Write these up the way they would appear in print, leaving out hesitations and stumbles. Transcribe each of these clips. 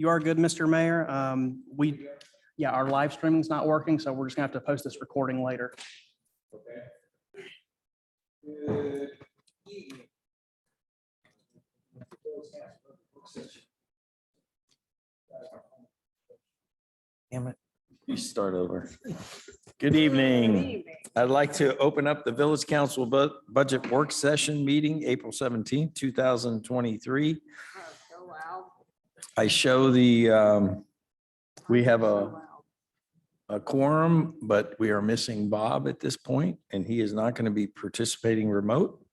You are good, Mr. Mayor. Yeah, our live streaming's not working, so we're just gonna have to post this recording later. Good evening. Damn it. You start over. Good evening. I'd like to open up the Village Council Budget Work Session Meeting, April 17th, 2023. I show we have a quorum, but we are missing Bob at this point, and he is not going to be participating remote.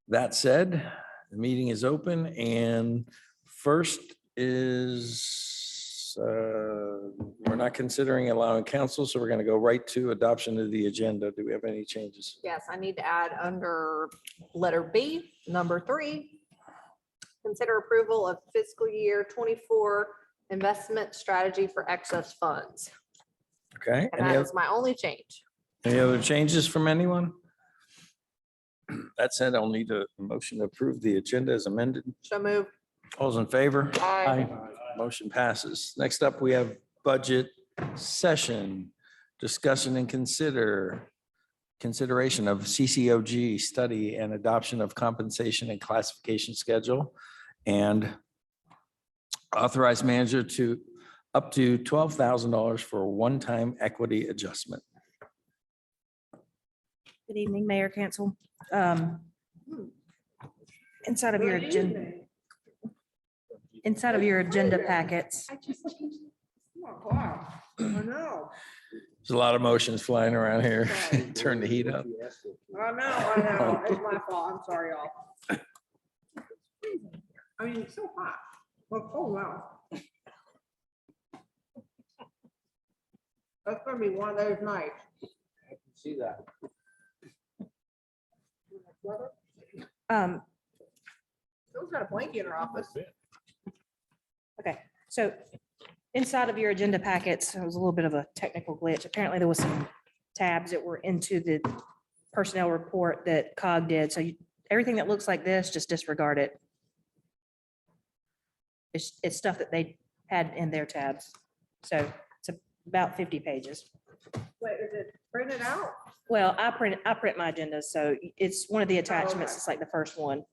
That said, the meeting is open, and first is we're not considering allowing council, so we're going to go right to adoption of the agenda. Do we have any changes? Yes, I need to add under letter B, number 3. Consider approval of fiscal year 24 investment strategy for excess funds. Okay. And that is my only change. Any other changes from anyone? That said, I'll need a motion to approve the agenda as amended. So moved. All's in favor? Aye. Motion passes. Next up, we have budget session. Discussion and consideration of CCOG study and adoption of compensation and classification schedule, and authorize manager to up to $12,000 for a one-time equity adjustment. Good evening, Mayor, Council. Inside of your agenda, packets, Wow, I know, There's a lot of motions flying around here. Turn the heat up. I know, it's my fault, I'm sorry, y'all. I mean, it's so hot, well, cold now. That's gonna be one of those nights. I can see that. Phil's got a blanket in her office. okay, so inside of your agenda packets, it was a little bit of a technical glitch. Apparently there was some tabs that were into the personnel report that COG did. So everything that looks like this, just disregard it. It's stuff that they had in their tabs. So it's about 50 pages. Wait, is it printed out? Well, I print my agendas, so it's one of the attachments. It's like the first one.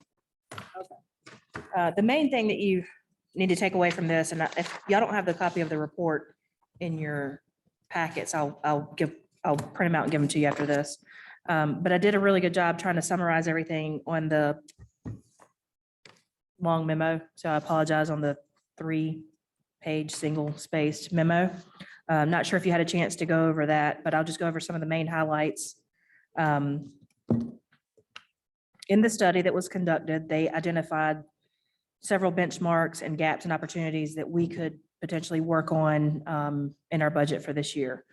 The main thing that you need to take away from this, and if y'all don't have the copy of the report in your packets, I'll print them out and give them to you after this. But I did a really good job trying to summarize everything on the long memo, so I apologize on the 3-page single-spaced memo. I'm not sure if you had a chance to go over that, but I'll just go over some of the main highlights. In the study that was conducted, they identified several benchmarks and gaps and opportunities that we could potentially work on in our budget for this year.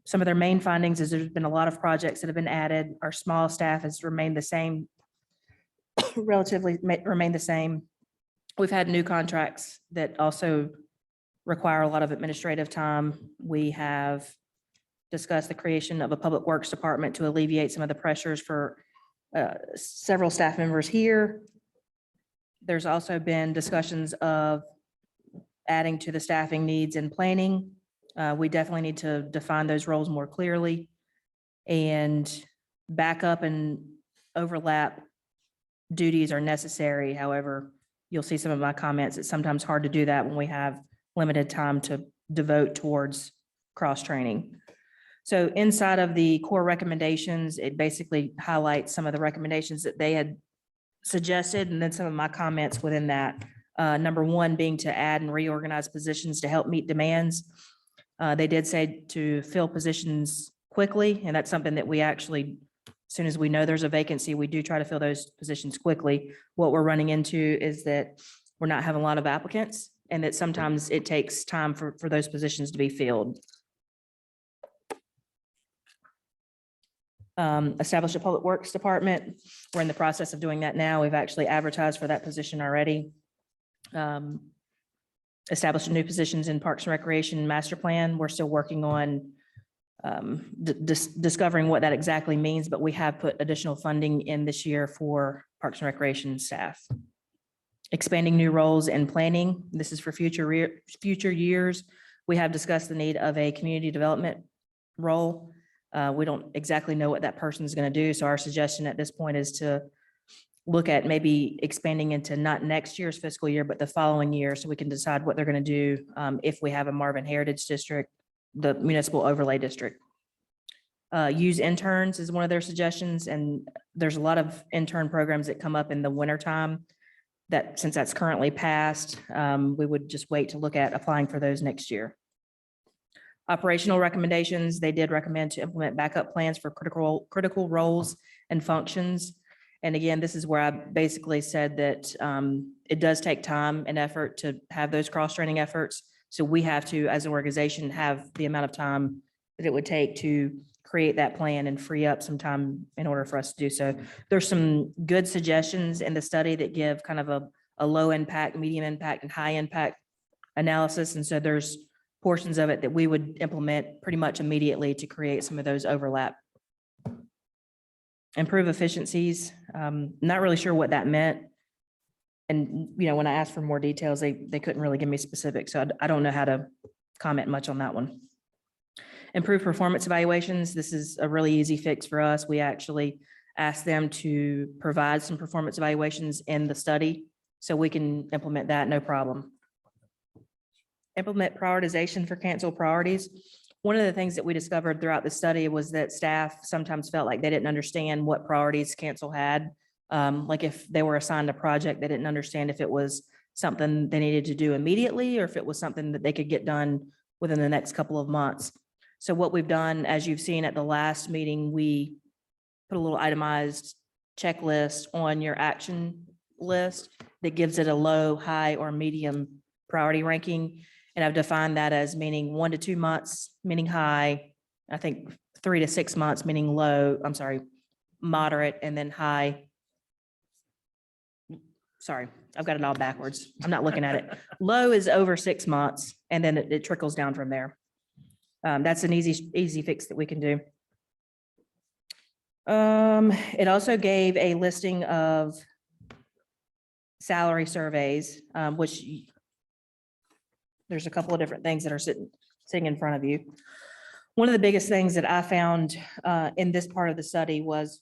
Some of their main findings is there's been a lot of projects that have been added. Our small staff has remained the same, relatively remained the same. We've had new contracts that also require a lot of administrative time. We have discussed the creation of a public works department to alleviate some of the pressures for several staff members here. There's also been discussions of adding to the staffing needs and planning. We definitely need to define those roles more clearly, and backup and overlap duties are necessary. However, you'll see some of my comments. It's sometimes hard to do that when we have limited time to devote towards cross-training. So inside of the core recommendations, it basically highlights some of the recommendations that they had suggested, and then some of my comments within that. Number 1 being to add and reorganize positions to help meet demands. They did say to fill positions quickly, and that's something that we actually, as soon as we know there's a vacancy, we do try to fill those positions quickly. What we're running into is that we're not having a lot of applicants, and that sometimes it takes time for those positions to be filled. Establish a public works department. We're in the process of doing that now. We've actually advertised for that position already. Establish new positions in Parks and Recreation Master Plan. We're still working on discovering what that exactly means, but we have put additional funding in this year for Parks and Recreation staff. Expanding new roles in planning. This is for future years. We have discussed the need of a community development role. We don't exactly know what that person is going to do. So our suggestion at this point is to look at maybe expanding into not next year's fiscal year, but the following year, so we can decide what they're going to do if we have a Marvin Heritage District, the municipal overlay district. Use interns is one of their suggestions, and there's a lot of intern programs that come up in the wintertime that, since that's currently passed, we would just wait to look at applying for those next year. Operational recommendations, they did recommend to implement backup plans for critical roles and functions. And again, this is where I basically said that it does take time and effort to have those cross-training efforts. So we have to, as an organization, have the amount of time that it would take to create that plan and free up some time in order for us to do so. There's some good suggestions in the study that give kind of a low impact, medium impact, and high impact analysis. And so there's portions of it that we would implement pretty much immediately to create some of those overlap. Improve efficiencies. Not really sure what that meant. And, you know, when I asked for more details, they couldn't really give me specifics. So I don't know how to comment much on that one. Improve performance evaluations. This is a really easy fix for us. We actually asked them to provide some performance evaluations in the study, so we can implement that, no problem. Implement prioritization for cancel priorities. One of the things that we discovered throughout the study was that staff sometimes felt like they didn't understand what priorities cancel had. Like if they were assigned a project, they didn't understand if it was something they needed to do immediately or if it was something that they could get done within the next couple of months. So what we've done, as you've seen at the last meeting, we put a little itemized checklist on your action list that gives it a low, high, or medium priority ranking. And I've defined that as meaning 1 to 2 months, meaning high, I think 3 to 6 months, meaning low, I'm sorry, moderate, and then high. Sorry, I've got it all backwards. I'm not looking at it. Low is over 6 months, and then it trickles down from there. That's an easy fix that we can do. It also gave a listing of salary surveys, which there's a couple of different things that are sitting in front of you. One of the biggest things that I found in this part of the study was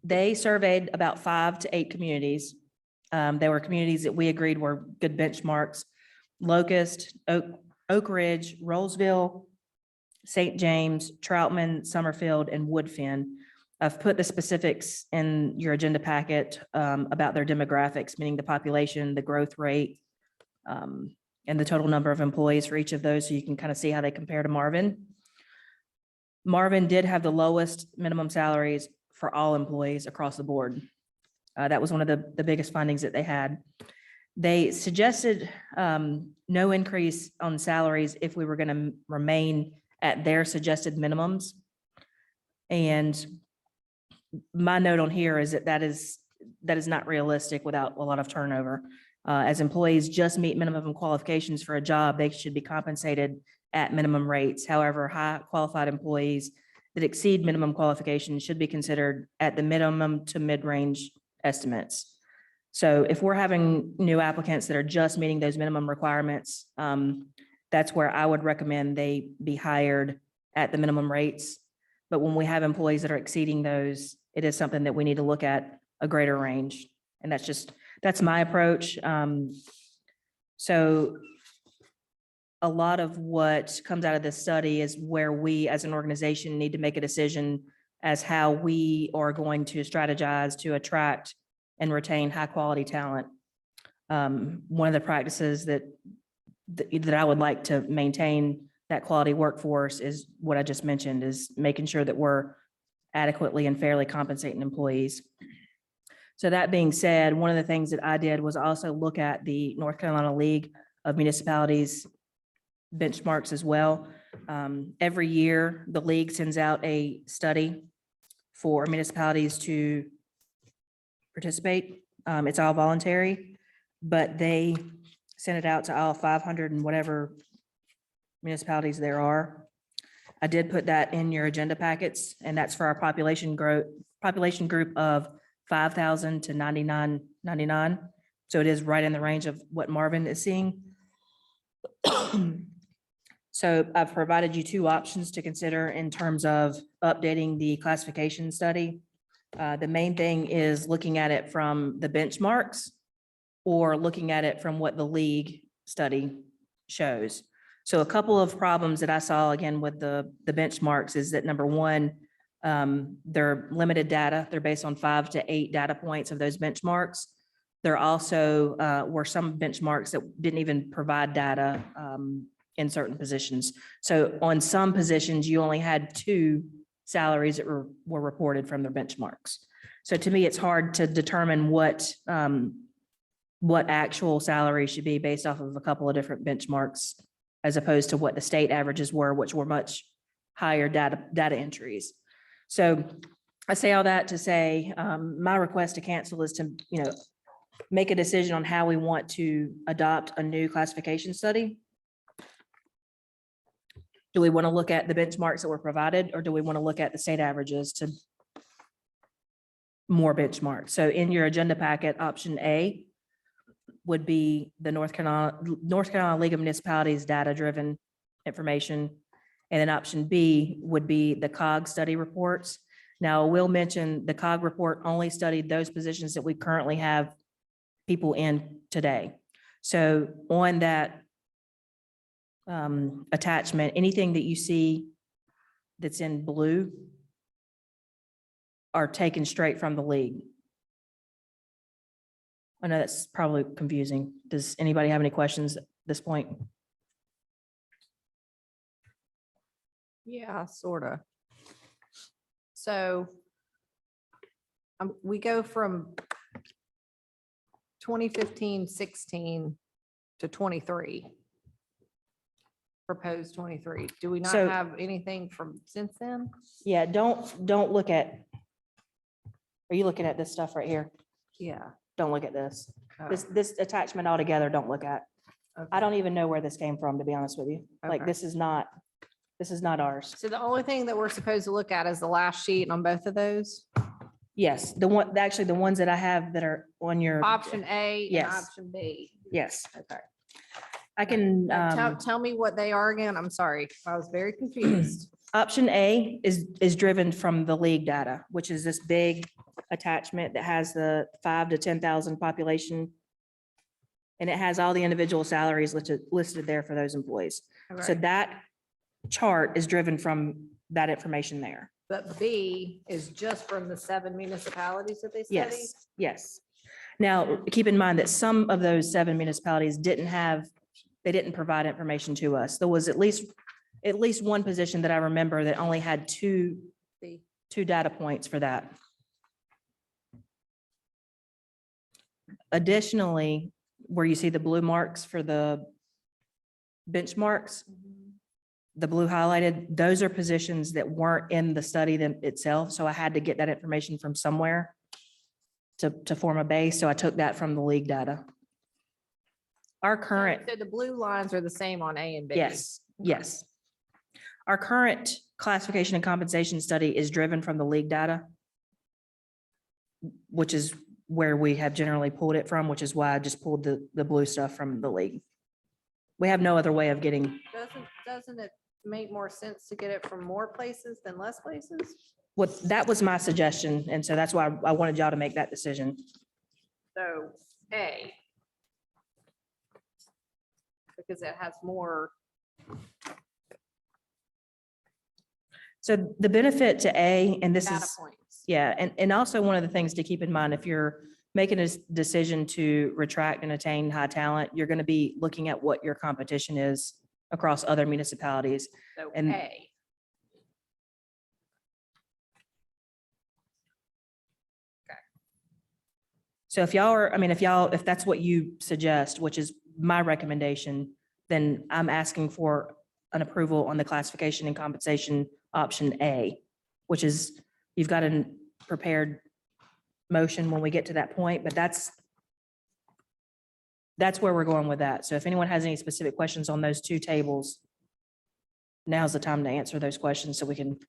they surveyed about 5 to 8 communities. There were communities that we agreed were good benchmarks: Locust, Oak Ridge, Rollsville, St. James, Troutman, Summerfield, and Woodfin. I've put the specifics in your agenda packet about their demographics, meaning the population, the growth rate, and the total number of employees for each of those, so you can kind of see how they compare to Marvin. Marvin did have the lowest minimum salaries for all employees across the board. That was one of the biggest findings that they had. They suggested no increase on salaries if we were going to remain at their suggested minimums. And my note on here is that is not realistic without a lot of turnover. As employees just meet minimum qualifications for a job, they should be compensated at minimum rates. However, high qualified employees that exceed minimum qualifications should be considered at the minimum to mid-range estimates. So if we're having new applicants that are just meeting those minimum requirements, that's where I would recommend they be hired at the minimum rates. But when we have employees that are exceeding those, it is something that we need to look at a greater range. And that's my approach. So a lot of what comes out of this study is where we as an organization need to make a decision as how we are going to strategize to attract and retain high quality talent. One of the practices that I would like to maintain that quality workforce is what I just mentioned, is making sure that we're adequately and fairly compensating employees. So that being said, one of the things that I did was also look at the North Carolina League of Municipalities benchmarks as well. Every year, the league sends out a study for municipalities to participate. It's all voluntary, but they send it out to all 500 and whatever municipalities there are. I did put that in your agenda packets, and that's for our population group of 5,000 to 99 $1,299. So it is right in the range of what Marvin is seeing. So I've provided you two options to consider in terms of updating the classification study. The main thing is looking at it from the benchmarks or looking at it from what the league study shows. So a couple of problems that I saw again with the benchmarks is that number one, they're limited data. They're based on 5 to 8 data points of those benchmarks. There also were some benchmarks that didn't even provide data in certain positions. So on some positions, you only had 2 salaries that were reported from their benchmarks. So to me, it's hard to determine what actual salary should be based off of a couple of different benchmarks, as opposed to what the state averages were, which were much higher data entries. So I say all that to say, my request to cancel is to, make a decision on how we want to adopt a new classification study. Do we want to look at the benchmarks that were provided, or do we want to look at the state averages to more benchmarks? So in your agenda packet, option A would be the North Carolina League of Municipalities data-driven information. And then option B would be the COG study reports. Now, I will mention the COG report only studied those positions that we currently have people in today. So on that attachment, anything that you see that's in blue are taken straight from the league. I know that's probably confusing. Does anybody have any questions at this point? Yeah, sort of. So we go from 2015-16 to 23. Proposed 23. Do we not So- have anything from since then? Yeah, don't look at, are you looking at this stuff right here? Yeah. Don't look at this. Oh, This attachment altogether, don't look at. I okay. don't even know where this came from, to be honest with you. Like, Okay. this is not ours. So the only thing that we're supposed to look at is the last sheet on both of those? Yes, actually, the ones that I have that are on your. Option A and Yes. option B. Yes, Okay. I can, Tell me what they are again. I'm sorry. I was very confused. option A is driven from the league data, which is this big attachment that has the 5 to 10,000 population. And it has all the individual salaries listed there for those employees. So Okay. that chart is driven from that information there. But B is just from the 7 municipalities that they studied? Yes, yes. Now, keep in mind that some of those 7 municipalities they didn't provide information to us. There was at least one position that I remember that only had two B. data points for that. Additionally, where you see the blue marks for the benchmarks, the blue highlighted, those are positions that weren't in the study itself. So I had to get that information from somewhere to form a base. So I took that from the league data. Our current, So the blue lines are the same on A and B? yes, yes. Our current classification and compensation study is driven from the league data, which is where we have generally pulled it from, which is why I just pulled the blue stuff from the league. We have no other way of getting, Doesn't it make more sense to get it from more places than less places? that was my suggestion. And so that's why I wanted y'all to make that decision. So A. Because it has more. So the benefit to A, and this Data is, points. yeah, and also one of the things to keep in mind, if you're making a decision to retract and attain high talent, you're going to be looking at what your competition is across other municipalities. So and- A. So if if that's what you suggest, which is my recommendation, then I'm asking for an approval on the classification and compensation option A, which is, you've got a prepared motion when we get to that point, but that's where we're going with that. So if anyone has any specific questions on those two tables, now's the time to answer those questions so we can,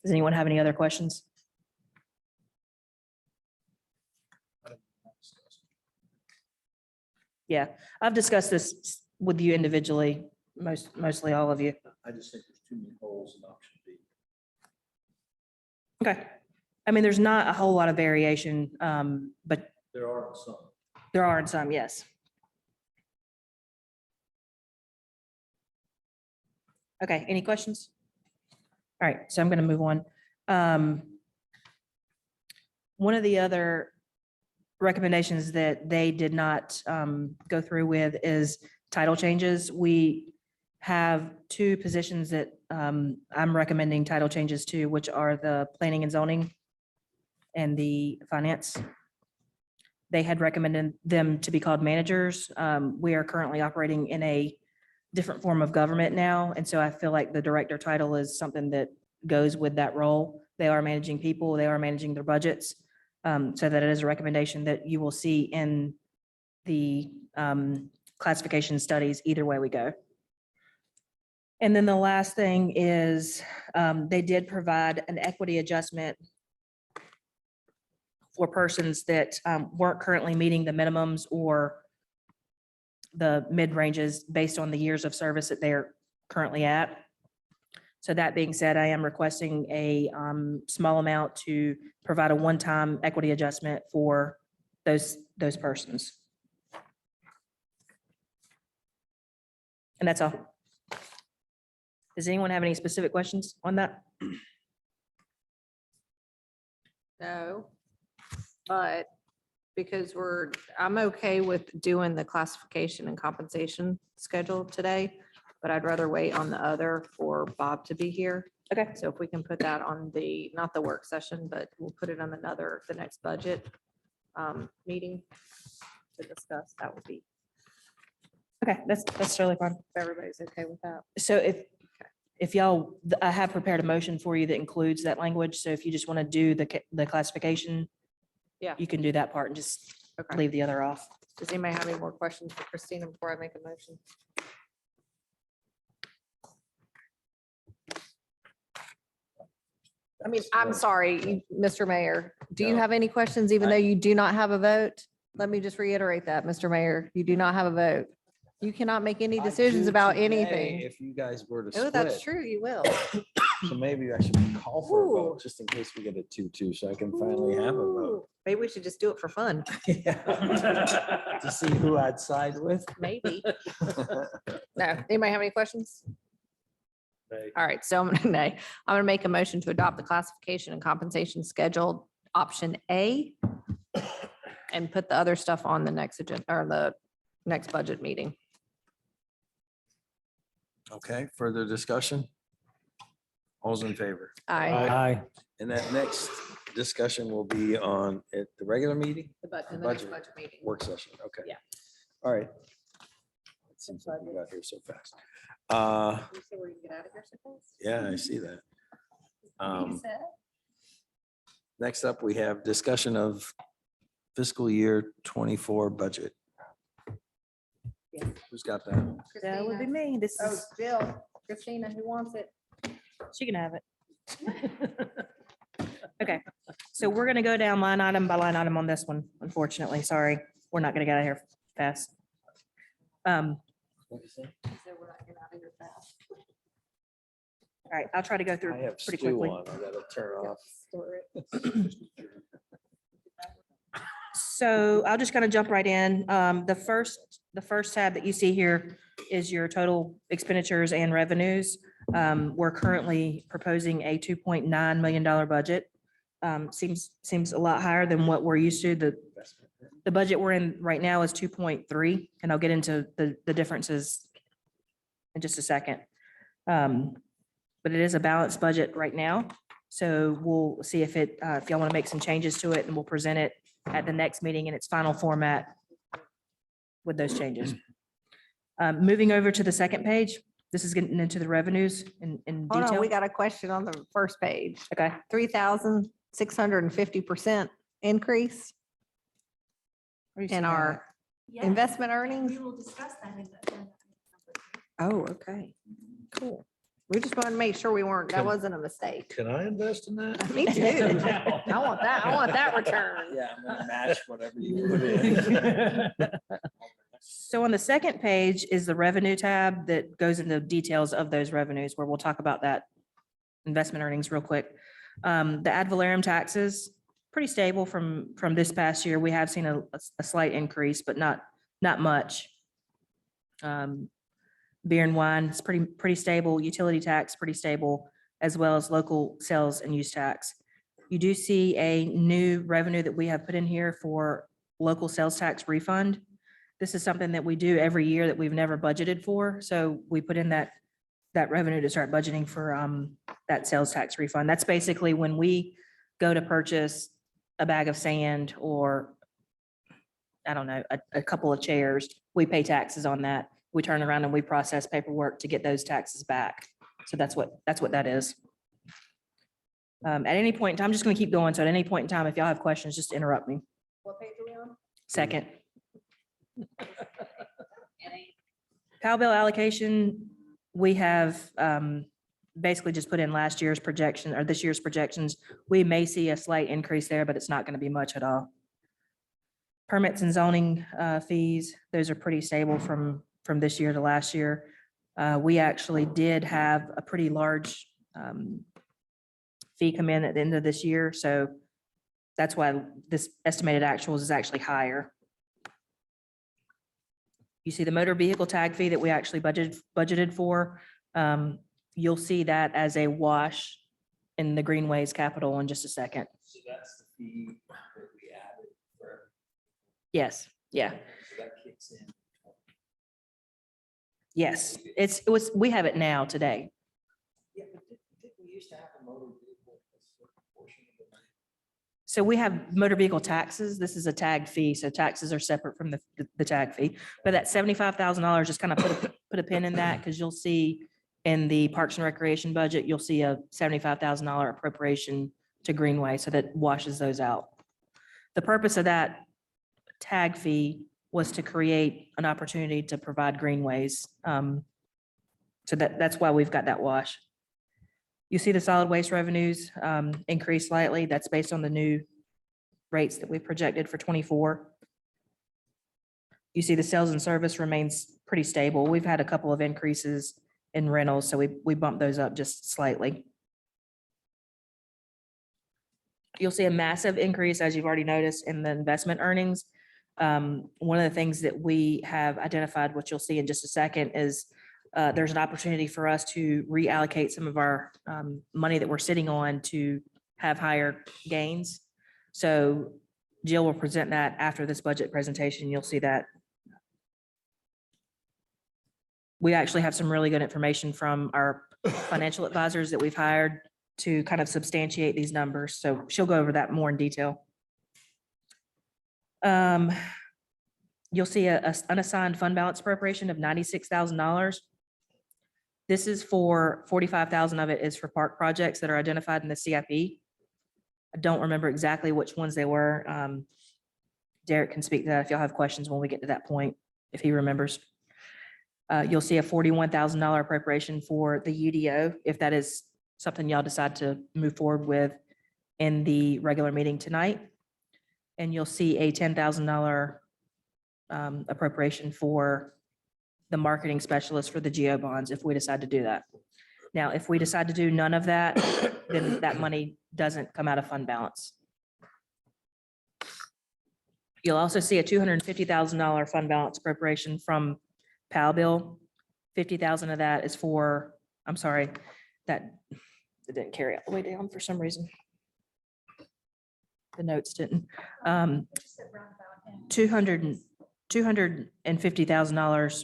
does anyone have any other questions? Yeah, I've discussed this with you individually, mostly all of you. I just think there's too many holes in option B. Okay. I mean, there's not a whole lot of variation, but There are some. there are in some, yes. Okay, any questions? All right, so I'm going to move on. One of the other recommendations that they did not go through with is title changes. We have two positions that I'm recommending title changes to, which are the planning and zoning and the finance. They had recommended them to be called managers. We are currently operating in a different form of government now, and so I feel like the director title is something that goes with that role. They are managing people, they are managing their budgets. So that it is a recommendation that you will see in the classification studies, either way we go. And then the last thing is they did provide an equity adjustment for persons that weren't currently meeting the minimums or the mid-ranges based on the years of service that they're currently at. So that being said, I am requesting a small amount to provide a one-time equity adjustment for those persons. And that's all. Does anyone have any specific questions on that? No, but because I'm okay with doing the classification and compensation schedule today, but I'd rather wait on the other for Bob to be here. Okay. So if we can put that on not the work session, but we'll put it on the next budget meeting to discuss, that would be, Okay, that's totally fine. if everybody's okay with that. So if y'all, I have prepared a motion for you that includes that language. So if you just want to do the classification, Yeah. you can do that part and just Okay. leave the other off. Does anybody have any more questions for Christina before I make a motion? I mean, I'm sorry, Mr. Mayor. Do you No. have any questions, even though you do not have a vote? Let me just reiterate that, Mr. Mayor, you do not have a vote. You cannot make any decisions I do about today anything. If you guys were to Oh, split. that's true, you will. So maybe I should call for a Ooh. vote, just in case we get a 2-2, so I can finally have a vote. Ooh, maybe we should just do it for fun, Yeah. To see who I'd side with. maybe. No, anybody have any questions? Nay. All right, so I'm gonna nay. I'm gonna make a motion to adopt the classification and compensation schedule, option A, and put the other stuff on the next agenda or the next budget meeting. Okay, further discussion? All's in favor? I, And that next discussion will be on at the regular meeting, the next Budget. budget meeting. work session, okay. Yeah. All right. It seems like we got here so fast. You said we're gonna get out of here so fast? Yeah, I see that. You said? Next up, we have discussion of fiscal year 24 budget. Yeah. Who's got that? That would be Christina. me. This Oh, is, Jill, Christina, who wants it? she can have it. Okay, so we're gonna go down line item by line item on this one, unfortunately. Sorry, we're not gonna get out of here fast. What'd you say? She said we're not getting out of here fast. All right, I'll try to go through I have pretty stew quickly. on, I gotta turn off. Store it. So I'll just kind of jump right in. The first tab that you see here is your total expenditures and revenues. We're currently proposing a $2.9 million budget. Seems a lot higher than what we're used to. The budget we're in right now is 2.3, and I'll get into the differences in just a second. But it is a balanced budget right now. So we'll see if y'all want to make some changes to it, and we'll present it at the next meeting in its final format with those changes. Moving over to the second page, this is getting into the revenues in Hold on, detail. we got a question on the first page. Okay, 3,650% increase Where you see in that our at? investment earnings. We will discuss that in the. Oh, okay, cool. We just wanted to make sure that Can- wasn't a mistake. Can I invest in that? Me too. I want that return. Yeah, I'm gonna match whatever you put in. So on the second page is the revenue tab that goes into details of those revenues, where we'll talk about that investment earnings real quick. The ad valorem taxes, pretty stable from this past year. We have seen a slight increase, but not much. Beer and wine is pretty stable. Utility tax, pretty stable, as well as local sales and use tax. You do see a new revenue that we have put in here for local sales tax refund. This is something that we do every year that we've never budgeted for. So we put in that revenue to start budgeting for that sales tax refund. That's basically when we go to purchase a bag of sand or, I don't know, a couple of chairs, we pay taxes on that. We turn around and we process paperwork to get those taxes back. So that's what that is. At any point in time, I'm just going to keep going. So at any point in time, if y'all have questions, just interrupt me. What page are we on? Second. Powell bill allocation, we have basically just put in last year's projection or this year's projections. We may see a slight increase there, but it's not going to be much at all. Permits and zoning fees, those are pretty stable from this year to last year. We actually did have a pretty large fee come in at the end of this year. So that's why this estimated actuals is actually higher. You see the motor vehicle tag fee that we actually budgeted for. You'll see that as a wash in the Greenways capital in just a second. So that's the fee that we added for, Yes, yeah, so that kicks in. yes. We have it now today. Yeah, but didn't we used to have a motor vehicle as a portion of the money? So we have motor vehicle taxes. This is a tag fee. So taxes are separate from the tag fee. But that $75,000, just kind of put a pin in that because you'll see in the Parks and Recreation budget, you'll see a $75,000 appropriation to Greenway. So that washes those out. The purpose of that tag fee was to create an opportunity to provide greenways. So that's why we've got that wash. You see the solid waste revenues increase slightly. That's based on the new rates that we projected for 24. You see the sales and service remains pretty stable. We've had a couple of increases in rentals, so we bumped those up just slightly. You'll see a massive increase, as you've already noticed, in the investment earnings. One of the things that we have identified, which you'll see in just a second, is there's an opportunity for us to reallocate some of our money that we're sitting on to have higher gains. So Jill will present that after this budget presentation. You'll see that. We actually have some really good information from our financial advisors that we've hired to kind of substantiate these numbers. So she'll go over that more in detail. You'll see a unassigned fund balance appropriation of $96,000. This is for 45,000 of it is for park projects that are identified in the CIP. I don't remember exactly which ones they were. Derek can speak to that if y'all have questions when we get to that point, if he remembers. You'll see a $41,000 appropriation for the UDO, if that is something y'all decide to move forward with in the regular meeting tonight. And you'll see a $10,000 appropriation for the marketing specialist for the GEO bonds, if we decide to do that. Now, if we decide to do none of that, then that money doesn't come out of fund balance. You'll also see a $250,000 fund balance appropriation from Powell bill. 50,000 of that is for, I'm sorry, that it didn't carry all the way down for some reason. The notes didn't. $250,000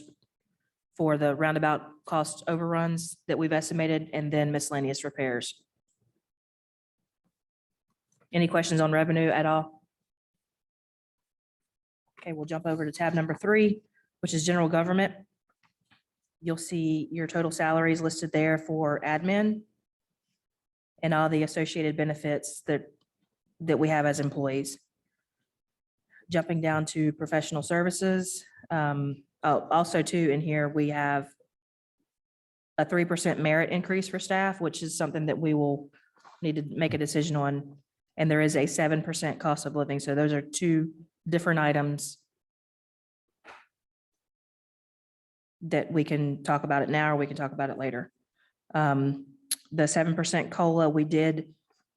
for the roundabout cost overruns that we've estimated, and then miscellaneous repairs. Any questions on revenue at all? Okay, we'll jump over to tab number 3, which is general government. You'll see your total salaries listed there for admin and all the associated benefits that we have as employees. Jumping down to professional services. Also too, in here, we have a 3% merit increase for staff, which is something that we will need to make a decision on. And there is a 7% cost of living. So those are two different items that we can talk about it now or we can talk about it later. The 7% COLA, we did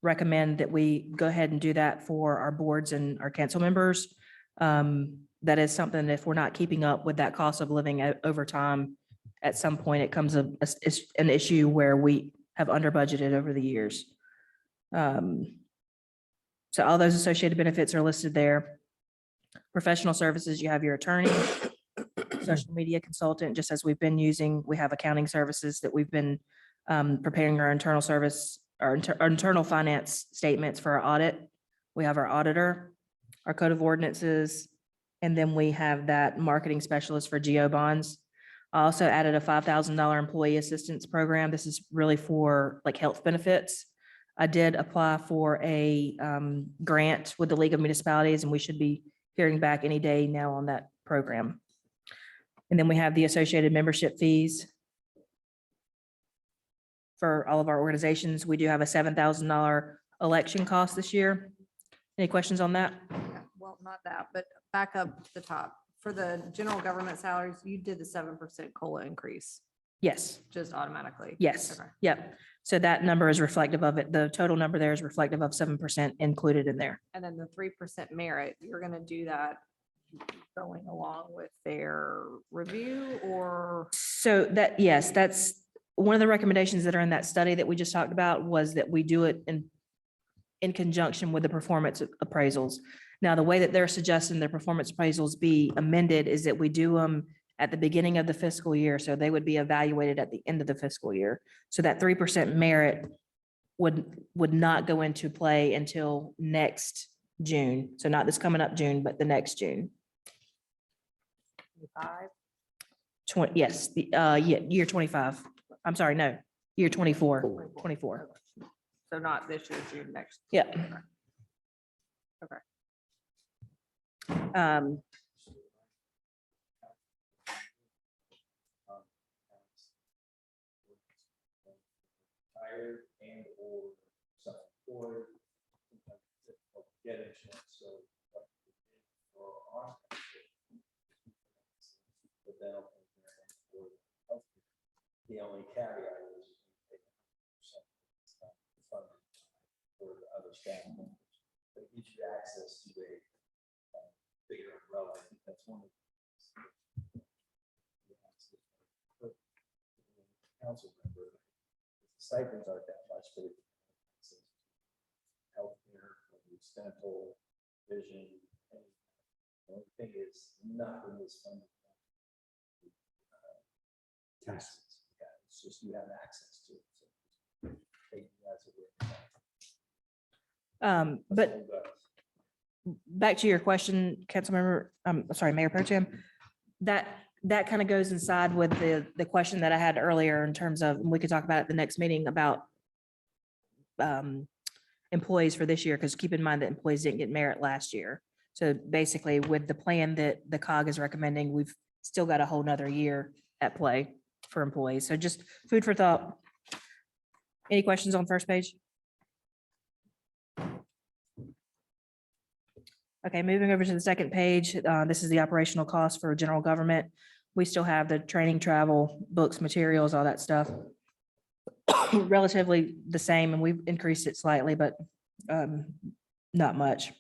recommend that we go ahead and do that for our boards and our council members. That is something, if we're not keeping up with that cost of living over time, at some point it comes it's an issue where we have under budgeted over the years. So all those associated benefits are listed there. Professional services, you have your attorney, social media consultant, just as we've been using. We have accounting services that we've been preparing our internal service, our internal finance statements for our audit. We have our auditor, our code of ordinances, and then we have that marketing specialist for geo bonds. I also added a $5,000 employee assistance program. This is really for like health benefits. I did apply for a grant with the League of Municipalities, and we should be hearing back any day now on that program. And then we have the associated membership fees for all of our organizations. We do have a $7,000 election cost this year. Any questions on that? Well, not that, but back up to the top. For the general government salaries, you did the 7% COLA increase Yes, just automatically. yes, Okay. yep. So that number is reflective of it. The total number there is reflective of 7% included in there. And then the 3% merit, you're gonna do that going along with their review or? So that, yes, that's one of the recommendations that are in that study that we just talked about, was that we do it in conjunction with the performance appraisals. Now, the way that they're suggesting their performance appraisals be amended is that we do them at the beginning of the fiscal year. So they would be evaluated at the end of the fiscal year. So that 3% merit would not go into play until next June. So not this coming up June, but the next June. 25? Yes, year 25. I'm sorry, no, year 24. So not this year, June next. Yep. Okay. Tired and or self-employed. Sometimes it's difficult to get insurance, so what we did for our the dental insurance or healthcare. The only caveat is you take 100% funded for the other staff members. But it gives you access to a bigger umbrella. I think that's one of the things. Council member, the stipends aren't that much, but it's healthcare, whether it's dental, vision. And the only thing is nothing is funded. Taxes. Yeah, it's just you have access to it. So take you as a way. But back to your question, Councilmember, sorry, Mayor Pro Tem, that kind of goes inside with the question that I had earlier in terms of, and we could talk about it at the next meeting about employees for this year, because keep in mind that employees didn't get merit last year. So basically with the plan that the COG is recommending, we've still got a whole nother year at play for employees. So just food for thought. Any questions on first page? Okay, moving over to the second page, this is the operational cost for general government. We still have the training, travel, books, materials, all that stuff. Relatively the same, and we've increased it slightly, but not much.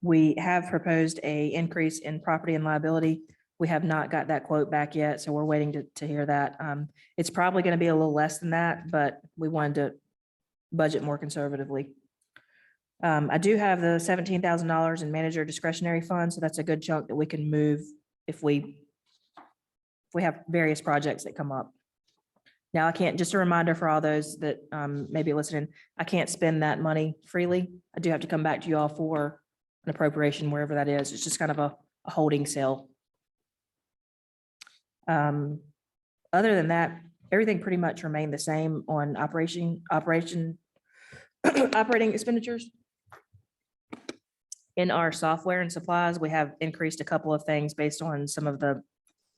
We have proposed an increase in property and liability. We have not got that quote back yet, so we're waiting to hear that. It's probably going to be a little less than that, but we wanted to budget more conservatively. I do have the $17,000 in manager discretionary fund, so that's a good chunk that we can move if we have various projects that come up. Now, I can't, just a reminder for all those that may be listening, I can't spend that money freely. I do have to come back to you all for an appropriation, wherever that is. It's just kind of a holding cell. Other than that, everything pretty much remained the same on operating expenditures. In our software and supplies, we have increased a couple of things based on some of the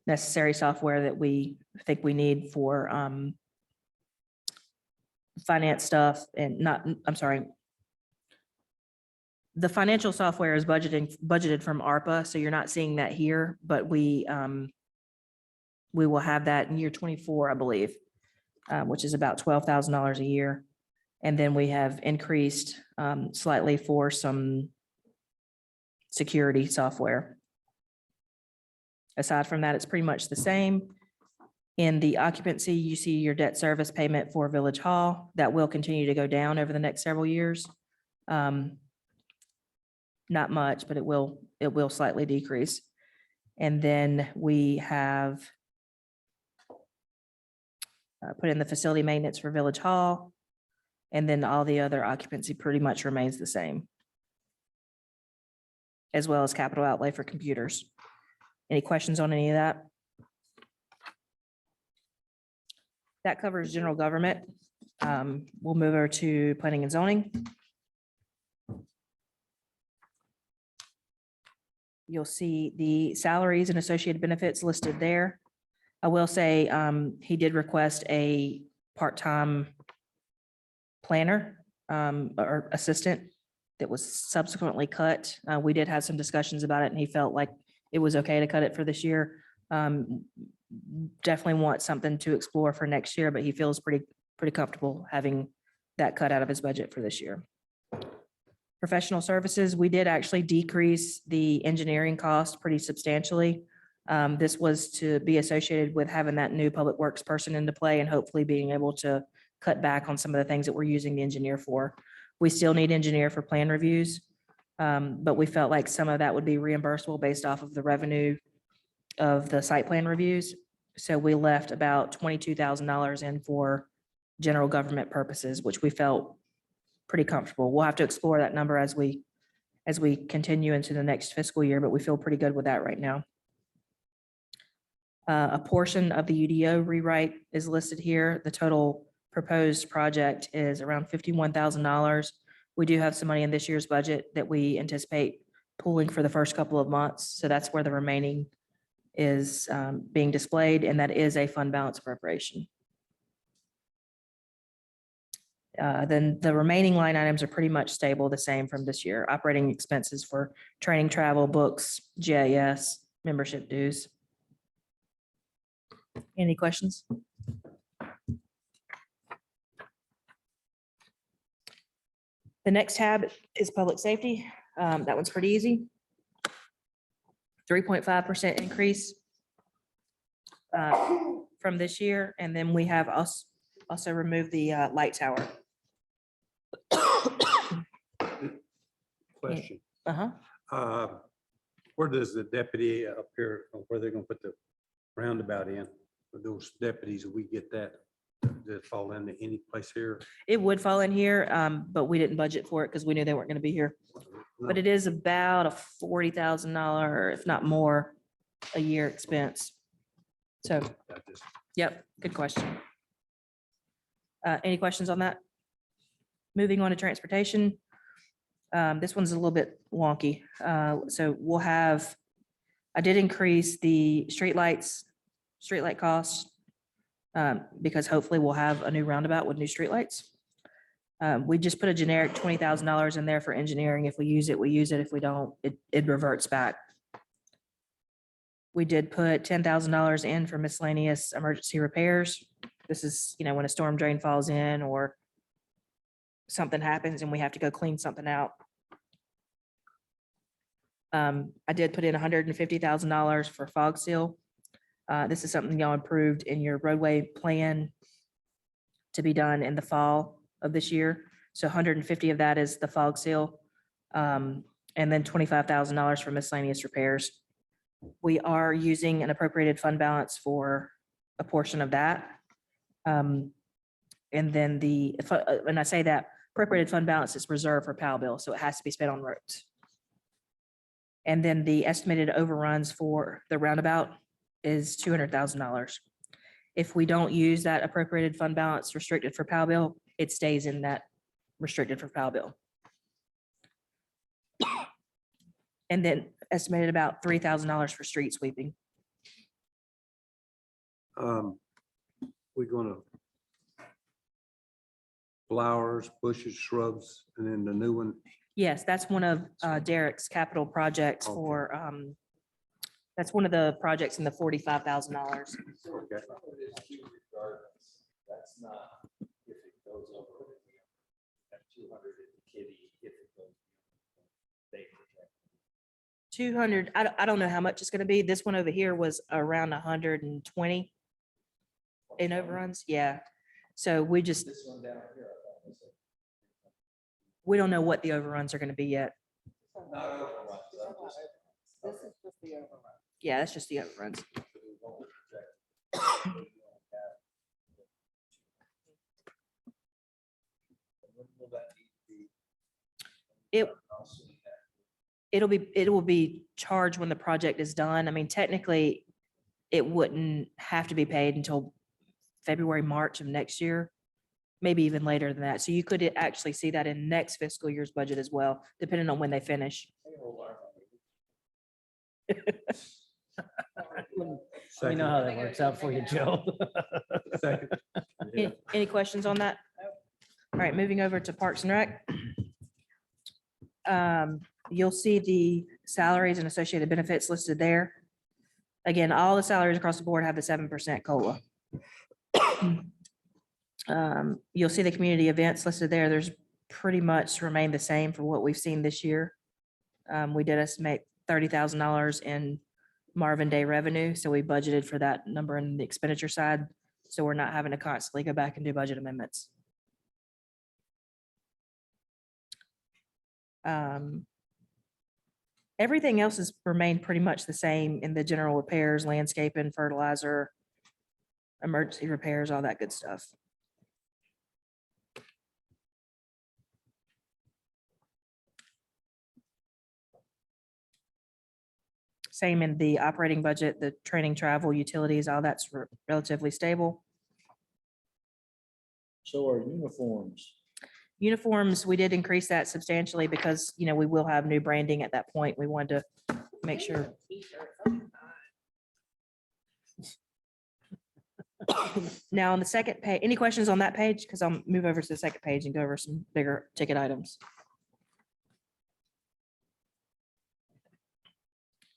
necessary software that we think we need for finance stuff and the financial software is budgeted from ARPA, so you're not seeing that here, but we We will have that in year 24, I believe, which is about $12,000 a year. And then we have increased slightly for some security software. Aside from that, it's pretty much the same. In the occupancy, you see your debt service payment for Village Hall. That will continue to go down over the next several years. Not much, but it will slightly decrease. And then we have put in the facility maintenance for Village Hall. And then all the other occupancy pretty much remains the same, as well as capital outlay for computers. Any questions on any of that? That covers general government. We'll move over to planning and zoning. You'll see the salaries and associated benefits listed there. I will say he did request a part-time planner or assistant that was subsequently cut. We did have some discussions about it and he felt like it was okay to cut it for this year. Definitely want something to explore for next year, but he feels pretty comfortable having that cut out of his budget for this year. Professional services, we did actually decrease the engineering cost pretty substantially. This was to be associated with having that new public works person into play and hopefully being able to cut back on some of the things that we're using the engineer for. We still need engineer for plan reviews, but we felt like some of that would be reimbursable based off of the revenue of the site plan reviews. So we left about $22,000 in for general government purposes, which we felt pretty comfortable. We'll have to explore that number as we continue into the next fiscal year, but we feel pretty good with that right now. A portion of the UDO rewrite is listed here. The total proposed project is around $51,000. We do have some money in this year's budget that we anticipate pooling for the first couple of months. So that's where the remaining is being displayed, and that is a fund balance appropriation. Then the remaining line items are pretty much stable, the same from this year. Operating expenses for training, travel, books, GIS, membership dues. Any questions? The next tab is public safety. That one's pretty easy. 3.5% increase from this year. And then we have also removed the light tower. Question. Uh-huh. Where does the deputy up here, where they're gonna put the roundabout in? For those deputies, we get that, does it fall into any place here? It would fall in here, but we didn't budget for it because we knew they weren't going to be here. But it is about a $40,000, if not more, a year expense. So, I just- yep, good question. Any questions on that? Moving on to transportation. This one's a little bit wonky. So we'll have, I did increase the streetlight costs because hopefully we'll have a new roundabout with new streetlights. We just put a generic $20,000 in there for engineering. If we use it, we use it. If we don't, it reverts back. We did put $10,000 in for miscellaneous emergency repairs. This is, when a storm drain falls in or something happens and we have to go clean something out. I did put in $150,000 for fog seal. This is something y'all approved in your roadway plan to be done in the fall of this year. So 150 of that is the fog seal. And then $25,000 for miscellaneous repairs. We are using an appropriated fund balance for a portion of that. And then when I say that, appropriated fund balance is reserved for PAL bill, so it has to be spent on roads. And then the estimated overruns for the roundabout is $200,000. If we don't use that appropriated fund balance restricted for PAL bill, it stays in that restricted for PAL bill. And then estimated about $3,000 for street sweeping. We're gonna flowers, bushes, shrubs, and then the new one. Yes, that's one of Derek's capital projects Okay. for That's one of the projects in the $45,000. Some of it is too regardless. That's not if it goes over. That 200 in the kitty, if it goes. They project. 200, I don't know how much it's gonna be. This one over here was around 120 in overruns. Yeah. So we just, This one down here, I thought was we don't know what the overruns are gonna be yet. not overruns. I'm just- This is just the overrun. Yeah, that's just the overruns. we won't project. When will that need to be? It- I'll see that. It will be charged when the project is done. I mean, technically, it wouldn't have to be paid until February, March of next year, maybe even later than that. So you could actually see that in next fiscal year's budget as well, depending on when they finish. Let me know how that works out for you, Joe. Second. Any questions on that? All right, moving over to Parks and Rec. You'll see the salaries and associated benefits listed there. Again, all the salaries across the board have the 7% COLA. You'll see the community events listed there. There's pretty much remained the same for what we've seen this year. We did estimate $30,000 in Marvin Day revenue, so we budgeted for that number in the expenditure side. So we're not having to constantly go back and do budget amendments. Everything else has remained pretty much the same in the general repairs, landscaping, fertilizer, emergency repairs, all that good stuff. Same in the operating budget, the training, travel, utilities, all that's relatively stable. So our uniforms. Uniforms, we did increase that substantially because, you know, we will have new branding at that point. We wanted to make sure. Now, on the second page, any questions on that page? Because I'll move over to the second page and go over some bigger ticket items.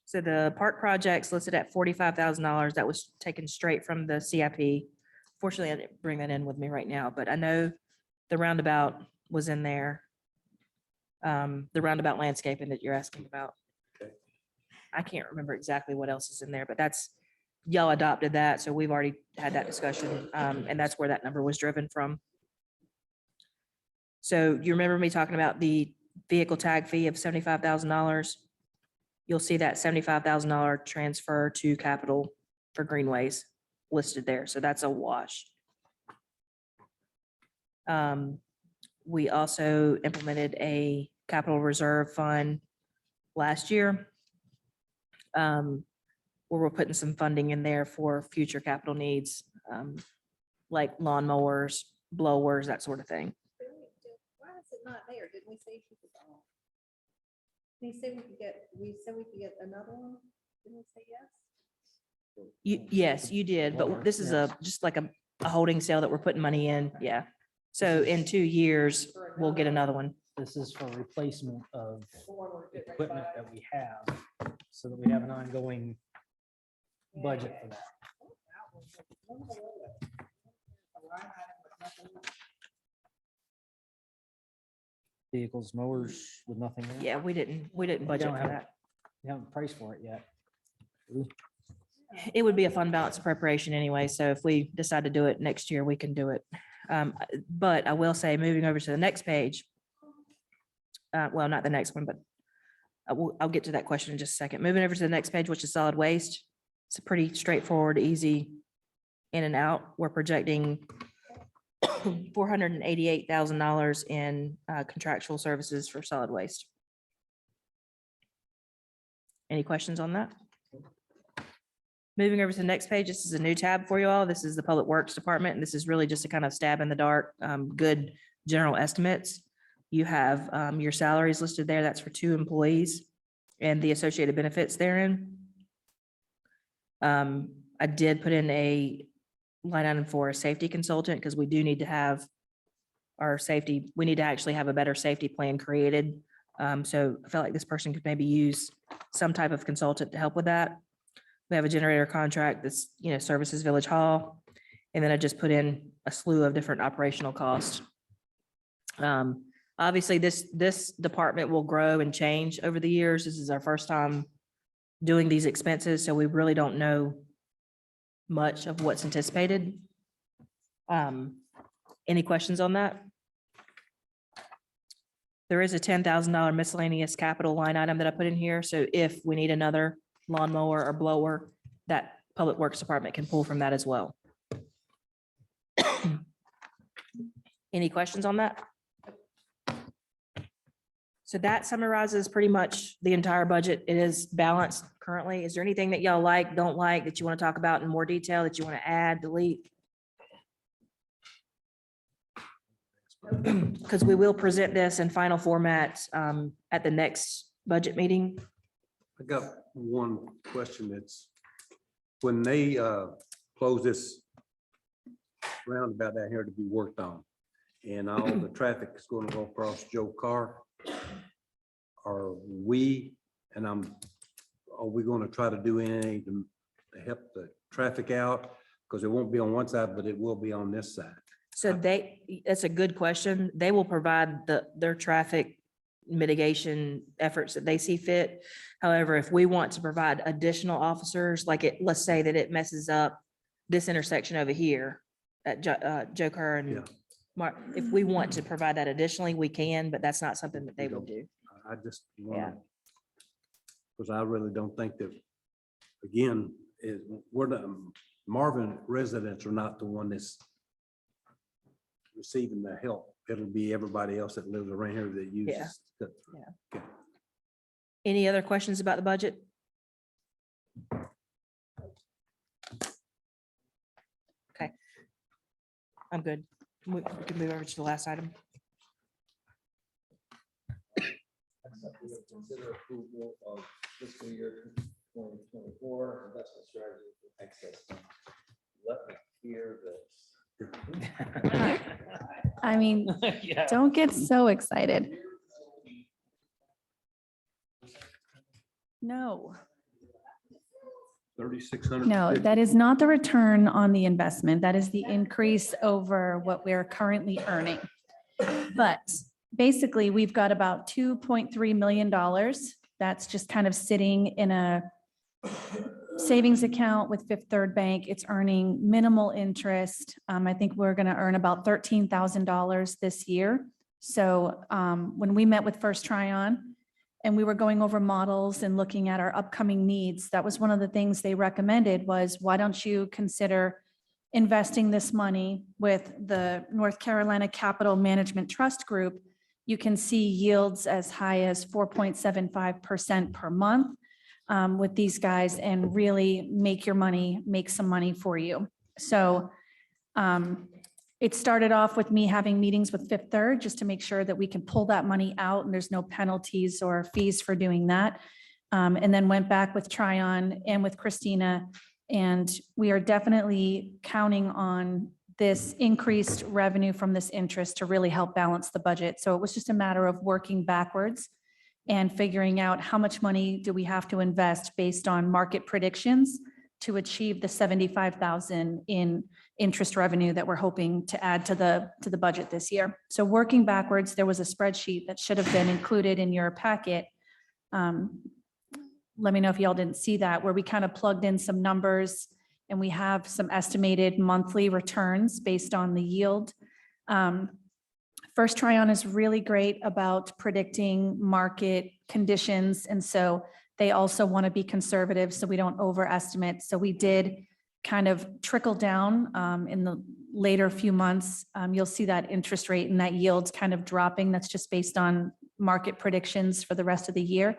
So the park projects listed at $45,000, that was taken straight from the CIP. Fortunately, I didn't bring that in with me right now, but I know the roundabout was in there. The roundabout landscaping that you're asking about. Okay. I can't remember exactly what else is in there, but that's, y'all adopted that, so we've already had that discussion, and that's where that number was driven from. So you remember me talking about the vehicle tag fee of $75,000? You'll see that $75,000 transfer to capital for greenways listed there, so that's a wash. We also implemented a capital reserve fund last year, where we're putting some funding in there for future capital needs, like lawnmowers, blowers, that sort of thing. Why is it not there? Didn't we say? We said we could get another one? Didn't we say yes? Yes, you did, but this is just like a holding cell that we're putting money in, yeah. So in 2 years, we'll get another one. This is for replacement of equipment that we have, so that we have an ongoing budget for that. Vehicles, mowers with nothing in it. Yeah, we didn't budget don't for have- that. We haven't priced for it yet. It would be a fund balance appropriation anyway, so if we decide to do it next year, we can do it. But I will say, moving over to the next page. Well, not the next one, but I'll get to that question in just a second. Moving over to the next page, which is solid waste. It's a pretty straightforward, easy in and out. We're projecting $488,000 in contractual services for solid waste. Any questions on that? Moving over to the next page, this is a new tab for you all. This is the Public Works Department, and this is really just a kind of stab in the dark, good general estimates. You have your salaries listed there. That's for 2 employees and the associated benefits therein. I did put in a line item for a safety consultant because we do need to have our safety, we need to actually have a better safety plan created. So I felt like this person could maybe use some type of consultant to help with that. We have a generator contract that's, services Village Hall. And then I just put in a slew of different operational costs. Obviously, this department will grow and change over the years. This is our first time doing these expenses, so we really don't know much of what's anticipated. Any questions on that? There is a $10,000 miscellaneous capital line item that I put in here, so if we need another lawnmower or blower, that Public Works Department can pull from that as well. Any questions on that? So that summarizes pretty much the entire budget. It is balanced currently. Is there anything that y'all like, don't like, that you want to talk about in more detail, that you want to add, delete? Because we will present this in final format at the next budget meeting. I got one question. That's when they close this roundabout down here to be worked on, and all the traffic is going to go across Joe Carr. Are we going to try to do anything to help the traffic out? Because it won't be on one side, but it will be on this side. So that's a good question. They will provide their traffic mitigation efforts that they see fit. However, if we want to provide additional officers, let's say that it messes up this intersection over here at Joe Kerr Yeah. and Mark, if we want to provide that additionally, we can, but that's not something that they would do. I just, Yeah. because I really don't think that, again, we're the Marvin residents are not the one that's receiving the help. It'll be everybody else that lives around here that uses. Any other questions about the budget? Okay. I'm good. We can move over to the last item. Next up, we will consider approval of fiscal year 2024 investment strategy for excess funds. Let me hear this. I mean, don't get so excited. No, 3,600. no, that is not the return on the investment. That is the increase over what we're currently earning. But basically, we've got about $2.3 million. That's just kind of sitting in a savings account with Fifth Third Bank. It's earning minimal interest. I think we're going to earn about $13,000 this year. So when we met with First Tryon and we were going over models and looking at our upcoming needs, that was one of the things they recommended was, why don't you consider investing this money with the North Carolina Capital Management Trust Group? You can see yields as high as 4.75% per month with these guys, and really make your money, make some money for you. So it started off with me having meetings with Fifth Third just to make sure that we can pull that money out and there's no penalties or fees for doing that. And then went back with Tryon and with Christina, and we are definitely counting on this increased revenue from this interest to really help balance the budget. So it was just a matter of working backwards and figuring out how much money do we have to invest based on market predictions to achieve the 75,000 in interest revenue that we're hoping to add to the budget this year. So working backwards, there was a spreadsheet that should have been included in your packet. Let me know if y'all didn't see that, where we kind of plugged in some numbers and we have some estimated monthly returns based on the yield. First Tryon is really great about predicting market conditions. And so they also want to be conservative so we don't overestimate. So we did kind of trickle down in the later few months. You'll see that interest rate and that yield's kind of dropping. That's just based on market predictions for the rest of the year,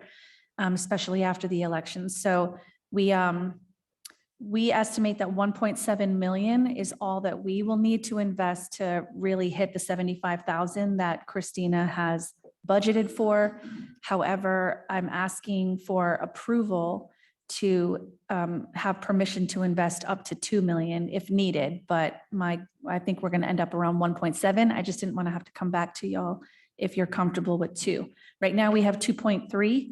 especially after the elections. So we estimate that 1.7 million is all that we will need to invest to really hit the 75,000 that Christina has budgeted for. However, I'm asking for approval to have permission to invest up to 2 million if needed, but I think we're going to end up around 1.7. I just didn't want to have to come back to y'all if you're comfortable with 2. Right now we have 2.3.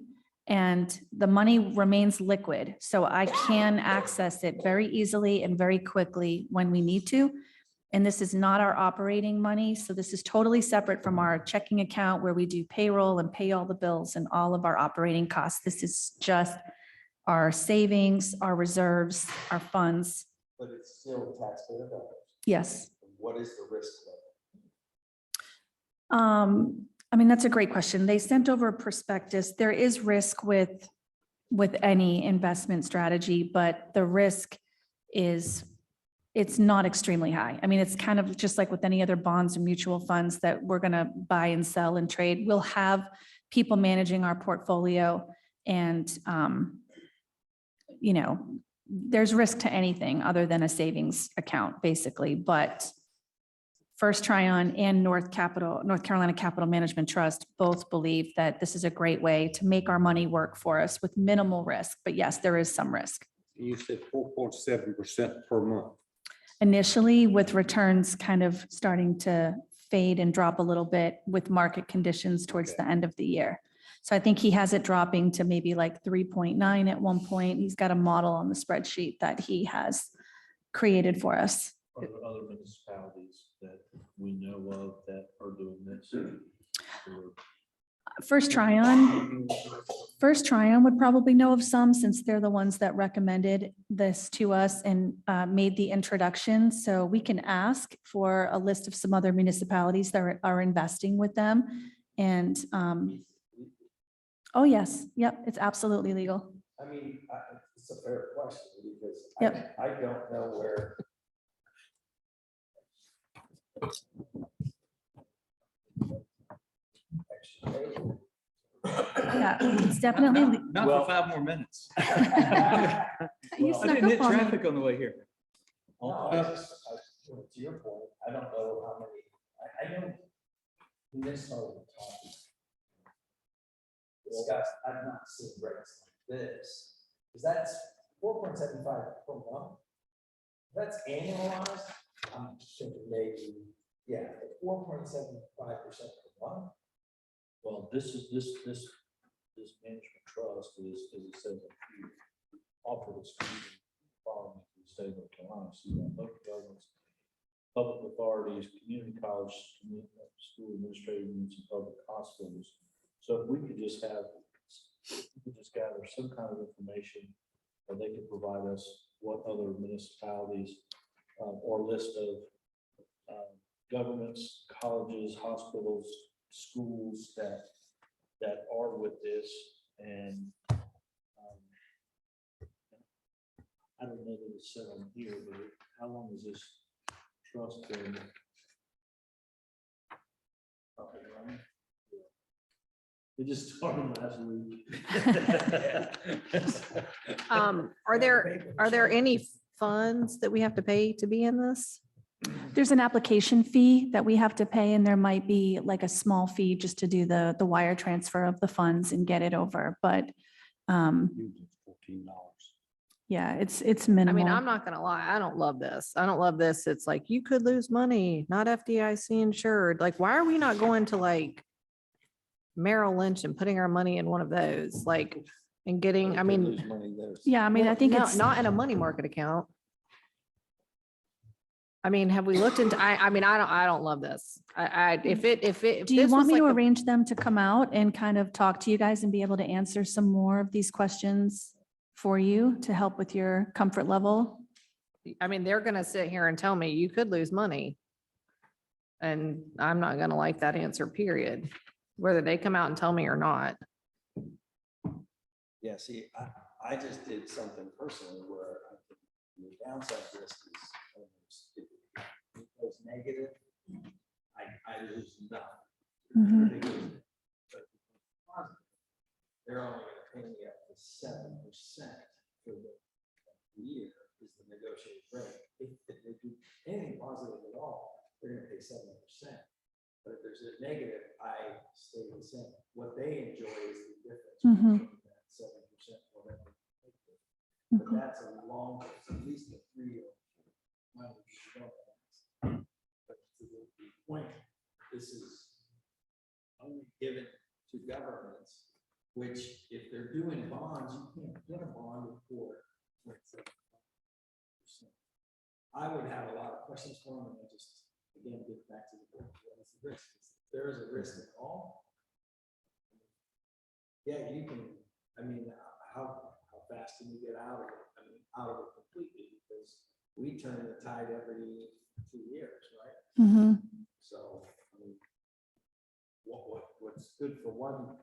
And the money remains liquid, so I can access it very easily and very quickly when we need to. And this is not our operating money, so this is totally separate from our checking account where we do payroll and pay all the bills and all of our operating costs. This is just our savings, our reserves, our funds. But it's still taxpayer dollars. Yes. What is the risk level? I mean, that's a great question. They sent over a prospectus. There is risk with any investment strategy, but the risk is, it's not extremely high. I mean, it's kind of just like with any other bonds or mutual funds that we're going to buy and sell and trade. We'll have people managing our portfolio and, you know, there's risk to anything other than a savings account, basically, but First Tryon and North Carolina Capital Management Trust both believe that this is a great way to make our money work for us with minimal risk. But yes, there is some risk. You said 4.7% per month. Initially, with returns kind of starting to fade and drop a little bit with market conditions towards the end of the year. So I think he has it dropping to maybe like 3.9 at one point. He's got a model on the spreadsheet that he has created for us. Are there other municipalities that we know of that are doing this? First Tryon would probably know of some since they're the ones that recommended this to us and made the introduction. So we can ask for a list of some other municipalities that are investing with them. And, oh, yes, yep, it's absolutely legal. I mean, it's a fair question because Yep. I don't know where. Yeah, it's definitely. Not for 5 more minutes. You I snuck didn't hit up on me. traffic on the way here. No, to your point, I don't know how many, I know municipal talking. Discussed, I've not seen rates like this, because that's 4.75 per month. That's annualized, I'm thinking maybe, yeah, 4.75% per month. Well, this management trust is, as it says, offered its following to the state of North Carolina. So you have local governments, public authorities, community college, school administrative units, and public hospitals. So if we could just gather some kind of information, or they could provide us what other municipalities or list of governments, colleges, hospitals, schools that are with this, and I don't know that it's set on here, but how long has this trust been? Up and running? It just started last week. Are there any funds that we have to pay to be in this? There's an application fee that we have to pay, and there might be like a small fee just to do the wire transfer of the funds and get it over, but $14. yeah, it's I minimal. mean, I'm not gonna lie, I don't love this. I don't love this. It's like, you could lose money, not FDIC insured. Like, why are we not going to like Merrill Lynch and putting our money in one of those, like, and getting, I mean, Yeah, I mean, I think no, it's. not in a money market account. I mean, have we looked into, I mean, I don't love this. If Do you this want was me to like a- arrange them to come out and kind of talk to you guys and be able to answer some more of these questions for you to help with your comfort level? I mean, they're gonna sit here and tell me you could lose money. And I'm not gonna like that answer, period, whether they come out and tell me or not. Yeah, see, I just did something personally where I think the downside risk is almost, if it goes negative, I lose nothing. Mhm. If it goes- but if it's positive, they're only gonna pay me up to 7% for the year is the negotiated rate. If they do anything positive at all, they're gonna pay 7%. But if there's a negative, I stay the same. What they enjoy is the difference. Mhm. between that 7%, whatever. But Mhm. that's a long, it's at least a 3 year. But to the point, this is only given to governments, which if they're doing bonds, you can't get a bond report. with 7%. I would have a lot of questions for them, and I just, again, get back to the board, what is the risk? If there is a risk at all, yeah, you can, I mean, how fast can you get out of it? I mean, out of it completely, because we turn the tide every 2 years, right? Mhm. So, I mean, what's good for one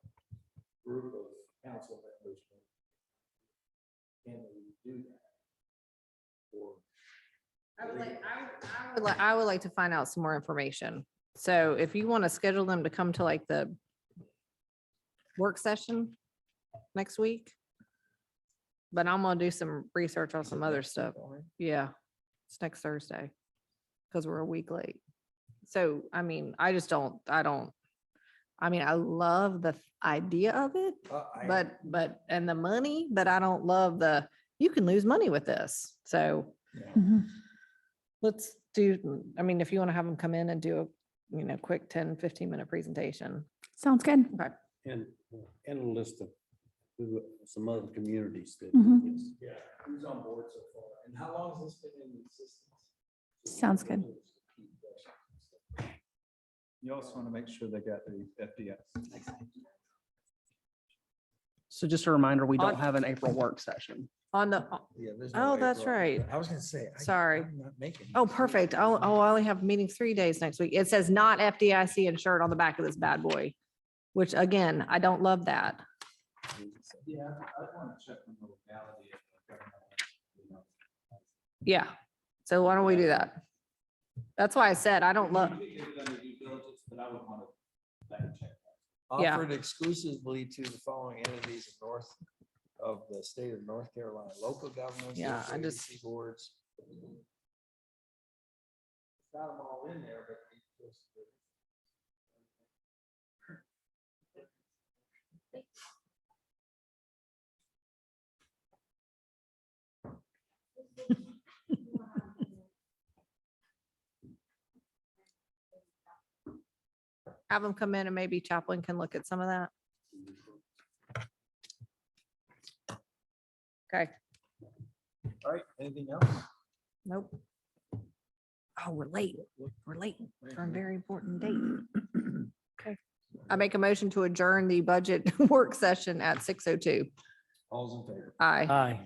group of council members, can we do that? Or I would like to find out some more information. So if you want to schedule them to come to like the work session next week. But I'm gonna do some research on some other stuff. Yeah, it's next Thursday. Because we're a week late. So, I mean, I love the idea of it, but, and the money, but I don't love you can lose money with this. So Mhm. let's do, I mean, if you want to have them come in and do a, quick 10, 15-minute presentation. Sounds good. Okay. And a list of some other communities that. Mhm. yeah, who's on board so far? And how long has this been in existence? Sounds good. You also want to make sure they got the FDS. So just a reminder, we don't On- have an April work session. On the, Oh, that's right. I was gonna say. Sorry. I'm not making oh, it. perfect. Oh, I only have meeting 3 days next week. It says not FDIC insured on the back of this bad boy, which again, I don't love that. Yeah, I want to check on the legality of the government. Yeah. So why don't we do that? That's why I said I don't love, But I would want to fact check. Yeah. Offered exclusively to the following entities of the state of North Carolina, local governments. Yeah, local I just- agency boards. Got them all in there, but it just. have them come in and maybe Chaplain can look at some of that. Okay, All right, anything else? nope. Oh, we're late. We're late for a very important date. Okay. I make a motion to adjourn the budget work session at 6:02. All's in favor? Aye. Aye.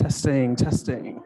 Testing, testing.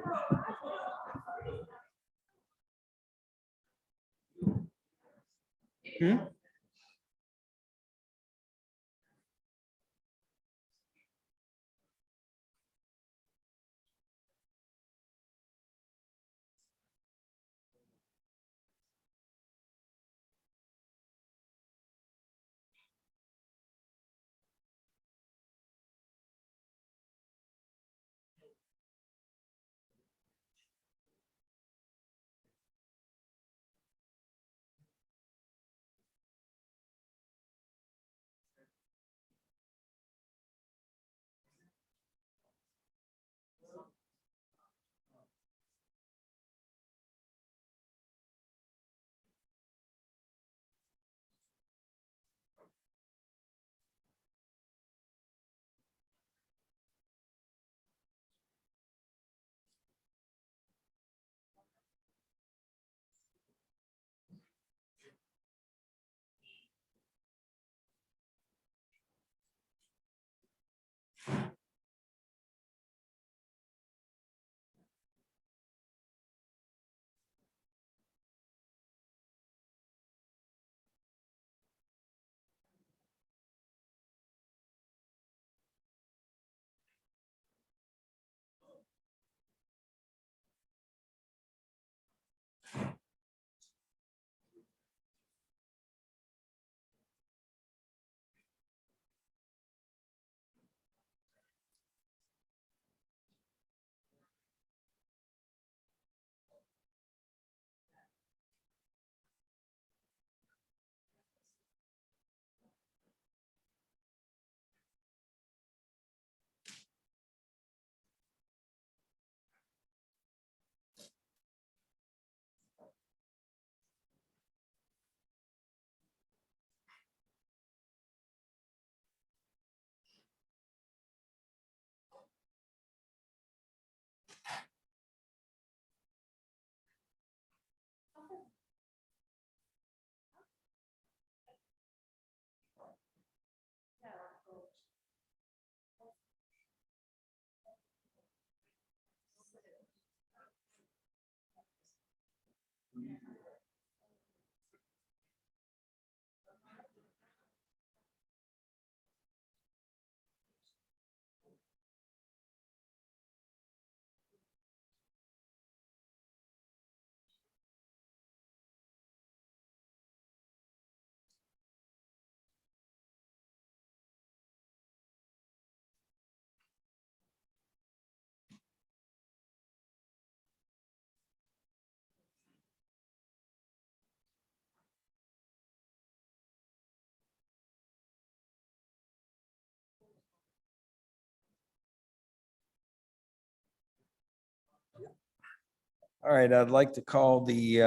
All right, I'd like to call the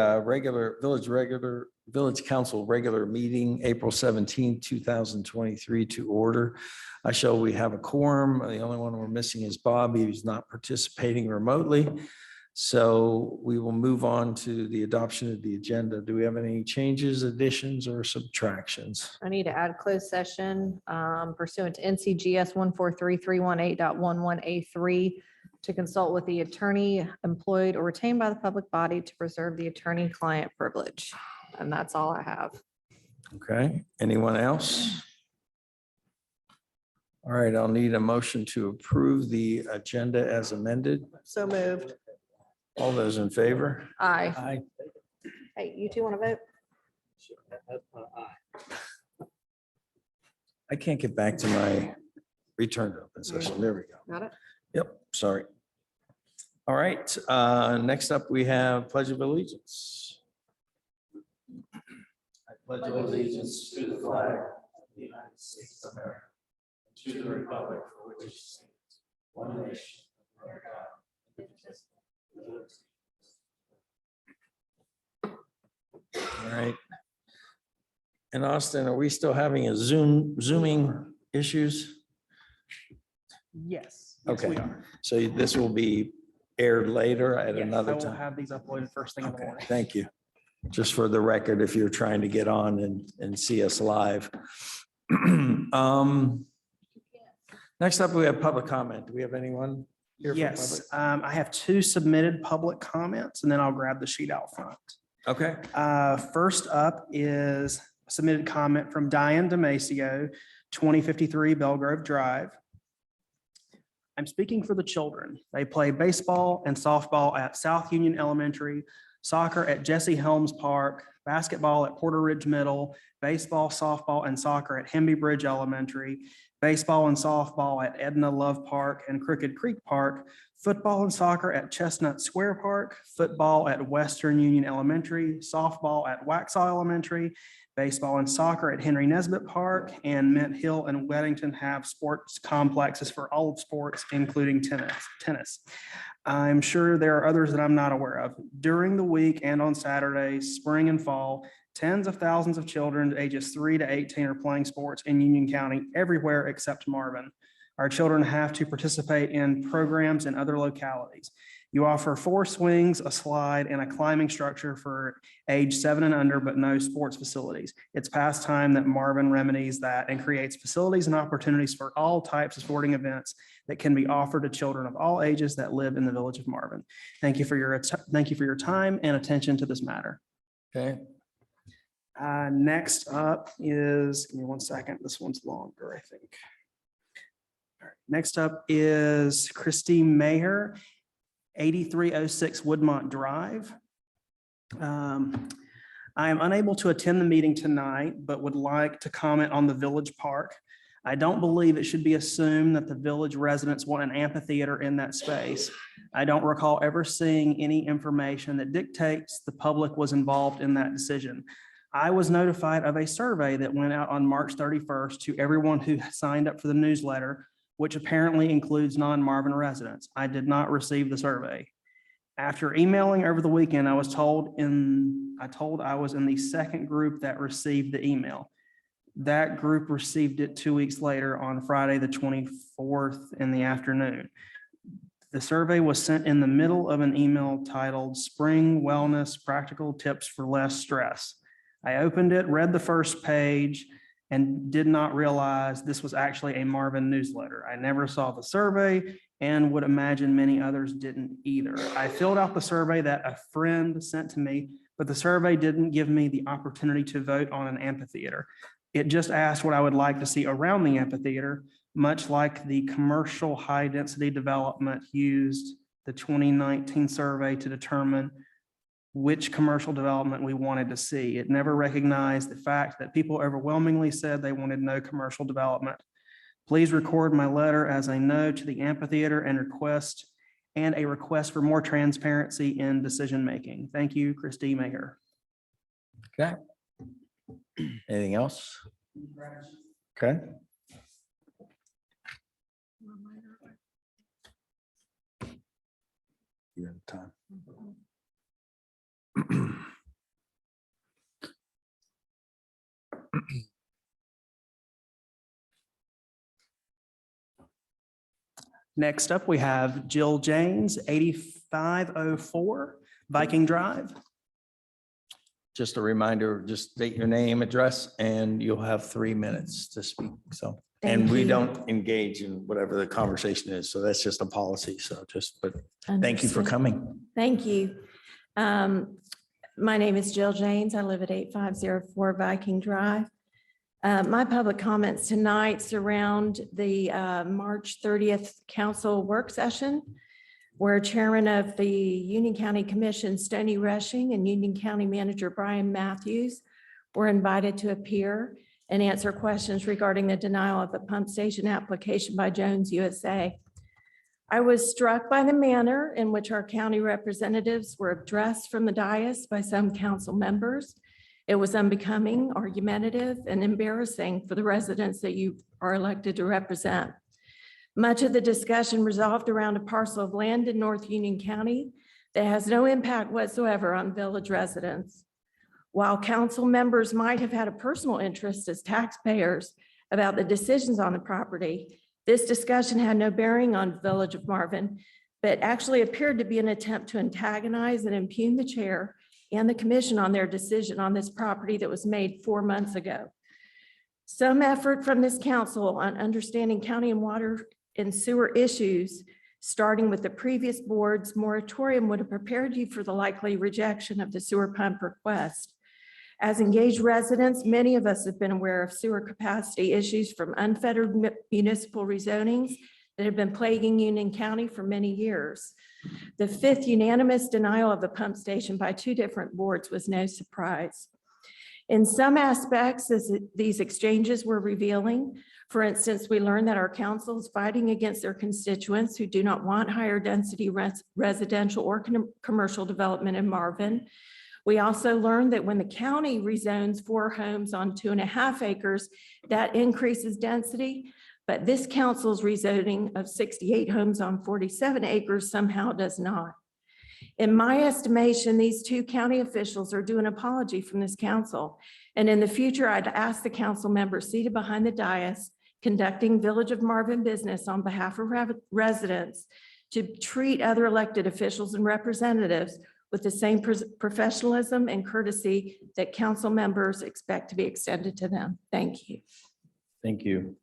Village Council regular meeting, April 17, 2023 to order. I show we have a quorum. The only one we're missing is Bobby, who's not participating remotely. So we will move on to the adoption of the agenda. Do we have any changes, additions, or subtractions? I need to add closed session pursuant to NCGS 143.318.11A3 to consult with the attorney employed or retained by the public body to preserve the attorney-client privilege. And that's all I have. Okay, anyone else? All right, I'll need a motion to approve the agenda as amended. So moved. All those in favor? Aye. Aye. Hey, you two want to vote? I can't get back to my return to open session. There we go. Got it? Yep, sorry. All right, next up, we have Pledge of Allegiance. I pledge allegiance to the flag of the United States of America, and to the republic for which it stands, one nation, under God, indivisible. All right. And Austin, are we still having a zooming issues? Yes. Yes, Okay. we are. So this will be aired later at Yes, I another will time. have these uploaded first thing in the Okay, morning. thank you. Just for the record, if you're trying to get on and see us live. Next up, we have public comment. Do we have anyone here for Yes, public? I have two submitted public comments and then I'll grab the sheet out front. Okay. First up is a submitted comment from Diane Damasio, 2053 Belgrove Drive. I'm speaking for the children. They play baseball and softball at South Union Elementary, soccer at Jesse Helms Park, basketball at Porter Ridge Middle, baseball, softball, and soccer at Hemby Bridge Elementary, baseball and softball at Edna Love Park and Crooked Creek Park, football and soccer at Chestnut Square Park, football at Western Union Elementary, softball at Waxhaw Elementary, baseball and soccer at Henry Nesbitt Park, and Mint Hill and Weddington have sports complexes for all of sports, including tennis. I'm sure there are others that I'm not aware of. During the week and on Saturdays, spring and fall, tens of thousands of children ages 3 to 18 are playing sports in Union County everywhere except Marvin. Our children have to participate in programs in other localities. You offer 4 swings, a slide, and a climbing structure for age 7 and under, but no sports facilities. It's past time that Marvin remedies that and creates facilities and opportunities for all types of sporting events that can be offered to children of all ages that live in the village of Marvin. Thank you for your time and attention to this matter. Okay. Next up is, give me one second, this one's longer, I think. All right, next up is Christine Mayer, 8306 Woodmont Drive. I am unable to attend the meeting tonight, but would like to comment on the village park. I don't believe it should be assumed that the village residents want an amphitheater in that space. I don't recall ever seeing any information that dictates the public was involved in that decision. I was notified of a survey that went out on March 31st to everyone who signed up for the newsletter, which apparently includes non-Marvin residents. I did not receive the survey. After emailing over the weekend, I was told I was in the second group that received the email. That group received it 2 weeks later on Friday, the 24th in the afternoon. The survey was sent in the middle of an email titled Spring Wellness Practical Tips for Less Stress. I opened it, read the first page, and did not realize this was actually a Marvin newsletter. I never saw the survey and would imagine many others didn't either. I filled out the survey that a friend sent to me, but the survey didn't give me the opportunity to vote on an amphitheater. It just asked what I would like to see around the amphitheater, much like the commercial high-density development used the 2019 survey to determine which commercial development we wanted to see. It never recognized the fact that people overwhelmingly said they wanted no commercial development. Please record my letter as a no to the amphitheater and a request for more transparency in decision-making. Thank you, Christy Mayer. Okay. Anything else? Okay. You have time. Next up, we have Jill James, 8504 Viking Drive. Just a reminder, just state your name, address, and you'll have 3 minutes to speak. So, and Thank we you. don't engage in whatever the conversation is. So that's just a policy. So just, but thank you for Understood. coming. Thank you. My name is Jill James. I live at 8504 Viking Drive. My public comments tonight surround the March 30th council work session where Chairman of the Union County Commission, Stony Rushing, and Union County Manager Brian Matthews were invited to appear and answer questions regarding the denial of the pump station application by Jones USA. I was struck by the manner in which our county representatives were addressed from the dais by some council members. It was unbecoming, argumentative, and embarrassing for the residents that you are elected to represent. Much of the discussion resolved around a parcel of land in North Union County that has no impact whatsoever on village residents. While council members might have had a personal interest as taxpayers about the decisions on the property, this discussion had no bearing on Village of Marvin, but actually appeared to be an attempt to antagonize and impugn the chair and the commission on their decision on this property that was made 4 months ago. Some effort from this council on understanding county and water and sewer issues Starting with the previous board's moratorium would have prepared you for the likely rejection of the sewer pump request. As engaged residents, many of us have been aware of sewer capacity issues from unfettered municipal rezonings that have been plaguing Union County for many years. The fifth unanimous denial of the pump station by two different boards was no surprise. In some aspects, these exchanges were revealing. For instance, we learned that our council is fighting against their constituents who do not want higher density residential or commercial development in Marvin. We also learned that when the county rezones 4 homes on 2.5 acres, that increases density. But this council's rezoning of 68 homes on 47 acres somehow does not. In my estimation, these two county officials are due an apology from this council. And in the future, I'd ask the council members seated behind the dais conducting Village of Marvin business on behalf of residents to treat other elected officials and representatives with the same professionalism and courtesy that council members expect to be extended to them. Thank you. Thank you.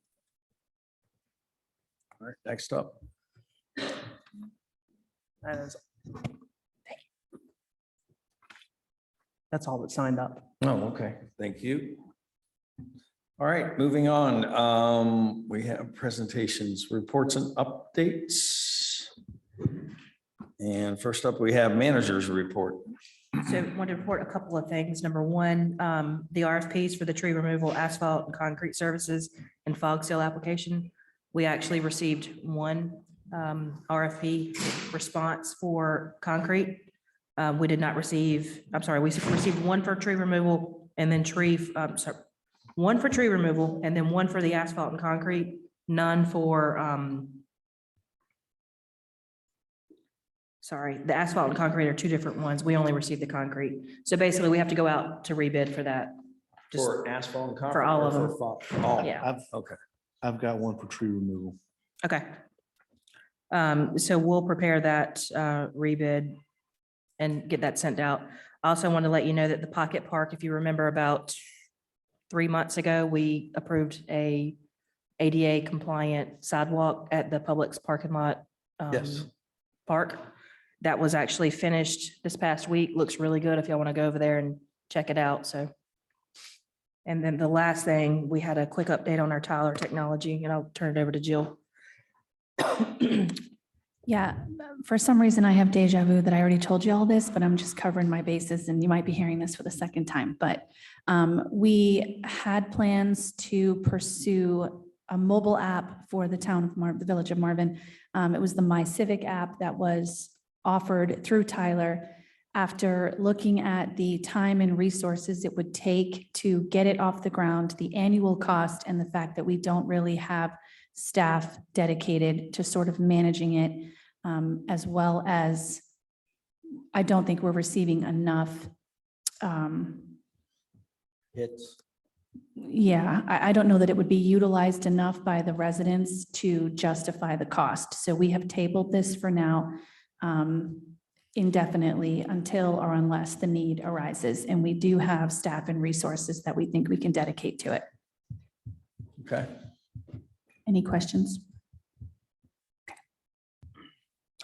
All right, next up. That's all that signed up. Oh, okay, thank you. All right, moving on. We have presentations, reports and updates. And first up, we have managers report. So I want to report a couple of things. Number one, the RFPs for the tree removal, asphalt and concrete services and fog seal application. We actually received one RFP response for concrete. We did not receive, I'm sorry, we received one for tree removal and then one for tree removal and then one for the asphalt and concrete, none for, sorry, the asphalt and concrete are two different ones. We only received the concrete. So basically we have to go out to rebid for that. Just For asphalt and concrete? for all or of them. for fog? All. Yeah. Okay. I've got one for tree removal. Okay. So we'll prepare that rebid and get that sent out. I also want to let you know that the Pocket Park, if you remember about 3 months ago, we approved a ADA compliant sidewalk at the Publix parking lot. Yes. Park. That was actually finished this past week. Looks really good if y'all want to go over there and check it out. So. And then the last thing, we had a quick update on our Tyler technology, and I'll turn it over to Jill. Yeah, for some reason I have deja vu that I already told you all this, but I'm just covering my bases and you might be hearing this for the second time. But we had plans to pursue a mobile app for the town of the Village of Marvin. It was the My Civic app that was offered through Tyler. After looking at the time and resources it would take to get it off the ground, the annual cost, and the fact that we don't really have staff dedicated to sort of managing it, as well as I don't think we're receiving enough. Hits. Yeah, I don't know that it would be utilized enough by the residents to justify the cost. So we have tabled this for now indefinitely until or unless the need arises. And we do have staff and resources that we think we can dedicate to it. Okay. Any questions?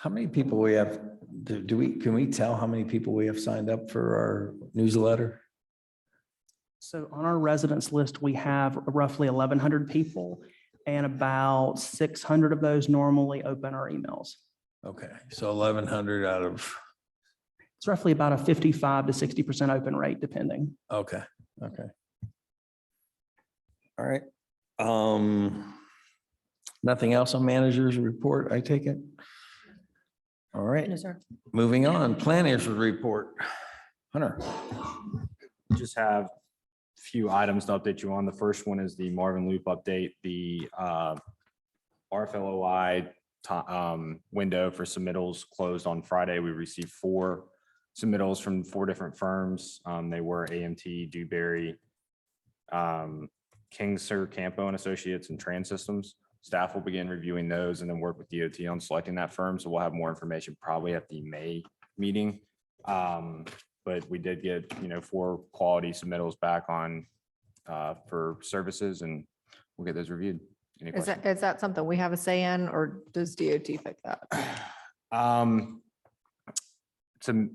How many people we have, can we tell how many people we have signed up for our newsletter? So on our residents list, we have roughly 1,100 people and about 600 of those normally open our emails. Okay, so 1,100 out of, It's roughly about a 55 to 60% open rate, depending. okay, okay. All right. Nothing else on managers report, I take it? All right, No, sir. moving on, planners report. Hunter. Just have a few items to update you on. The first one is the Marvin Loop update. The RFLOI window for submittals closed on Friday. We received 4 submittals from 4 different firms. They were AMT, Dewberry, Kingser, Campo and Associates, and Trans Systems. Staff will begin reviewing those and then work with DOT on selecting that firm. So we'll have more information probably at the May meeting. But we did get, 4 quality submittals back on for services, and we'll get those reviewed. Any Is questions? that something we have a say in, or does DOT pick that? So,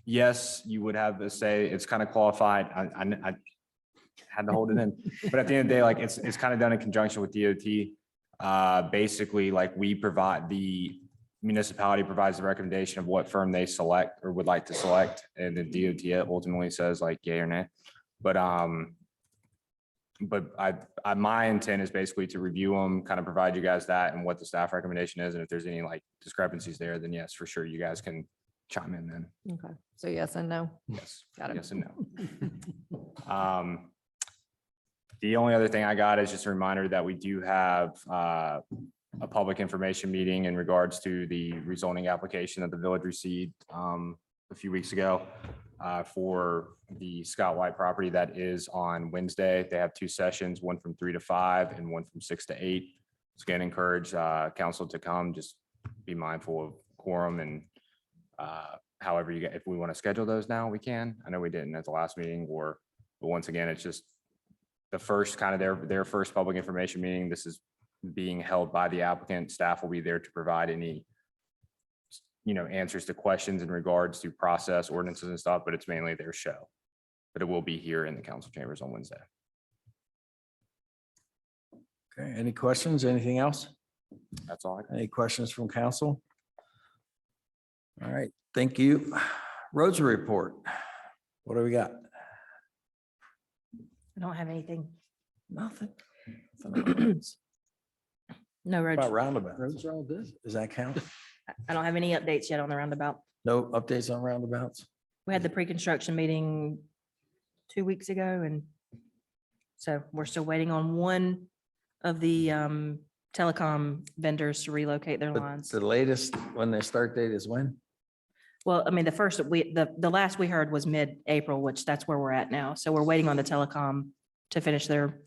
yes, you would have a say. It's kind of qualified. I had to hold it in. But at the end of the day, like, it's kind of done in conjunction with DOT. Basically, like, we provide, the municipality provides the recommendation of what firm they select or would like to select, and the DOT ultimately says like yay or nay. But my intent is basically to review them, kind of provide you guys that and what the staff recommendation is. And if there's any like discrepancies there, then yes, for sure, you guys can chime in then. Okay, so yes and no. Yes, Got it. yes and no. The only other thing I got is just a reminder that we do have a public information meeting in regards to the rezoning application that the village received a few weeks ago for the Scott White property. That is on Wednesday. They have 2 sessions, one from 3 to 5 and one from 6 to 8. So again, encourage council to come, just be mindful of quorum, and however you get, if we want to schedule those now, we can. I know we didn't at the last meeting, but once again, it's just the first kind of their first public information meeting. This is being held by the applicant. Staff will be there to provide any, answers to questions in regards to process, ordinances and stuff, but it's mainly their show. But it will be here in the council chambers on Wednesday. Okay, any questions? Anything else? That's all I got. Any questions from council? All right, thank you. Roads report. What do we got? I don't have anything. Nothing. No road. About roundabouts. Roads are all busy. Does that count? I don't have any updates yet on the roundabout. No updates on roundabouts? We had the pre-construction meeting 2 weeks ago, and so we're still waiting on one of the telecom vendors to relocate their But lines. the latest, when their start date is when? Well, I mean, the last we heard was mid-April, which that's where we're at now. So we're waiting on the telecom to finish their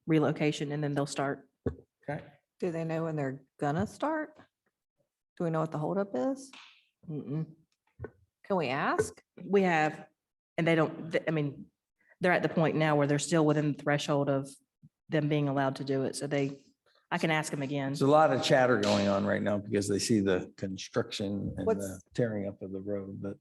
relocation, and then they'll start. Okay. Do they know when they're gonna start? Do we know what the holdup is? Mm-mm. Can we ask? We have, and they don't, I mean, they're at the point now where they're still within the threshold of them being allowed to do it. So I can ask them again. There's a lot of chatter going on right now because they see the construction and the What's- tearing up of the road, but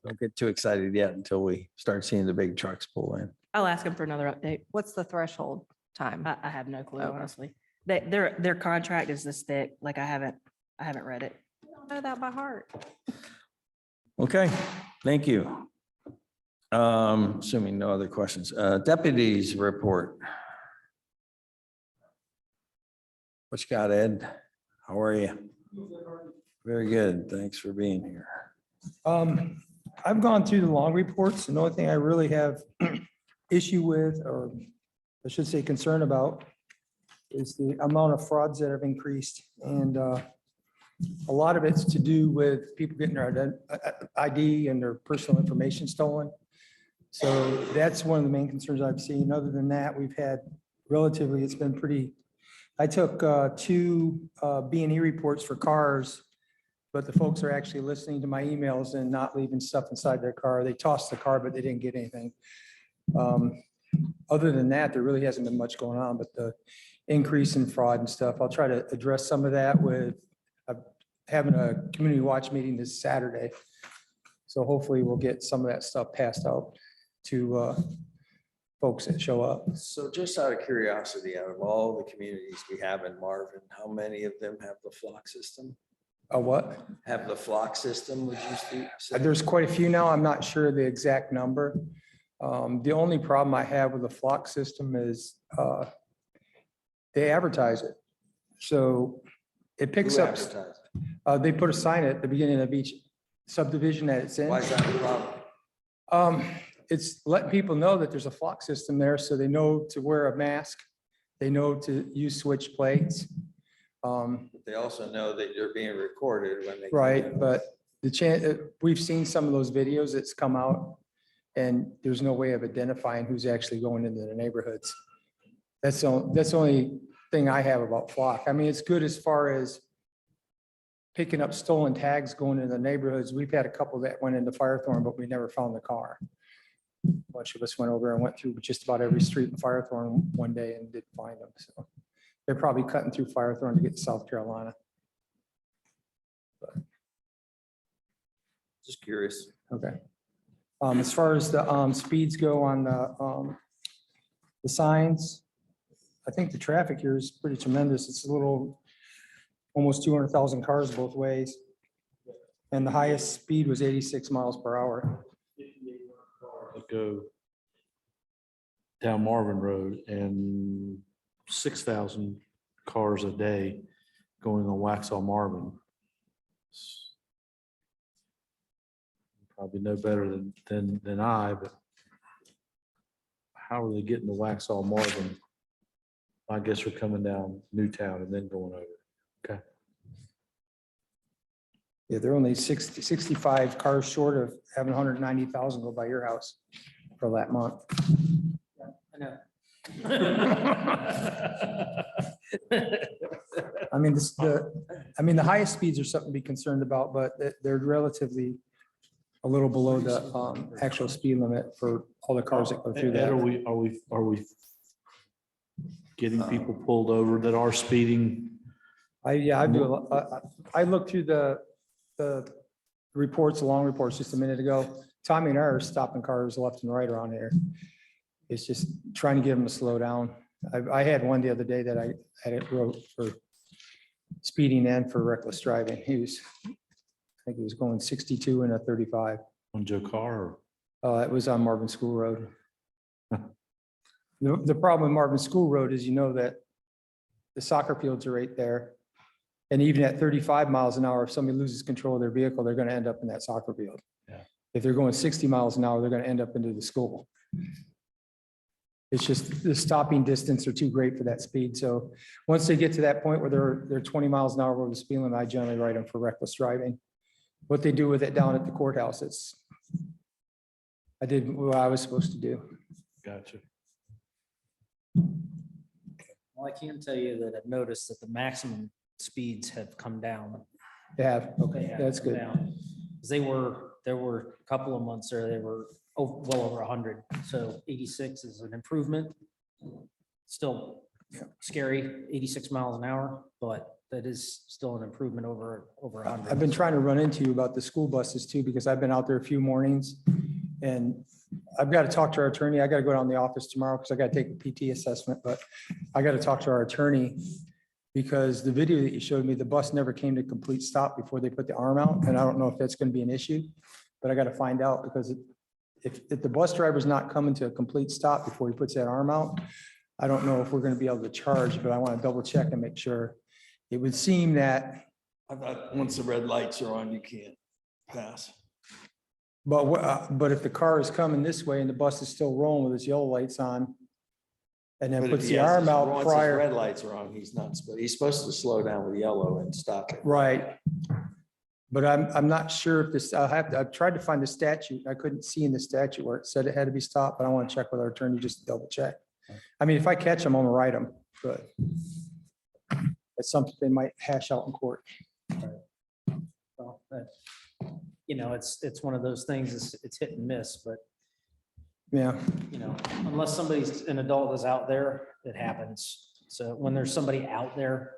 don't get too excited yet until we start seeing the big trucks pull in. I'll ask them for another update. What's the threshold time? I have no clue, Okay. honestly. Their contract is this thick, like I haven't read it. I don't know that by heart. Okay, thank you. Assuming no other questions, deputies report. What you got, Ed? How are you? Very good. Thanks for being here. I've gone through the long reports, and the only thing I really have issue with, or I should say concern about, is the amount of frauds that have increased. And a lot of it's to do with people getting their ID and their personal information stolen. So that's one of the main concerns I've seen. Other than that, we've had relatively, it's been pretty, I took 2 B&E reports for cars, but the folks are actually listening to my emails and not leaving stuff inside their car. They tossed the car, but they didn't get anything. Other than that, there really hasn't been much going on, but the increase in fraud and stuff, I'll try to address some of that with having a community watch meeting this Saturday. So hopefully we'll get some of that stuff passed out to folks that show up. So just out of curiosity, out of all the communities we have in Marvin, how many of them have the flock system? What? Have the flock system, would you say? There's quite a few now. I'm not sure the exact number. The only problem I have with the flock system is they advertise it. So it picks Who up, advertise? they put a sign at the beginning of each subdivision that it's in. Why is that a problem? It's letting people know that there's a flock system there, so they know to wear a mask. They know to use switch plates. But they also know that you're being recorded when they. Right, but the chance, we've seen some of those videos that's come out, and there's no way of identifying who's actually going into the neighborhoods. That's the only thing I have about flock. I mean, it's good as far as picking up stolen tags going into the neighborhoods. We've had a couple that went into Firethorn, but we never found the car. A bunch of us went over and went through just about every street in Firethorn one day and didn't find them, so. They're probably cutting through Firethorn to get to South Carolina. Just curious. Okay. As far as the speeds go on the signs, I think the traffic here is pretty tremendous. It's a little, almost 200,000 cars both ways. And the highest speed was 86 miles per hour. That go down Marvin Road and 6,000 cars a day going on Waxhaw Marvin. Probably no better than I, but how are they getting to Waxhaw Marvin? I guess we're coming down Newtown and then going over. Okay. Yeah, they're only 65 cars short of having 190,000 go by your house for that month. I know. I mean, the highest speeds are something to be concerned about, but they're relatively a little below the actual speed limit for all the cars that go through Ed, that. are we getting people pulled over that are speeding? I do, I looked through the reports, the long reports just a minute ago. Tommy and I are stopping cars left and right around here. It's just trying to get them to slow down. I had one the other day that I had it wrote for speeding and for reckless driving. I think he was going 62 and a 35. On Joe Carr? It was on Marvin School Road. The problem with Marvin School Road is that the soccer fields are right there. And even at 35 miles an hour, if somebody loses control of their vehicle, they're going to end up in that soccer field. Yeah. If they're going 60 miles an hour, they're going to end up into the school. It's just the stopping distance are too great for that speed. So once they get to that point where they're 20 miles an hour over the speed limit, I generally write them for reckless driving. What they do with it down at the courthouse, I did what I was supposed to do. Gotcha. Well, I can tell you that I've noticed that the maximum speeds have come down. Yeah, They have that's come good. down. 'Cause there were a couple of months there, they were well over 100. So 86 is an improvement. Still scary, 86 miles an hour, but that is still an improvement over 100. I've been trying to run into you about the school buses too, because I've been out there a few mornings. And I've got to talk to our attorney. I got to go down to the office tomorrow because I got to take a PT assessment, but I got to talk to our attorney because the video that you showed me, the bus never came to complete stop before they put the arm out. And I don't know if that's going to be an issue, but I got to find out because if the bus driver's not coming to a complete stop before he puts that arm out, I don't know if we're going to be able to charge, but I want to double check and make sure. It would seem that, I thought once the red lights are on, you can't pass. but if the car is coming this way and the bus is still rolling with its yellow lights on, and then But if puts he the has arm his- out once his prior, red lights are on, he's not, he's supposed to slow down with yellow and stop it. right? But I'm not sure if this, I've tried to find the statute. I couldn't see in the statute where it said it had to be stopped, but I want to check with our attorney just to double check. I mean, if I catch them, I'm gonna write them, but it's something they might hash out in court. Well, it's one of those things, it's hit and miss, but Yeah, unless an adult is out there, it happens. So when there's somebody out there,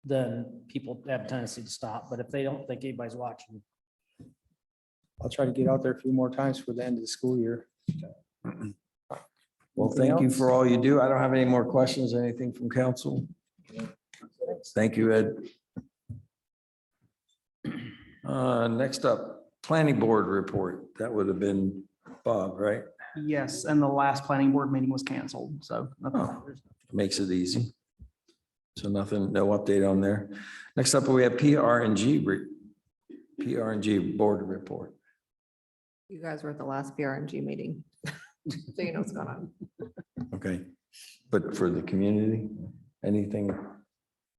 then people have a tendency to stop. But if they don't think anybody's watching, I'll try to get out there a few more times for the end of the school year. Well, thank you for all you do. I don't have any more questions, anything from council. Thank you, Ed. Next up, planning board report. That would have been Bob, right? Yes, and the last planning board meeting was canceled, so. Oh, makes it easy. So nothing, no update on there. Next up, we have PR&G board report. You guys were at the last PRNG meeting. So you know what's going on. Okay. But for the community, anything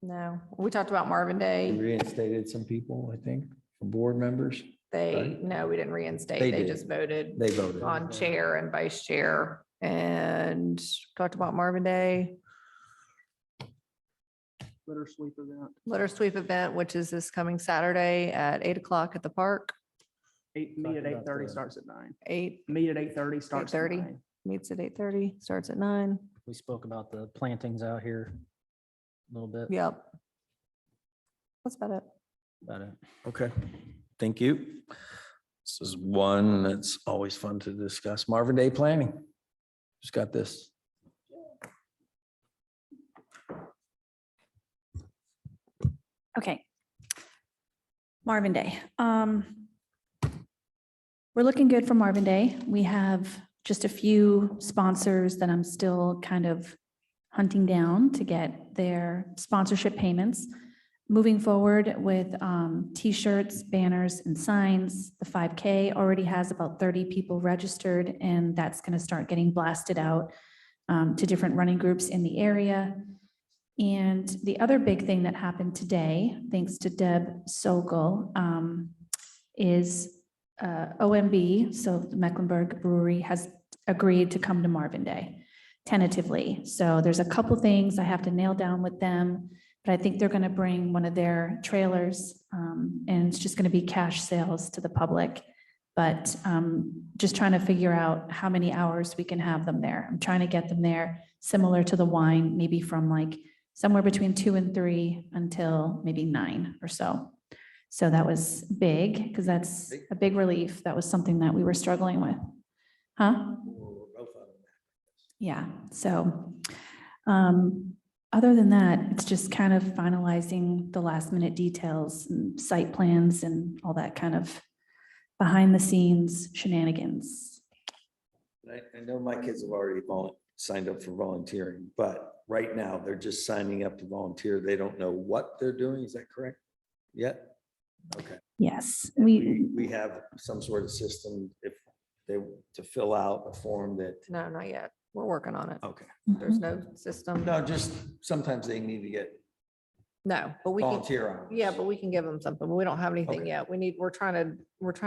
No, we talked about Marvin Day. reinstated some people, I think, for board members. No, we didn't reinstate. They They did. just voted They voted. on chair and vice chair and talked about Marvin Day. Litter sweep event. Litter sweep event, which is this coming Saturday at 8 o'clock at the park. Meet at 8:30, starts at 9. 8, Meet at 8:30, starts at 8:30. 9. meets at 8:30, starts at 9. we spoke about the plantings out here. a little bit. Yep. That's about it. About it. Okay, thank you. This is one that's always fun to discuss. Marvin Day planning. Just got this. Okay. Marvin Day. We're looking good for Marvin Day. We have just a few sponsors that I'm still kind of hunting down to get their sponsorship payments. Moving forward with T-shirts, banners, and signs. The 5K already has about 30 people registered, and that's going to start getting blasted out to different running groups in the area. And the other big thing that happened today, thanks to Deb Sokol, is OMB, so the Mecklenburg Brewery, has agreed to come to Marvin Day tentatively. So there's a couple things I have to nail down with them, but I think they're going to bring one of their trailers, and it's just going to be cash sales to the public. But just trying to figure out how many hours we can have them there. I'm trying to get them there similar to the wine, maybe from like somewhere between 2 and 3 until maybe 9 or so. So that was big because that's a big relief. That was something that we were struggling with. Huh? Yeah, so other than that, it's just kind of finalizing the last minute details and site plans and all that kind of behind the scenes shenanigans. I know my kids have already signed up for volunteering, but right now they're just signing up to volunteer. They don't know what they're doing. Is that correct? Yet? Okay. Yes, We have some sort of system if they, to fill out a form that, No, not yet. We're working on it. okay. There's no system. No, just sometimes they need to get No, but we can, volunteer hours. yeah, but we can give them something. But we don't have anything Okay. yet. We're trying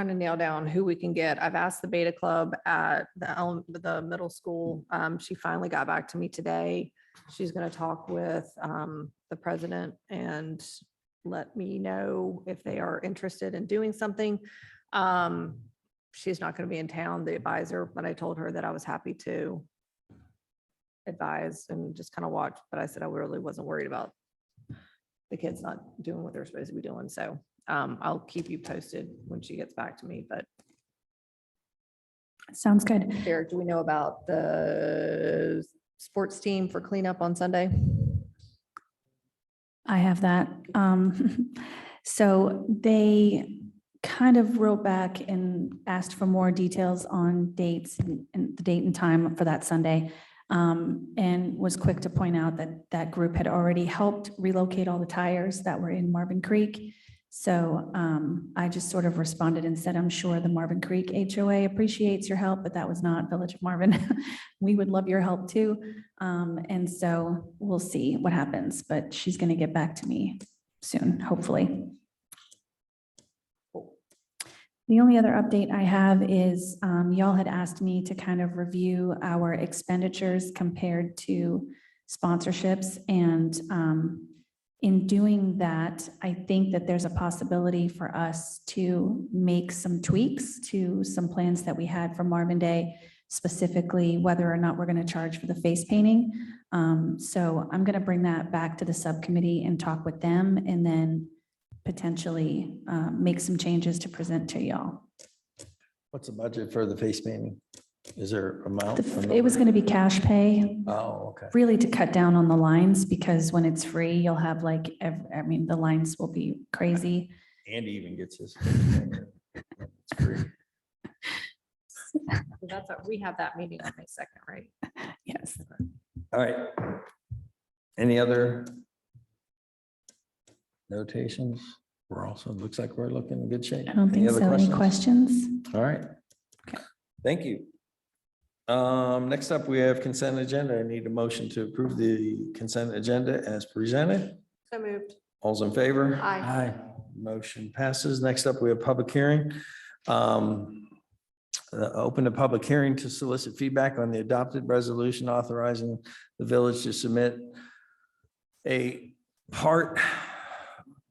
to nail down who we can get. I've asked the Beta Club at the middle school. She finally got back to me today. She's going to talk with the president and let me know if they are interested in doing something. She's not going to be in town, the advisor, but I told her that I was happy to advise and just kind of watch. But I said I really wasn't worried about the kids not doing what they're supposed to be doing. So I'll keep you posted when she gets back to me. But sounds good. Derek, do we know about the sports team for cleanup on Sunday? I have that. So they kind of wrote back and asked for more details on dates and the date and time for that Sunday. And was quick to point out that that group had already helped relocate all the tires that were in Marvin Creek. So I just sort of responded and said, I'm sure the Marvin Creek HOA appreciates your help, but that was not Village of Marvin. We would love your help too. And so we'll see what happens, but she's going to get back to me soon, hopefully. The only other update I have is y'all had asked me to kind of review our expenditures compared to sponsorships. And in doing that, I think that there's a possibility for us to make some tweaks to some plans that we had for Marvin Day, specifically whether or not we're going to charge for the face painting. So I'm going to bring that back to the subcommittee and talk with them and then potentially make some changes to present to y'all. What's the budget for the face painting? Is there amount? It was going to be cash pay, Oh, okay. really to cut down on the lines, because when it's free, you'll have like, I mean, the lines will be crazy. Andy even gets his. It's free. That's, we have that meeting on May 2nd, right? Yes. All right. Any other notations? We're also, looks like we're looking in good shape. I don't think other so. Any questions? All right. Thank you. Next up, we have consent agenda. I need a motion to approve the consent agenda as presented. So moved. All's in favor? Aye. Motion passes. Next up, we have public hearing. Open a public hearing to solicit feedback on the adopted resolution authorizing the village to submit a part,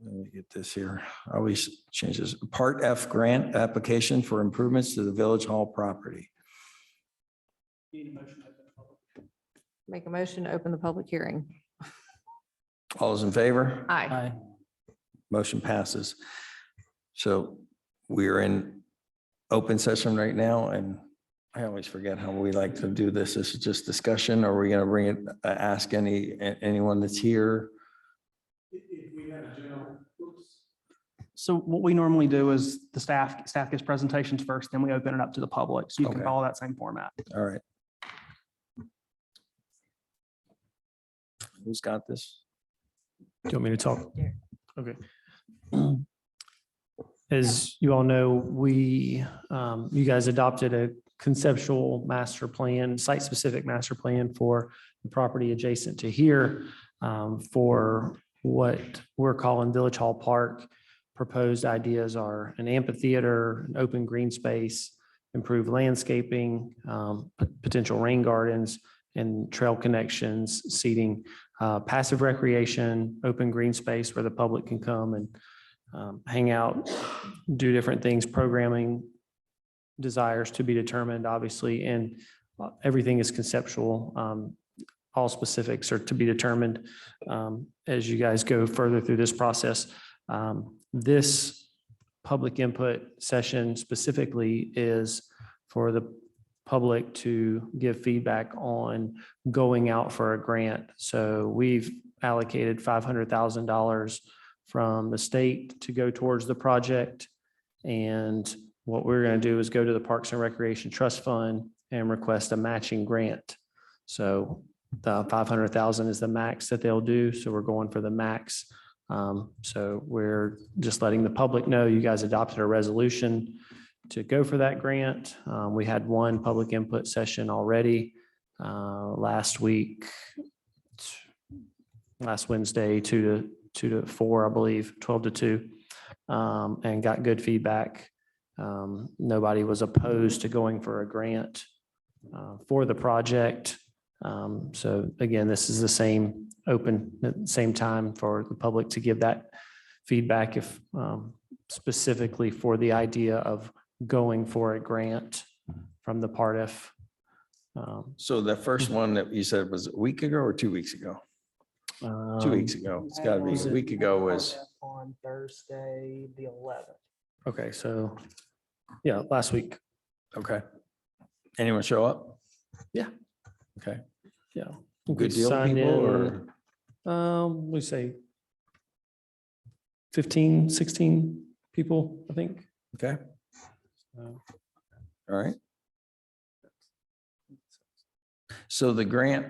let me get this here, I always change this, Part F grant application for improvements to the Village Hall property. Make a motion to open the public hearing. All those in favor? Aye. Aye. Motion passes. So we are in open session right now, and I always forget how we like to do this. This is just discussion. Are we going to bring it, ask anyone that's here? So what we normally do is the staff gives presentations first, then we open it up to the public. So you can Okay. follow that same format. All right. Who's got this? Do you want me to talk? Okay. As you all know, you guys adopted a conceptual master plan, site-specific master plan for the property adjacent to here for what we're calling Village Hall Park. Proposed ideas are an amphitheater, an open green space, improved landscaping, potential rain gardens, and trail connections, seating, passive recreation, open green space where the public can come and hang out, do different things, programming desires to be determined, obviously, and everything is conceptual. All specifics are to be determined as you guys go further through this process. This public input session specifically is for the public to give feedback on going out for a grant. So we've allocated $500,000 from the state to go towards the project. And what we're going to do is go to the Parks and Recreation Trust Fund and request a matching grant. So the 500,000 is the max that they'll do. So we're going for the max. So we're just letting the public know you guys adopted a resolution to go for that grant. We had one public input session already last week, last Wednesday, 2 to 4, I believe, 12 to 2, and got good feedback. Nobody was opposed to going for a grant for the project. So again, this is the same same time for the public to give that feedback if specifically for the idea of going for a grant from the PARTF. So the first one that you said was a week ago or 2 weeks ago? 2 weeks ago. It's got to be a week ago was, On Thursday, the 11th. Okay, so yeah, last week. okay. Anyone show up? Yeah. Okay. Yeah. Good deal, Sign people, in, or? we say 15, 16 people, I think. Okay, all right. So the grant,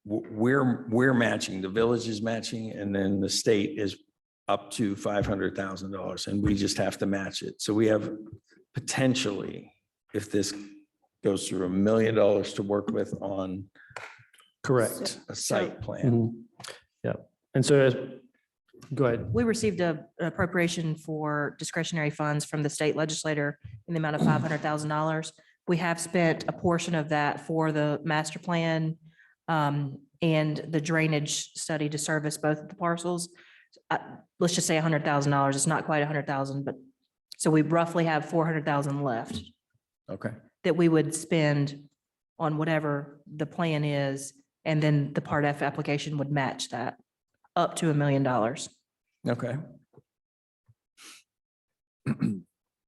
we're matching, the village is matching, and then the state is up to $500,000, and we just have to match it. So we have potentially, if this goes through, $1 million to work with on Correct. a site plan. Mhm. Yeah. And so, go ahead. We received an appropriation for discretionary funds from the state legislator in the amount of $500,000. We have spent a portion of that for the master plan and the drainage study to service both of the parcels. Let's just say $100,000. It's not quite 100,000, but so we roughly have 400,000 left Okay, that we would spend on whatever the plan is. And then the Part F application would match that up to $1 million. okay.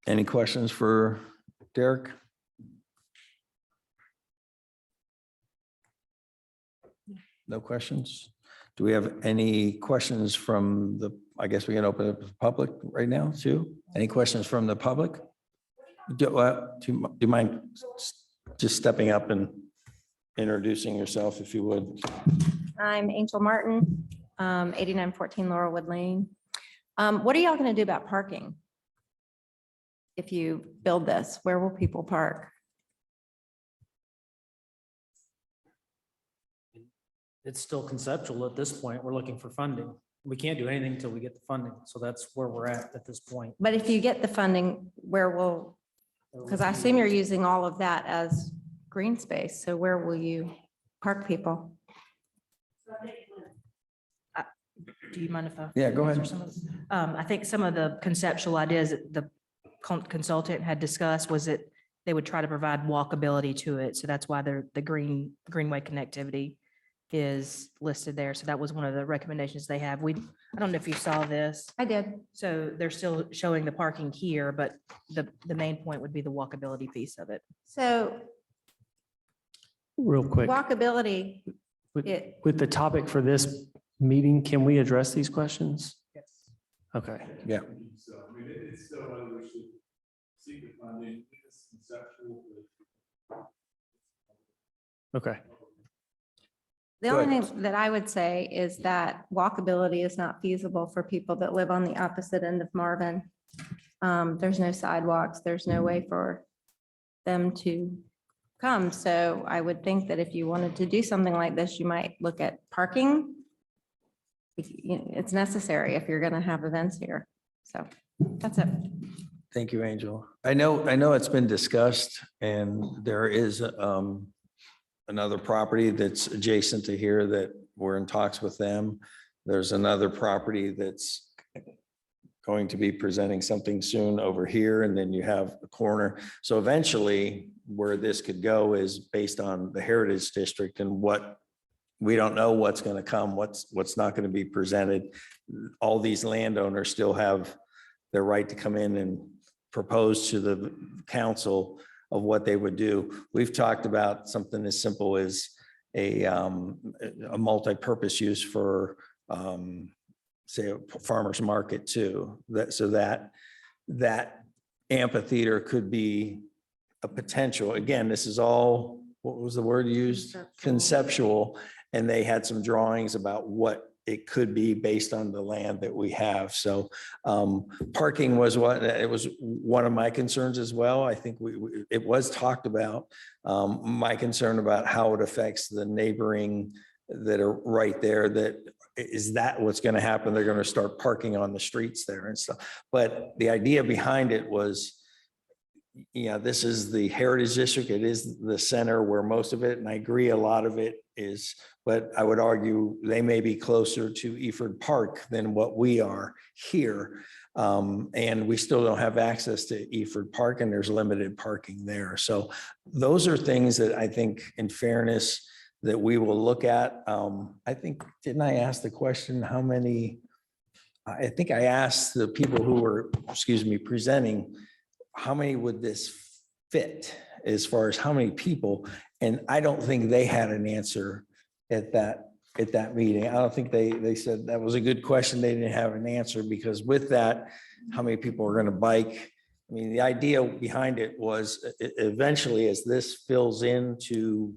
Any questions for Derek? No questions? Do we have any questions from the, I guess we can open up to the public right now too? Any questions from the public? Do you mind just stepping up and introducing yourself if you would? I'm Angel Martin, 8914 Laurelwood Lane. What are y'all going to do about parking? If you build this, where will people park? It's still conceptual at this point. We're looking for funding. We can't do anything until we get the funding. So that's where we're at this point. But if you get the funding, where will, because I assume you're using all of that as green space. So where will you park people? Do you mind if I? Yeah, go ahead. answer some of this? I think some of the conceptual ideas that the consultant had discussed was that they would try to provide walkability to it. So that's why the greenway connectivity is listed there. So that was one of the recommendations they have. I don't know if you saw this. I did. So they're still showing the parking here, but the main point would be the walkability piece of it. So Real quick, walkability, with, it, with the topic for this meeting, can we address these questions? Yes. Okay. Yeah. So, I mean, it's still whether we should seek the funding, it's conceptual. Okay. the Go only ahead. thing that I would say is that walkability is not feasible for people that live on the opposite end of Marvin. There's no sidewalks, there's no way for them to come. So I would think that if you wanted to do something like this, you might look at parking. It's necessary if you're going to have events here. So that's it. Thank you, Angel. I know it's been discussed and there is another property that's adjacent to here that we're in talks with them. There's another property that's going to be presenting something soon over here, and then you have a corner. So eventually, where this could go is based on the Heritage District and what, we don't know what's going to come, what's not going to be presented. All these landowners still have their right to come in and propose to the council of what they would do. We've talked about something as simple as a multi-purpose use for, say, a farmer's market too. That amphitheater could be a potential. Again, this is all, what was the word used? Conceptual. And they had some drawings about what it could be based on the land that we have. So parking was it was one of my concerns as well. I think it was talked about. My concern about how it affects the neighboring that are right there, that is that what's going to happen? They're going to start parking on the streets there and stuff. But the idea behind it was, this is the Heritage District. It is the center where most of it, and I agree a lot of it is, but I would argue they may be closer to Eford Park than what we are here. And we still don't have access to Eford Park, and there's limited parking there. So those are things that I think, in fairness, that we will look at. I think, didn't I ask the question, how many? I think I asked the people who were, presenting, how many would this fit as far as how many people? And I don't think they had an answer at that meeting. I don't think they said that was a good question. They didn't have an answer, because with that, how many people are going to bike? I mean, the idea behind it was eventually, as this fills into,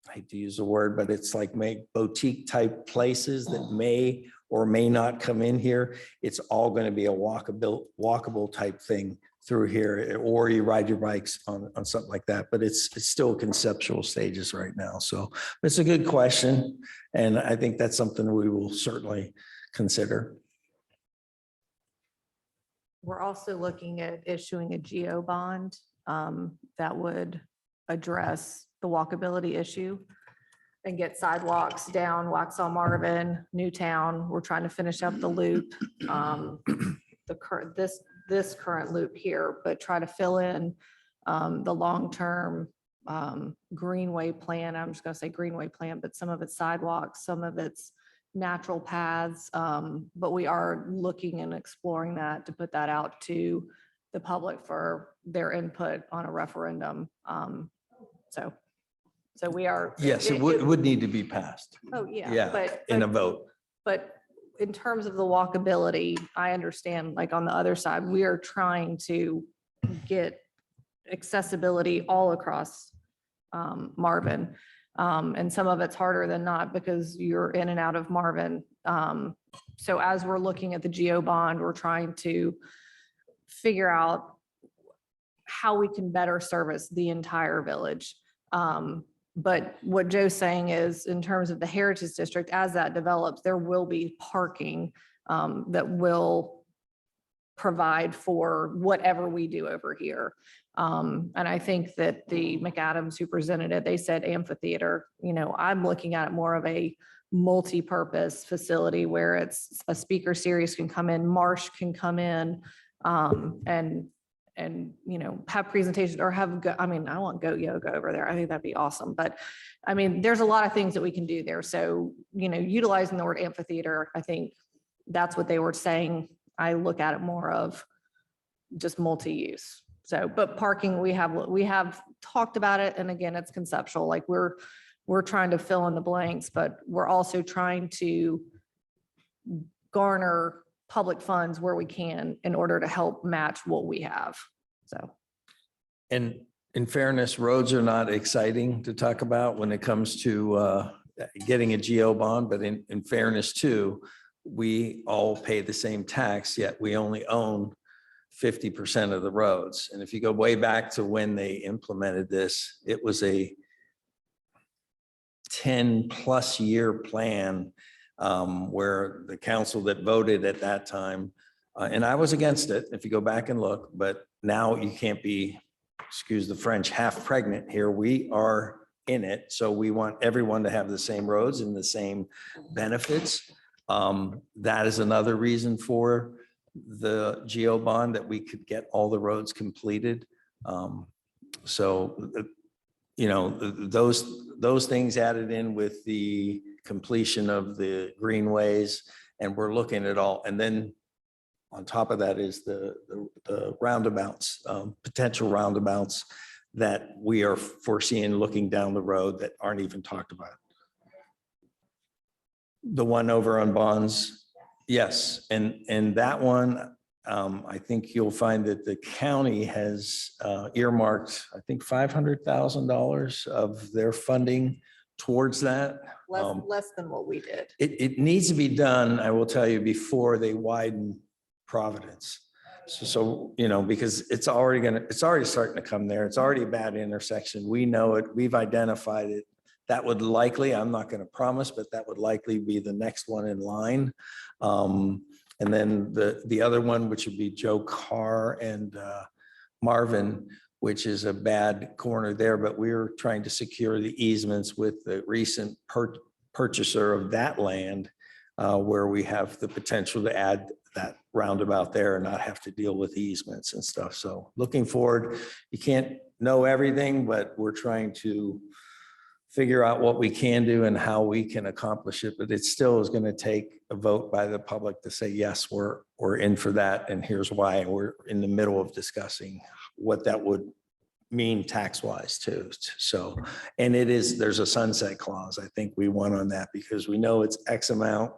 I hate to use the word, but it's like make boutique type places that may or may not come in here. It's all going to be a walkable type thing through here, or you ride your bikes on something like that. But it's still conceptual stages right now. So it's a good question. And I think that's something we will certainly consider. We're also looking at issuing a geo bond that would address the walkability issue and get sidewalks down Waxaw Marvin, Newtown. We're trying to finish up the loop, this current loop here, but try to fill in the long-term greenway plan. I'm just gonna say greenway plan, but some of it's sidewalks, some of it's natural paths. But we are looking and exploring that to put that out to the public for their input on a referendum. So we are. Yes, it would need to be passed. Oh, yeah. Yeah, in a vote. But in terms of the walkability, I understand, like on the other side, we are trying to get accessibility all across Marvin. And some of it's harder than not because you're in and out of Marvin. So as we're looking at the geo bond, we're trying to figure out how we can better service the entire village. But what Joe's saying is, in terms of the Heritage District, as that develops, there will be parking that will provide for whatever we do over here. And I think that the McAdams who presented it, they said amphitheater. I'm looking at it more of a multi-purpose facility where it's a speaker series can come in, Marsh can come in, and and, have presentations or have, I want goat yoga over there. I think that'd be awesome. But I mean, there's a lot of things that we can do there. So, utilizing the word amphitheater, I think that's what they were saying. I look at it more of just multi-use. So, but parking, we have talked about it. And again, it's conceptual, like we're trying to fill in the blanks, but we're also trying to garner public funds where we can in order to help match what we have. So. And in fairness, roads are not exciting to talk about when it comes to getting a GO bond, but in fairness too, we all pay the same tax, yet we only own 50% of the roads. And if you go way back to when they implemented this, it was a 10+ year plan where the council that voted at that time, and I was against it, if you go back and look, but now you can't be, excuse the French, half pregnant here. We are in it. So we want everyone to have the same roads and the same benefits. That is another reason for the GO bond, that we could get all the roads completed. So, those things added in with the completion of the greenways, and we're looking at all. And then on top of that is the roundabouts, potential roundabouts that we are foreseeing looking down the road that aren't even talked about. The one over on Bonds, yes, and that one, I think you'll find that the county has earmarked, I think, $500,000 of their funding towards that. Less than what we did. It needs to be done, I will tell you, before they widen Providence. So, because it's already starting to come there. It's already a bad intersection. We know it. We've identified it. That would likely, I'm not going to promise, but that would likely be the next one in line. And then the other one, which would be Joe Carr and Marvin, which is a bad corner there, but we're trying to secure the easements with the recent purchaser of that land, where we have the potential to add that roundabout there and not have to deal with easements and stuff. So looking forward, you can't know everything, but we're trying to figure out what we can do and how we can accomplish it. But it still is going to take a vote by the public to say, yes, we're in for that. And here's why. And we're in the middle of discussing what that would mean tax-wise too. So, and there's a sunset clause. I think we won on that because we know it's X amount.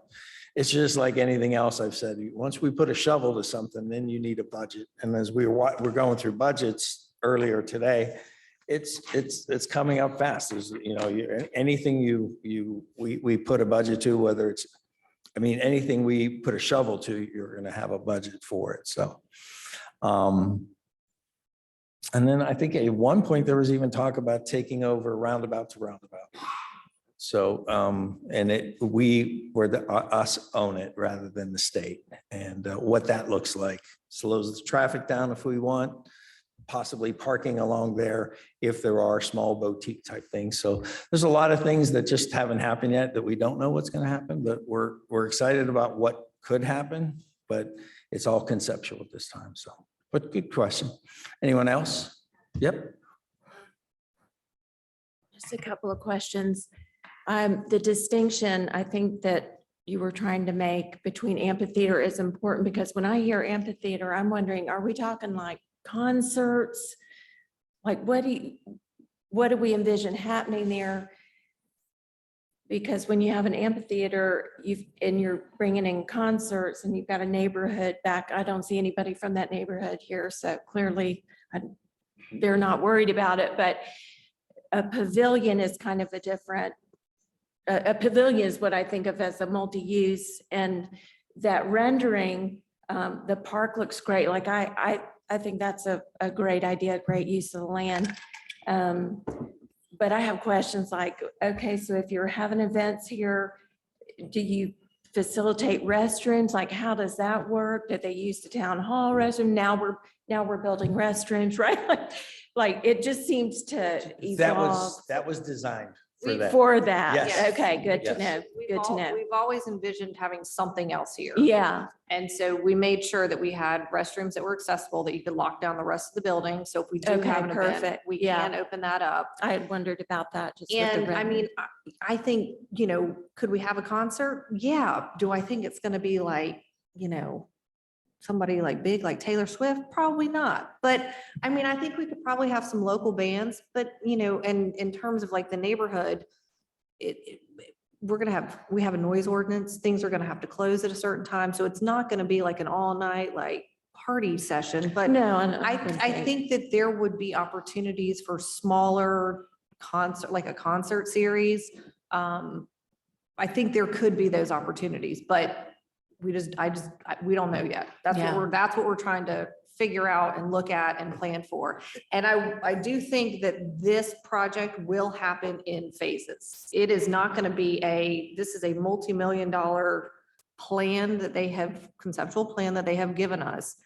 It's just like anything else I've said. Once we put a shovel to something, then you need a budget. And as we're going through budgets earlier today, it's coming up fast. There's, anything we put a budget to, whether it's, anything we put a shovel to, you're going to have a budget for it. So, and then I think at one point there was even talk about taking over roundabout to roundabout. So, and us own it rather than the state, and what that looks like. Slows the traffic down if we want, possibly parking along there if there are small boutique type things. So there's a lot of things that just haven't happened yet that we don't know what's going to happen, but we're excited about what could happen, but it's all conceptual at this time. So, but good question. Anyone else? Yep. Just a couple of questions. The distinction I think that you were trying to make between amphitheater is important, because when I hear amphitheater, I'm wondering, are we talking like concerts? Like what do we envision happening there? Because when you have an amphitheater, you're bringing in concerts and you've got a neighborhood back, I don't see anybody from that neighborhood here. So clearly they're not worried about it, but a pavilion is kind of a different, a pavilion is what I think of as a multi-use, and that rendering, the park looks great. Like I think that's a great idea, great use of the land. But I have questions like, okay, so if you're having events here, do you facilitate restrooms? Like, how does that work? Did they use the town hall restroom? Now we're building restrooms, right? Like it just seems to evolve. That was designed for that. For that. Yes. Okay, good to Yes. know. Good to know. We've always envisioned having something else here. Yeah, And so we made sure that we had restrooms that were accessible, that you could lock down the rest of the building. So if we do Okay, have an event, perfect. we Yeah. can open that up. I had wondered about that. Just with the And I revenue. mean, I think, could we have a concert? Yeah. Do I think it's going to be like, somebody like big, like Taylor Swift? Probably not. But I mean, I think we could probably have some local bands, but and in terms of like the neighborhood, we have a noise ordinance. Things are going to have to close at a certain time. So it's not going to be like an all night, like party session, but No, I think that there would be opportunities for smaller concert, like a concert series. I think there could be those opportunities, but we don't know yet. That's what we're trying to figure out and look at and plan for. And I do think that this project will happen in phases. It is not going to be this is a multi-million-dollar plan that they have, conceptual plan that they have given us.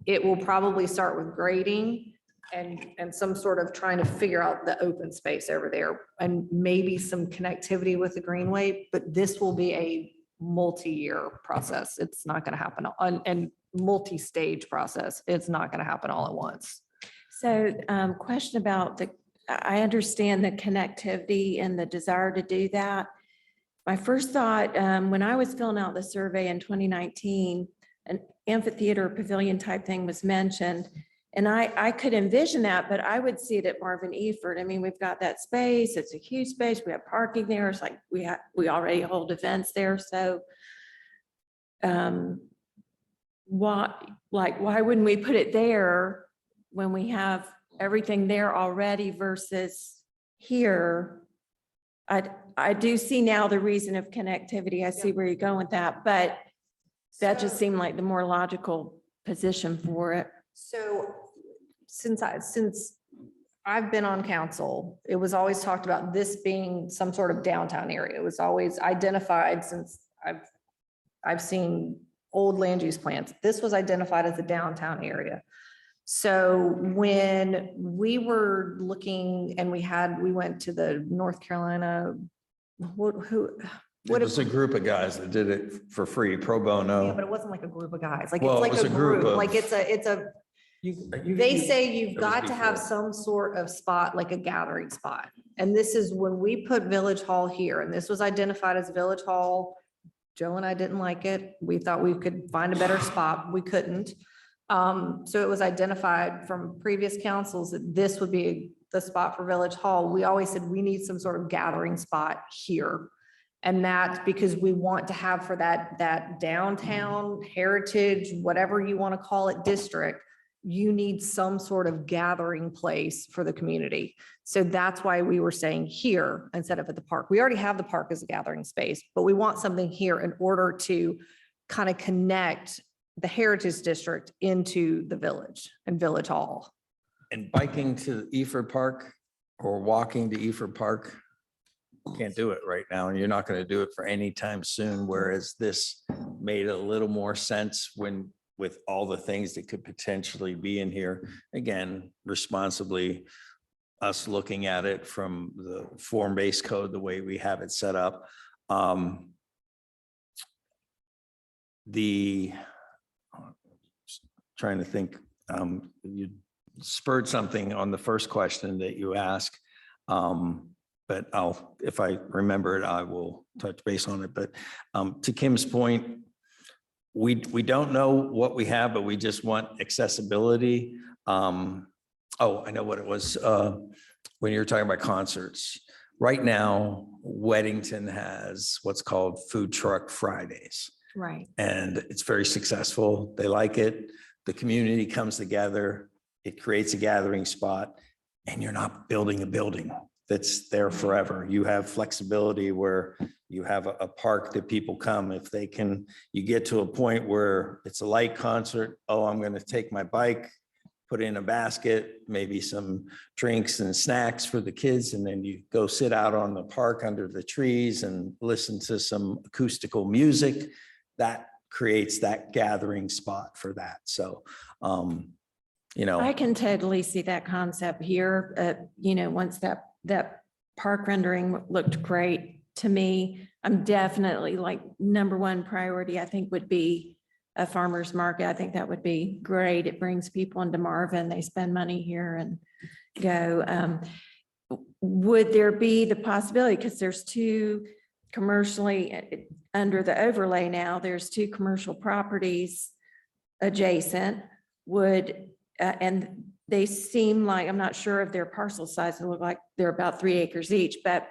It will probably start with grading and some sort of trying to figure out the open space over there and maybe some connectivity with the Greenway, but this will be a multi-year process. It's not going to happen and multi-stage process. It's not going to happen all at once. So question about I understand the connectivity and the desire to do that. My first thought, when I was filling out the survey in 2019, an amphitheater pavilion type thing was mentioned. And I could envision that, but I would see it at Marvin Eford. I mean, we've got that space. It's a huge space. We have parking there. It's like we already hold events there. So why wouldn't we put it there when we have everything there already versus here? I do see now the reason of connectivity. I see where you're going with that, but that just seemed like the more logical position for it. So since I've been on council, it was always talked about this being some sort of downtown area. It was always identified since I've seen old land use plans. This was identified as a downtown area. So when we were looking and we went to the North Carolina, It was a group of guys that did it for free, pro yeah, bono. but it wasn't like a group of guys. Like, Well, it's it like was a a group group, of- like it's a, they say you've It was got to have before. some sort of spot, like a gathering spot. And this is when we put Village Hall here, and this was identified as Village Hall. Joe and I didn't like it. We thought we could find a better spot. We couldn't. So it was identified from previous councils that this would be the spot for Village Hall. We always said we need some sort of gathering spot here. And that's because we want to have for that downtown heritage, whatever you want to call it, district, you need some sort of gathering place for the community. So that's why we were saying here instead of at the park. We already have the park as a gathering space, but we want something here in order to kind of connect the heritage district into the village and Village Hall. And biking to Eford Park or walking to Eford Park, can't do it right now, and you're not going to do it for any time soon, whereas this made a little more sense with all the things that could potentially be in here. Again, responsibly, us looking at it from the form-based code, the way we have it set up. Trying to think, you spurred something on the first question that you asked. But if I remember it, I will touch base on it. But to Kim's point, we don't know what we have, but we just want accessibility. Oh, I know what it was. When you were talking about concerts, right now, Weddington has what's called Food Truck Fridays. Right. And it's very successful. They like it. The community comes together. It creates a gathering spot, and you're not building a building that's there forever. You have flexibility where you have a park that people come if they can. You get to a point where it's a light concert. Oh, I'm going to take my bike, put in a basket, maybe some drinks and snacks for the kids, and then you go sit out on the park under the trees and listen to some acoustical music. That creates that gathering spot for that. So, I can totally see that concept here. Once that park rendering looked great to me. I'm definitely like number one priority, I think would be a farmer's market. I think that would be great. It brings people into Marvin. They spend money here and go. Would there be the possibility, because there's two commercially under the overlay now, there's two commercial properties adjacent, and they seem like, I'm not sure of their parcel size, they look like they're about 3 acres each, but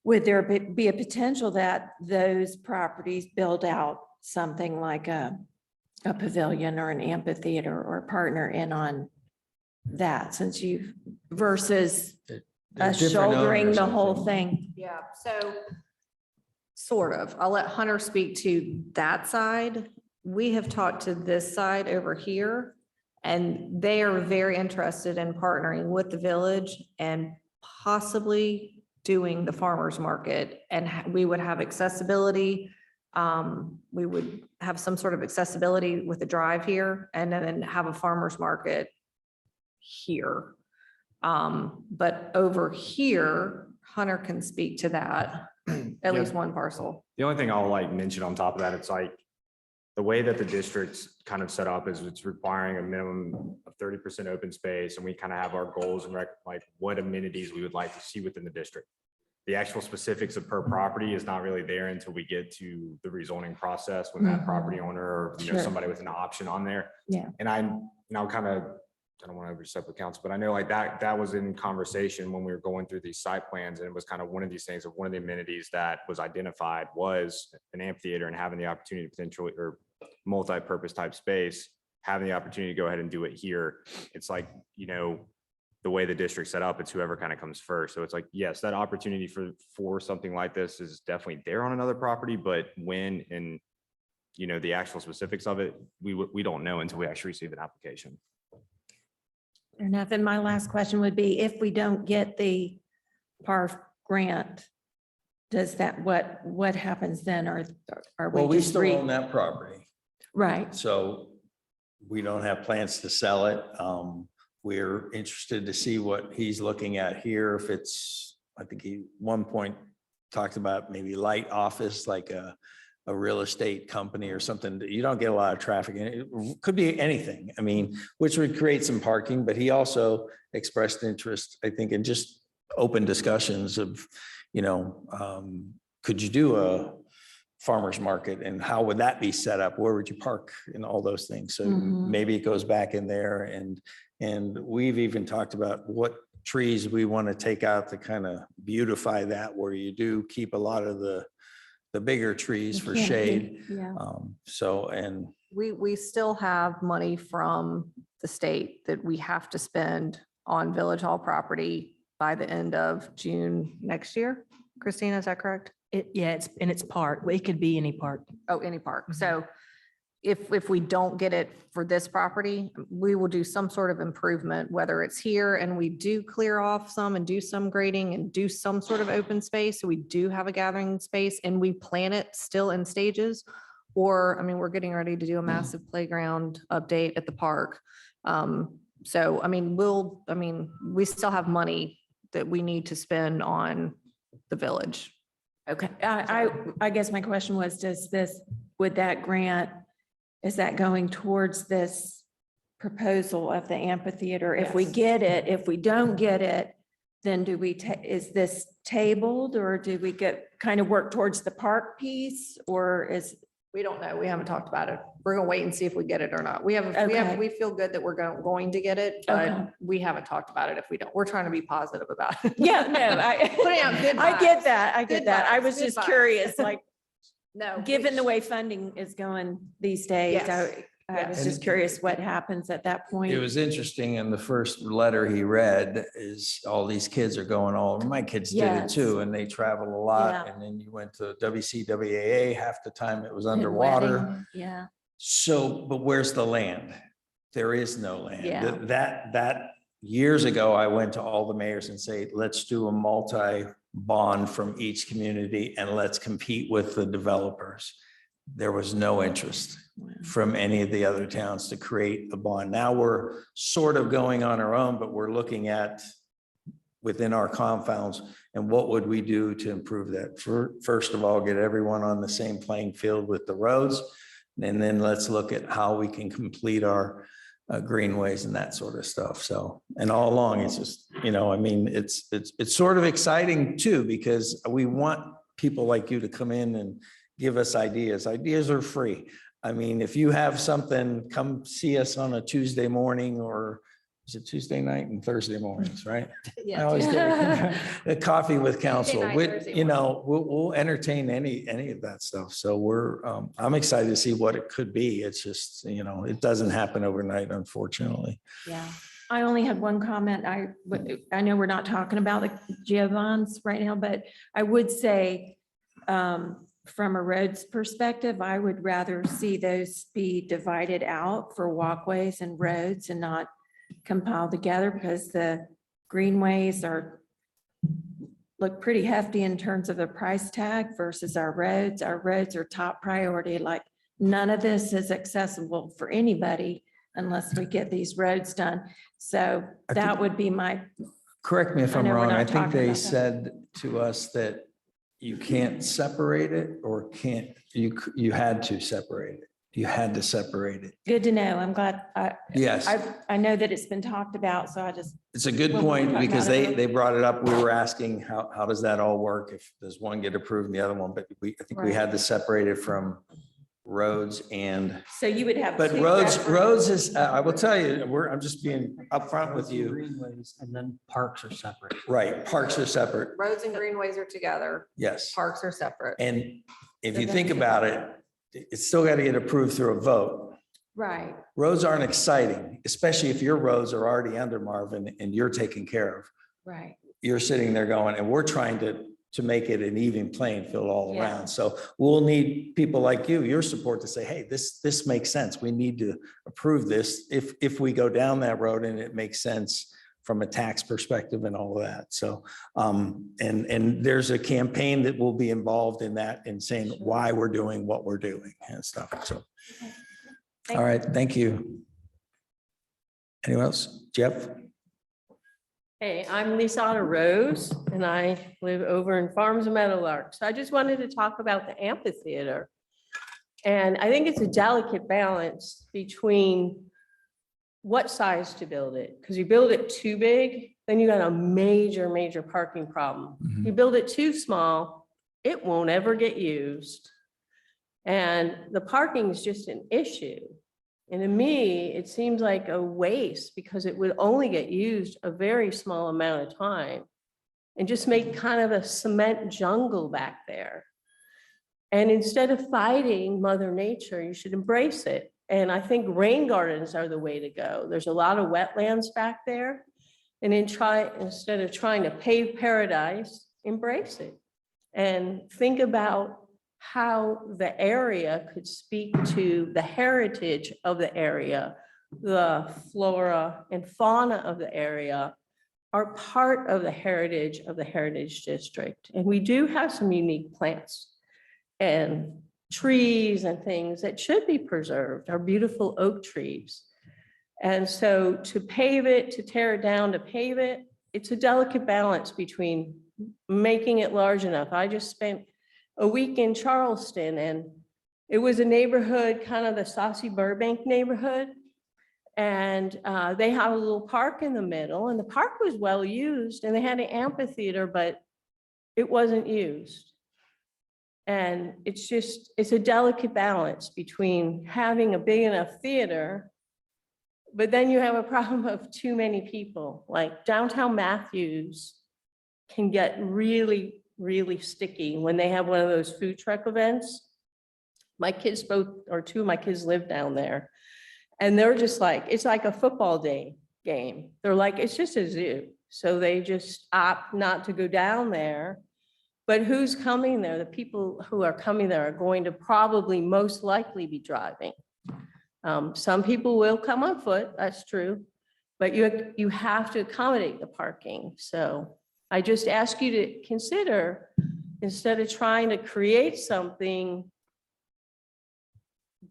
would there be a potential that those properties build out something like a pavilion or an amphitheater or partner in on that, since you versus They're us different shouldering owners, the I whole think. thing? Yeah, so sort of. I'll let Hunter speak to that side. We have talked to this side over here, and they are very interested in partnering with the village and possibly doing the farmer's market. And we would have accessibility. We would have some sort of accessibility with the drive here and then have a farmer's market here. But over here, Hunter can speak to that, at least one parcel. The only thing I'll like mention on top of that, it's like the way that the district's kind of set up is it's requiring a minimum of 30% open space. And we kind of have our goals and like what amenities we would like to see within the district. The actual specifics of per property is not really there until we get to the rezoning process when that property owner or Sure. somebody with an option on there. Yeah. And I don't want to overstep the council, but I know like that was in conversation when we were going through these site plans, and it was kind of one of these things of one of the amenities that was identified was an amphitheater and having the opportunity to potentially or multi-purpose type space, having the opportunity to go ahead and do it here. It's like, the way the district set up, it's whoever kind of comes first. So it's like, yes, that opportunity for something like this is definitely there on another property, but when and the actual specifics of it, we don't know until we actually receive an application. Fair enough. And my last question would be, if we don't get the PARF grant, does that, what happens then? Are Well, we we just still own that property, Right, so we don't have plans to sell it. We're interested to see what he's looking at here. If it's, I think he one point talked about maybe light office, like a real estate company or something. You don't get a lot of traffic in it. It could be anything. I mean, which would create some parking, but he also expressed interest, I think, in just open discussions of, could you do a farmer's market and how would that be set up? Where would you park and all those things? So Mhm. maybe it goes back in there, and we've even talked about what trees we want to take out to kind of beautify that, where you do keep a lot of the bigger trees for Yeah, shade. yeah. And We still have money from the state that we have to spend on Village Hall property by the end of June next year. Christina, is that correct? It's park. It could be any park. Oh, any park. So if we don't get it for this property, we will do some sort of improvement, whether it's here and we do clear off some and do some grading and do some sort of open space. So we do have a gathering space and we plan it still in stages. Or, we're getting ready to do a massive playground update at the park. So, we still have money that we need to spend on the village. Okay, I guess my question was, would that grant, is that going towards this proposal of the amphitheater? If we Yes. get it, if we don't get it, then is this tabled, or do we kind of work towards the park piece, or We don't know. We haven't talked about it. We're gonna wait and see if we get it or not. Okay. We feel good that we're going to get it, Okay. but we haven't talked about it if we don't. We're trying to be positive about it. Yeah, no, Putting out good I get vibes. that, I Good get that. I vibes, was good just vibes. curious, like, No. given the way funding is going these days, Yes. I was Yes. just curious what happens at that point. it was interesting, in the first letter he read is all these kids are going all over. My kids did it Yes. too, and they travel a lot. Yeah. And then you went to WCWAA, half the time it was And underwater. wedding, Yeah. So, but where's the land? There is no land. Yeah. That years ago, I went to all the mayors and say, let's do a multi-bond from each community and let's compete with the developers. There was no interest from any of the other towns to create a bond. Now we're sort of going on our own, but we're looking at within our confounds, and what would we do to improve that? First of all, get everyone on the same playing field with the roads. And then let's look at how we can complete our greenways and that sort of stuff. So, and all along, it's just, you know, I mean, it's sort of exciting too, because we want people like you to come in and give us ideas. Ideas are free. I mean, if you have something, come see us on a Tuesday morning, or is it Tuesday night and Thursday mornings, right? I always get a coffee with council. night, We, Thursday you know, we'll entertain any of that stuff. So we're, I'm excited to see what it could be. It's just, you know, it doesn't happen overnight, unfortunately. Yeah, I only had one comment. I know we're not talking about the Giovan's right now, but I would say from a roads perspective, I would rather see those be divided out for walkways and roads and not compiled together, because the greenways look pretty hefty in terms of the price tag versus our roads. Our roads are top priority. Like, none of this is accessible for anybody unless we get these roads done. So I that think- would be my, Correct me if I I'm know we're wrong. not I think talking they about that. said to us that you can't separate it, or you had to separate it. You had to separate it. good to know. I'm glad. Yes. I know that it's been talked about, so I just, It's a good Well, we were point, talking because about it they brought it up. We were asking, how does that all work? If does one get approved and the other one, but I think we Right. had to separate it from roads and, so you would have. but two roads referendums. is, I will tell you, I'm just being upfront with Roads and you. Greenways, and then parks are separate. Right, parks are separate. Roads and greenways are together, Yes. parks are separate. And if So you then think we- about it, it's still got to get approved through a vote. Right. Roads aren't exciting, especially if your roads are already under Marvin and you're taken care of. Right. You're sitting there going, and we're trying to make it an even playing field all Yeah. around. So we'll need people like you, your support, to say, hey, this makes sense. We need to approve this if we go down that road and it makes sense from a tax perspective and all of that. So, and there's a campaign that will be involved in that, and saying why we're doing what we're doing and stuff. So, all right, thank you. Anyone else? Jeff? Hey, I'm Lisa Rose, and I live over in Farms and Meadowlark. So I just wanted to talk about the amphitheater. And I think it's a delicate balance between what size to build it. Because you build it too big, then you got a major parking problem. You build it too small, it won't ever get used. And the parking is just an issue. And to me, it seems like a waste, because it would only get used a very small amount of time and just make kind of a cement jungle back there. And instead of fighting Mother Nature, you should embrace it. And I think rain gardens are the way to go. There's a lot of wetlands back there. And instead of trying to pave paradise, embrace it. And think about how the area could speak to the heritage of the area. The flora and fauna of the area are part of the heritage of the Heritage District. And we do have some unique plants and trees and things that should be preserved, our beautiful oak trees. And so to pave it, to tear it down, to pave it, it's a delicate balance between making it large enough. I just spent a week in Charleston, and it was a neighborhood, kind of the Saucy Burbank neighborhood. And they had a little park in the middle, and the park was well used, and they had an amphitheater, but it wasn't used. And it's a delicate balance between having a big enough theater, but then you have a problem of too many people. Like downtown Matthews can get really sticky when they have one of those food truck events. My kids two of my kids live down there, and they're just like, it's like a football game. They're like, it's just a zoo. So they just opt not to go down there. But who's coming there? The people who are coming there are going to probably most likely be driving. Some people will come on foot, that's true, but you have to accommodate the parking. So I just ask you to consider, instead of trying to create something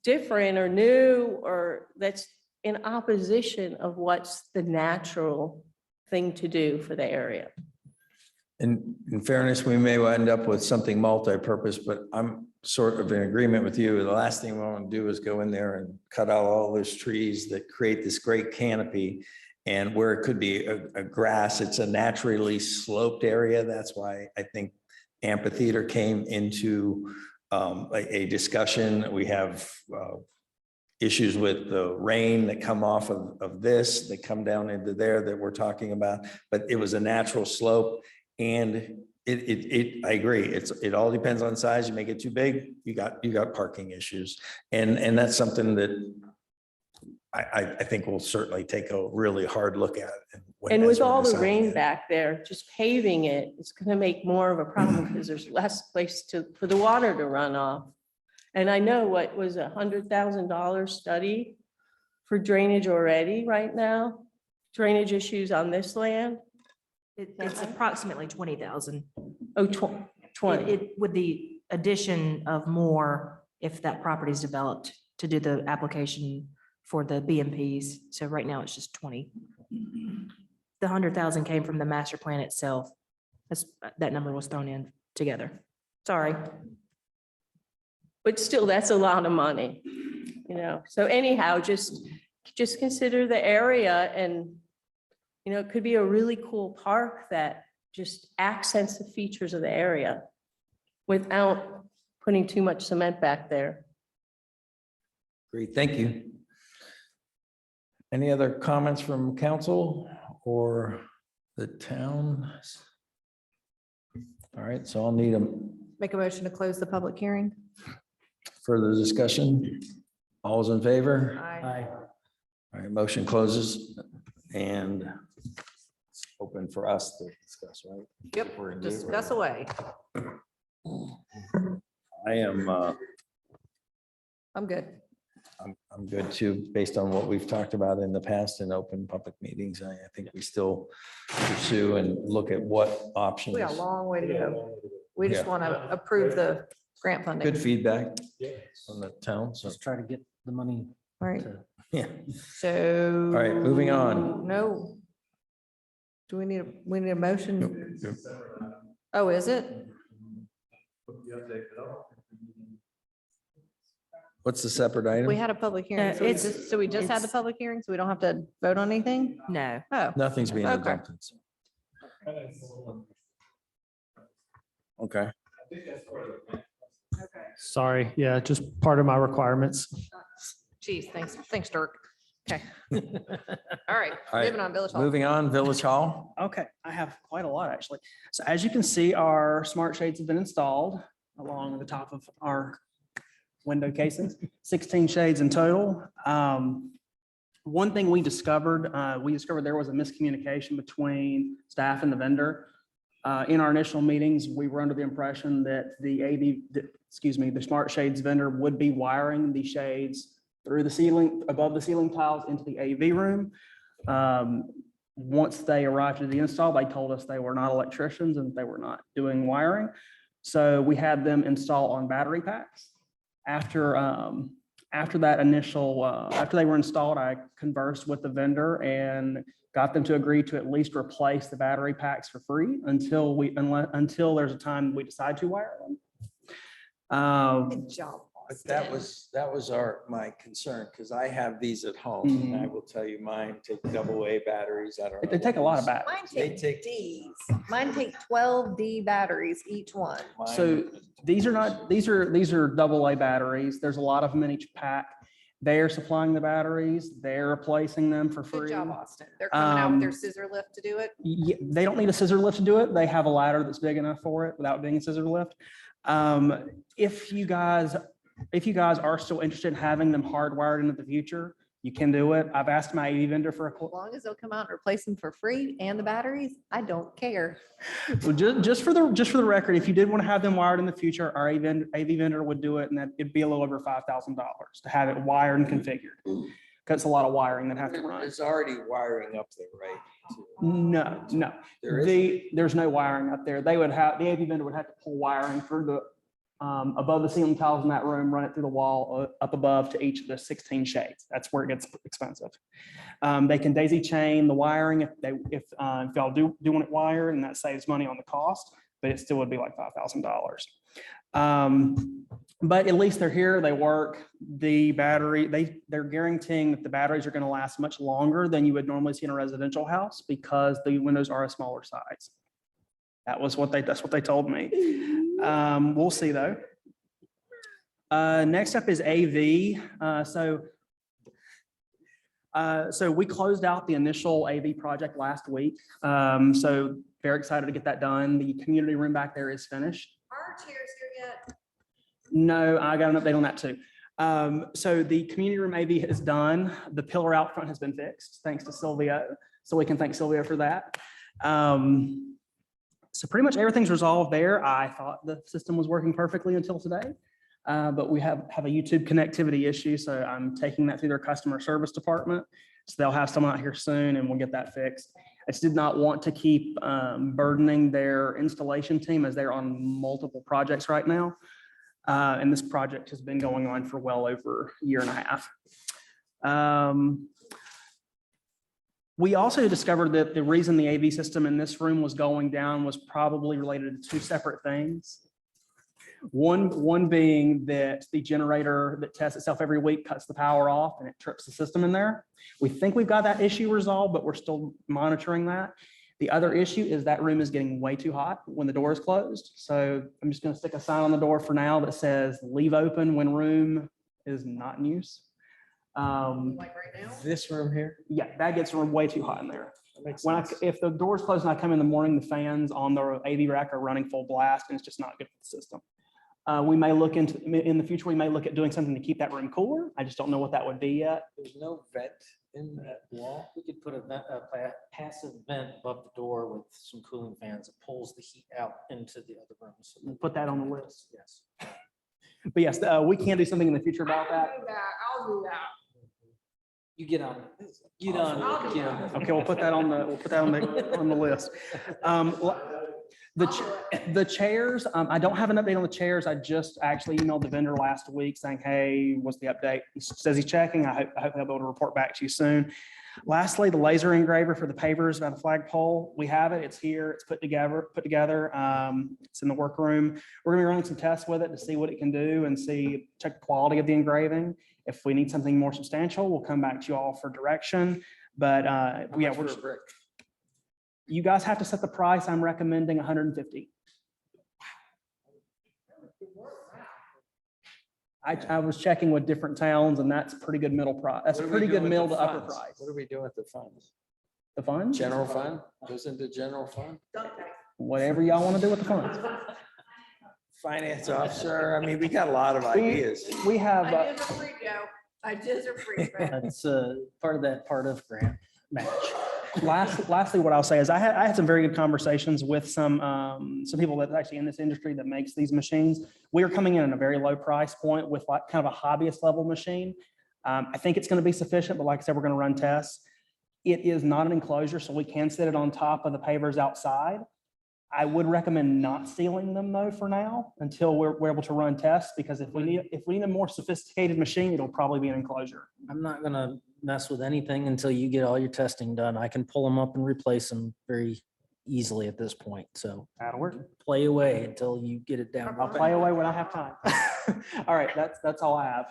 different or new or that's in opposition of what's the natural thing to do for the area. In fairness, we may end up with something multi-purpose, but I'm sort of in agreement with you. The last thing we want to do is go in there and cut out all those trees that create this great canopy. And where it could be a grass, it's a naturally sloped area. That's why I think amphitheater came into a discussion. We have issues with the rain that come off of this, that come down into there that we're talking about, but it was a natural slope. And I agree. It all depends on size. You make it too big, you got parking issues. And that's something that I think we'll certainly take a really hard look at. And as with we're all the deciding rain it. back there, just paving it, it's gonna make more of a problem because there's less place for the water to run off. And I know what was $100,000 study for drainage already right now, drainage issues on this land. It's approximately 20,000. Oh, 20. With the addition of more, if that property is developed to do the application for the BMPs. So right now it's just 20. The 100,000 came from the master plan itself. That number was thrown in together. Sorry. But still, that's a lot of money, So anyhow, just consider the area and, it could be a really cool park that just accents the features of the area without putting too much cement back there. Great, thank you. Any other comments from council or the town? All right, so I'll need a Make a motion to close the public hearing. further discussion. All's in favor? Aye. All right, motion closes and it's open for us to discuss, right? Yep, We're in date, discuss right? away. I am, I'm good. I'm good too, based on what we've talked about in the past in open public meetings. I think we still pursue and look at what options. We got a long way to go. We just Yeah. want to approve the grant funding. Good feedback from the town, so, Just try to get the money. All right, to- yeah. so. All right, moving on. No. Do we need a motion? Oh, is it? What's the separate item? We had a public hearing. So we just had the public hearing, so we don't have to vote on anything? No. Oh, Nothing's being Okay. adopted. so. Okay, Sorry, yeah, just part of my requirements. geez, thanks, Dirk. Okay. All right, All right, moving on, Village Hall. moving on, Village Hall. Okay, I have quite a lot, actually. So as you can see, our smart shades have been installed along the top of our window casings, 16 shades in total. One thing we discovered there was a miscommunication between staff and the vendor. In our initial meetings, we were under the impression that the smart shades vendor would be wiring the shades through the ceiling, above the ceiling tiles into the AV room. Once they arrived at the install, they told us they were not electricians and they were not doing wiring. So we had them install on battery packs. After they were installed, I conversed with the vendor and got them to agree to at least replace the battery packs for free until there's a time we decide to wire them. Good job. But that was my concern, because I have these at home, and I will tell you, mine take double A batteries. I don't know. They take a lot of Mine batteries. They take take- Ds. Mine take 12 D batteries each one. So these are double A batteries. There's a lot of them in each pack. They're supplying the batteries. They're replacing them for Good free. job, Austin. They're coming out with their Um, scissor lift to do it. They don't need a scissor lift to do it. They have a ladder that's big enough for it without being a scissor lift. If you guys are still interested in having them hardwired into the future, you can do it. I've asked my AV vendor for a As quote. long as they'll come out and replace them for free and the batteries, I don't care. Well, just for the record, if you did want to have them wired in the future, our AV vendor would do it, and that it'd be a little over $5,000 to have it wired and configured. Because it's a lot of wiring that have to run. There's already wiring up there, right? No. There is. There's no wiring up there. The AV vendor would have to pull wiring through above the ceiling tiles in that room, run it through the wall, up above to each of the 16 shades. That's where it gets expensive. They can daisy chain the wiring if y'all do want it wired, and that saves money on the cost, but it still would be like $5,000. But at least they're here, they work. The battery, they're guaranteeing that the batteries are going to last much longer than you would normally see in a residential house because the windows are a smaller size. That's what they told me. We'll see though. Next up is AV. So we closed out the initial AV project last week. So very excited to get that done. The community room back there is finished. Are chairs here yet? No, I got an update on that too. So the community room AV is done. The pillar out front has been fixed, thanks to Sylvia. So we can thank Sylvia for that. So pretty much everything's resolved there. I thought the system was working perfectly until today. But we have a YouTube connectivity issue. So I'm taking that through their customer service department. So they'll have someone out here soon and we'll get that fixed. I just did not want to keep burdening their installation team as they're on multiple projects right now. And this project has been going on for well over a year and a half. We also discovered that the reason the AV system in this room was going down was probably related to two separate things. One being that the generator that tests itself every week cuts the power off and it trips the system in there. We think we've got that issue resolved, but we're still monitoring that. The other issue is that room is getting way too hot when the door is closed. So I'm just going to stick a sign on the door for now that says leave open when room is not in use. Like right now? This room here? Yeah, that gets way too hot in there. That makes When sense. if the door's closed and I come in the morning, the fans on the AV rack are running full blast and it's just not good for the system. We may look into, in the future, we may look at doing something to keep that room cooler. I just don't know what that would be yet. There's no vent in that wall? We could put a passive vent above the door with some cooling fans that pulls the heat out into the other rooms. We'll put that on the list. Yes. But yes, we can do something in the future about that. I'll do that. You get on. Get on. Get on. Okay, we'll put that on the list. The chairs, I don't have an update on the chairs. I just actually emailed the vendor last week saying, hey, what's the update? He says he's checking. I hope he'll be able to report back to you soon. Lastly, the laser engraver for the pavers by the flagpole. We have it. It's here. It's put together. It's in the workroom. We're gonna be running some tests with it to see what it can do and check the quality of the engraving. If we need something more substantial, we'll come back to you all for direction. But yeah, you guys have to set the price. I'm recommending 150. I was checking with different towns and that's pretty good middle price. That's a What are we pretty good doing with middle the to upper funds? price. What are we doing with the funds? The funds? General fund? Goes into general fund? Whatever y'all want to do with the funds. Finance officer, I mean, we got a lot of ideas. We have, I did a free Joe. I did a free. That's part of that part of grant match. lastly, what I'll say is I had some very good conversations with some people that's actually in this industry that makes these machines. We are coming in at a very low price point with like kind of a hobbyist level machine. I think it's going to be sufficient, but like I said, we're going to run tests. It is not an enclosure, so we can sit it on top of the pavers outside. I would recommend not sealing them though for now until we're able to run tests, because if we need a more sophisticated machine, it'll probably be an enclosure. I'm not gonna mess with anything until you get all your testing done. I can pull them up and replace them very easily at this point. So That'll work. play away until you get it down. I'll play away when I have time. All right, that's all I have.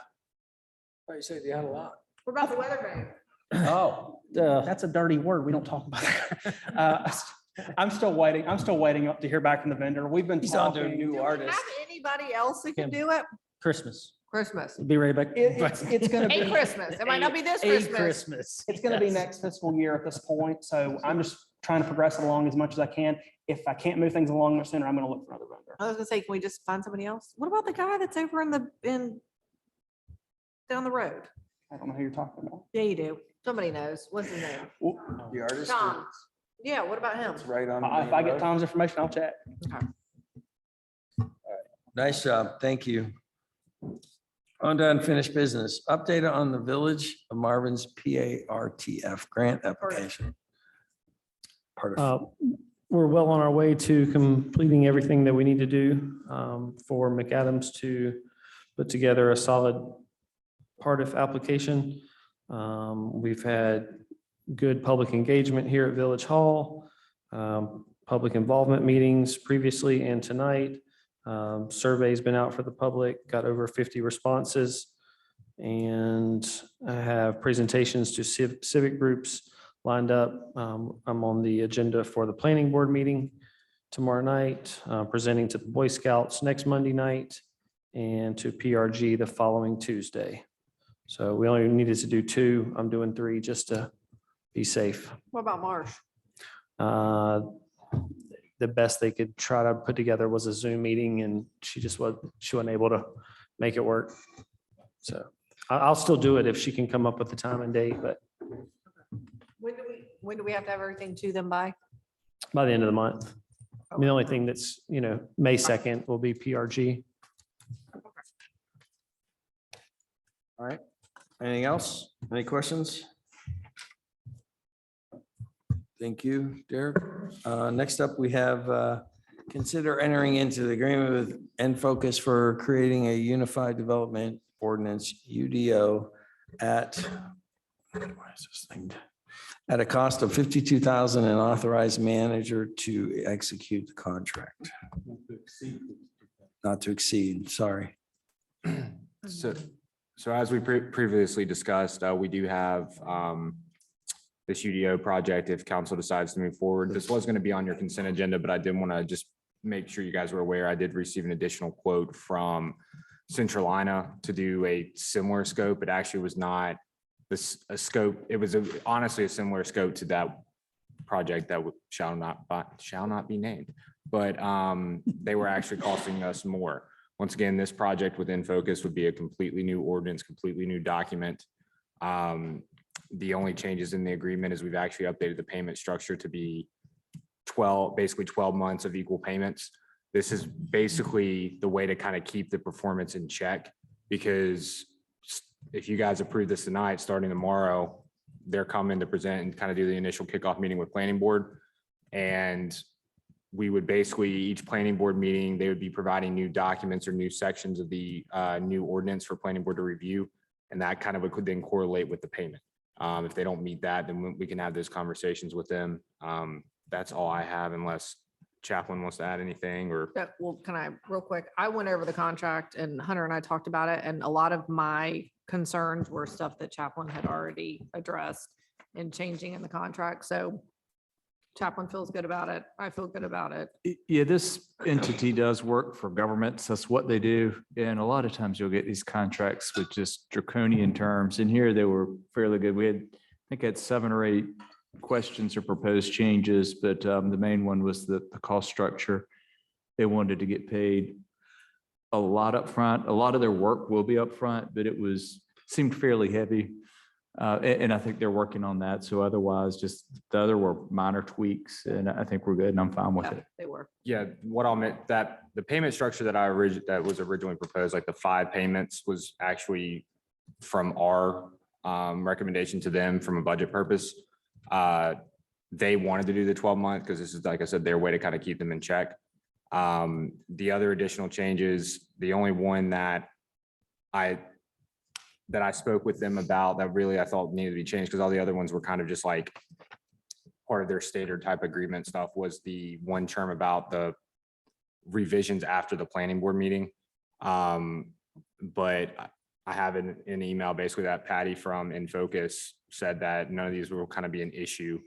Oh, you said you had a lot. What about the weather vane? Oh, that's a dirty word. We don't talk about that. I'm still waiting. I'm still waiting up to hear back from the vendor. We've been He's on to a talking. new artist. Have anybody else that can Kim. do it? Christmas. Christmas. Be right back. It's gonna A be, Christmas. It might not be this A Christmas. Christmas. it's gonna be Yes. next fiscal year at this point. So I'm just trying to progress it along as much as I can. If I can't move things along much sooner, I'm gonna look for another vendor. I was gonna say, can we just find somebody else? What about the guy that's over down the road? I don't know who you're talking about. Yeah, you do. Somebody knows. What's his name? The artist. Tom. Yeah, what about him? It's right on. the If main I get road. Tom's information, I'll check. Nice job. Thank you. On to unfinished business. Update on the Village of Marvin's PARTF grant application. Part of, we're well on our way to completing everything that we need to do for McAdams to put together a solid Cardiff application. We've had good public engagement here at Village Hall, public involvement meetings previously and tonight. Survey's been out for the public, got over 50 responses. And I have presentations to civic groups lined up. I'm on the agenda for the planning board meeting tomorrow night, presenting to the Boy Scouts next Monday night, and to PRG the following Tuesday. So we only needed to do 2. I'm doing 3 just to be safe. What about Marsh? The best they could try to put together was a Zoom meeting, and she wasn't able to make it work. So I'll still do it if she can come up with the time and date, but When do we have to have everything to them by? by the end of the month. I mean, the only thing that's, May 2nd will be PRG. All right. Anything else? Any questions? Thank you, Derek. Next up, we have consider entering into the agreement with Enfocus for creating a unified development ordinance, UDO, at at a cost of $52,000 and authorize manager to execute the contract. Not to exceed, sorry. So as we previously discussed, we do have this UDO project if council decides to move forward. This was going to be on your consent agenda, but I did want to just make sure you guys were aware. I did receive an additional quote from Centralina to do a similar scope. It actually was not a scope. It was honestly a similar scope to that project that shall not be named, but they were actually costing us more. Once again, this project with Enfocus would be a completely new ordinance, completely new document. The only changes in the agreement is we've actually updated the payment structure to be basically 12 months of equal payments. This is basically the way to kind of keep the performance in check, because if you guys approve this tonight, starting tomorrow, they're coming to present and kind of do the initial kickoff meeting with planning board. And we would basically, each planning board meeting, they would be providing new documents or new sections of the new ordinance for planning board to review. And that kind of could then correlate with the payment. If they don't meet that, then we can have those conversations with them. That's all I have, unless Chaplain wants to add anything or. Well, can I, real quick, I went over the contract and Hunter and I talked about it, and a lot of my concerns were stuff that Chaplain had already addressed in changing in the contract. So Chaplain feels good about it. I feel good about it. Yeah, this entity does work for governments. That's what they do. And a lot of times you'll get these contracts with just draconian terms. And here they were fairly good. I think had 7 or 8 questions or proposed changes, but the main one was the cost structure. They wanted to get paid a lot up front. A lot of their work will be up front, but it seemed fairly heavy. And I think they're working on that. So otherwise, just the other were minor tweaks, and I think we're good, and I'm fine with it. They were. Yeah, what I'll admit, that the payment structure that was originally proposed, like the 5 payments, was actually from our recommendation to them from a budget purpose. They wanted to do the 12-month because this is, like I said, their way to kind of keep them in check. The other additional changes, the only one that I spoke with them about that really I thought needed to be changed, because all the other ones were kind of just like part of their standard type agreement stuff, was the one term about the revisions after the planning board meeting. But I have an email basically that Patty from Enfocus said that none of these will kind of be an issue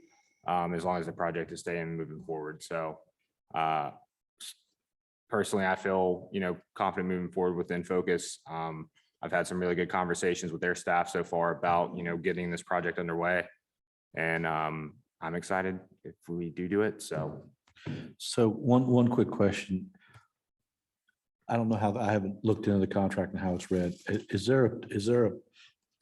as long as the project is staying moving forward. So personally, I feel, confident moving forward with Enfocus. I've had some really good conversations with their staff so far about, getting this project underway. And I'm excited if we do it. So one quick question. I don't know how, I haven't looked into the contract and how it's read. Is there a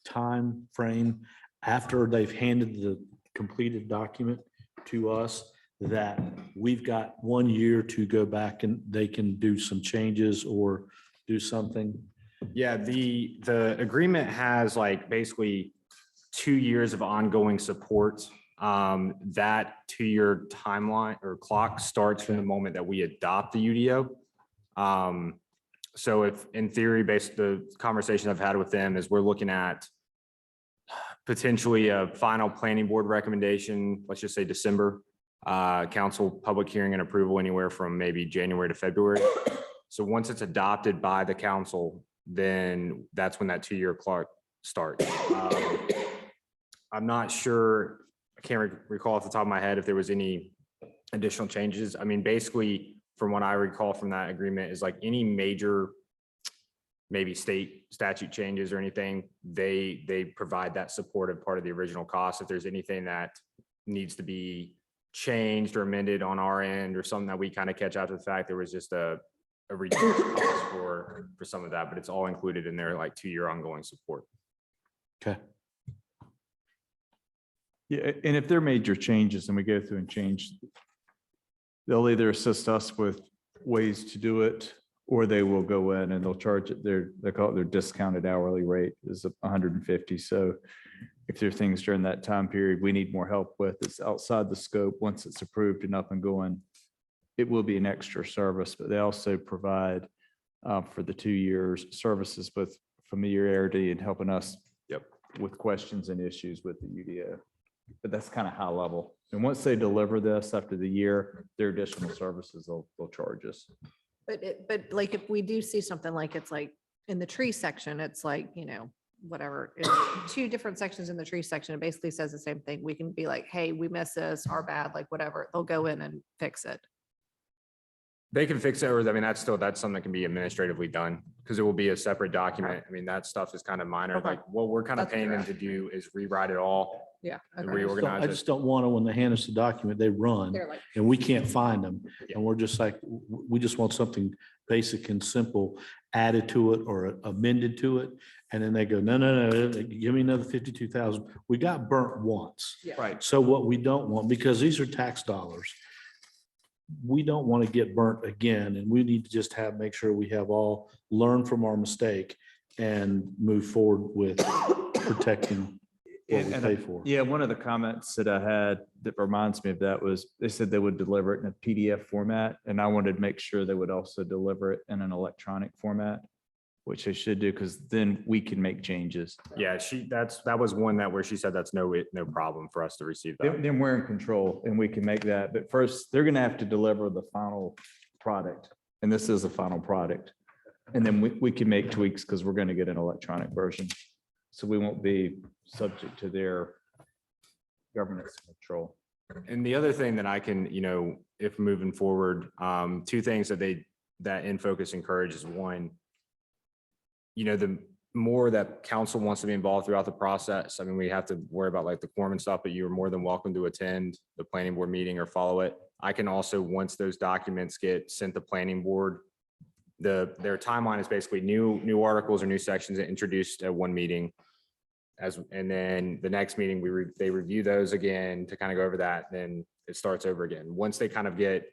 time frame after they've handed the completed document to us that we've got 1 year to go back and they can do some changes or do something? yeah, the agreement has like basically 2 years of ongoing support That 2-year timeline or clock starts from the moment that we adopt the UDO. So if, in theory, based the conversation I've had with them is we're looking at potentially a final planning board recommendation, let's just say December, council public hearing and approval anywhere from maybe January to February. So once it's adopted by the council, then that's when that 2-year clock starts. I'm not sure, I can't recall off the top of my head if there was any additional changes. I mean, basically, from what I recall from that agreement is like any major, maybe state statute changes or anything, they provide that supportive part of the original cost. If there's anything that needs to be changed or amended on our end or something that we kind of catch after the fact, there was just a reduced cost for some of that, but it's all included in their like 2-year ongoing support. Okay. Yeah, and if there are major changes and we go through and change, they'll either assist us with ways to do it, or they will go in and they'll charge it they call it their discounted hourly rate is 150. So if there are things during that time period we need more help with, it's outside the scope. Once it's approved and up and going, it will be an extra service, but they also provide for the 2 years services with familiarity and helping us with questions and issues with the UDO. But that's kind of high level. And once they deliver this after the year, their additional services, they'll charge us. But like if we do see something like it's like in the tree section, it's like, whatever, it's 2 different sections in the tree section. It basically says the same thing. We can be like, hey, we missed this, our bad, like whatever. They'll go in and fix it. They can fix it, or I mean, that's something that can be administratively done because it will be a separate document. I mean, that stuff is kind of minor. Okay. Like what we're kind of That's paying them fair. to do is rewrite it all Yeah. and okay. reorganize I it. just don't want to, when they hand us the document, they run They're like, and we can't find them. Yeah. And we're just like, we just want something basic and simple added to it or amended to it. And then they go, no, give me another 52,000. We got burnt once. yeah. Right. So what we don't want, because these are tax dollars, we don't want to get burnt again, and we need to just make sure we have all learned from our mistake and move forward with protecting what we And pay for. Yeah, one of the comments that I had that reminds me of that was they said they would deliver it in a PDF format, and I wanted to make sure they would also deliver it in an electronic format, which they should do, because then we can make changes. Yeah, that was one where she said that's no problem for us to receive that. Then we're in control and we can make that. But first, they're gonna have to deliver the final product. And this is a final product. And then we can make tweaks because we're gonna get an electronic version. So we won't be subject to their governance control. And the other thing that I can, if moving forward, 2 things that In Focus encourages. One, the more that council wants to be involved throughout the process, I mean, we have to worry about like the quorum and stuff, but you're more than welcome to attend the planning board meeting or follow it. I can also, once those documents get sent to planning board, their timeline is basically new articles or new sections introduced at one meeting. And then the next meeting, they review those again to kind of go over that, then it starts over again. Once they kind of get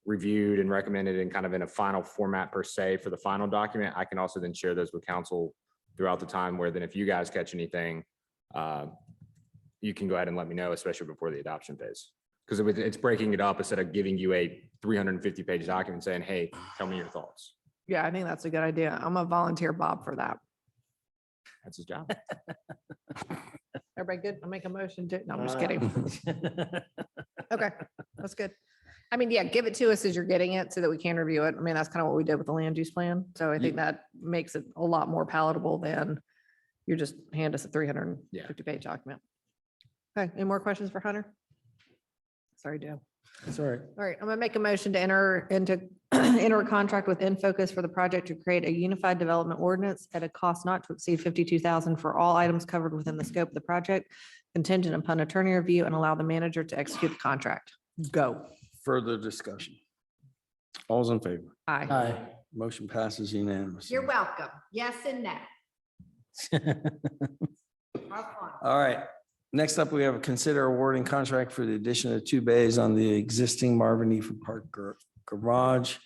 reviewed and recommended and kind of in a final format per se for the final document, I can also then share those with council throughout the time, where then if you guys catch anything, you can go ahead and let me know, especially before the adoption phase. Because it's breaking it up instead of giving you a 350-page document saying, hey, tell me your thoughts. Yeah, I think that's a good idea. I'm gonna volunteer Bob for that. That's his job. Everybody good? I'll make a motion to, no, I'm just kidding. Okay, that's good. I mean, yeah, give it to us as you're getting it so that we can review it. I mean, that's kind of what we did with the land use plan. So I think that makes it a lot more palatable than you just hand us a 350-page document. Okay, any more questions for Hunter? Sorry, Joe. That's all right. All right, I'm gonna make a motion to enter a contract with In Focus for the project to create a unified development ordinance at a cost not to exceed 52,000 for all items covered within the scope of the project, contingent upon attorney review, and allow the manager to execute the contract. Go. Further discussion. All's in favor. Aye. Aye. Motion passes unanimously. You're welcome. Yes and no. All right. Next up, we have a consider awarding contract for the addition of 2 bays on the existing Marvin Eaton Park garage.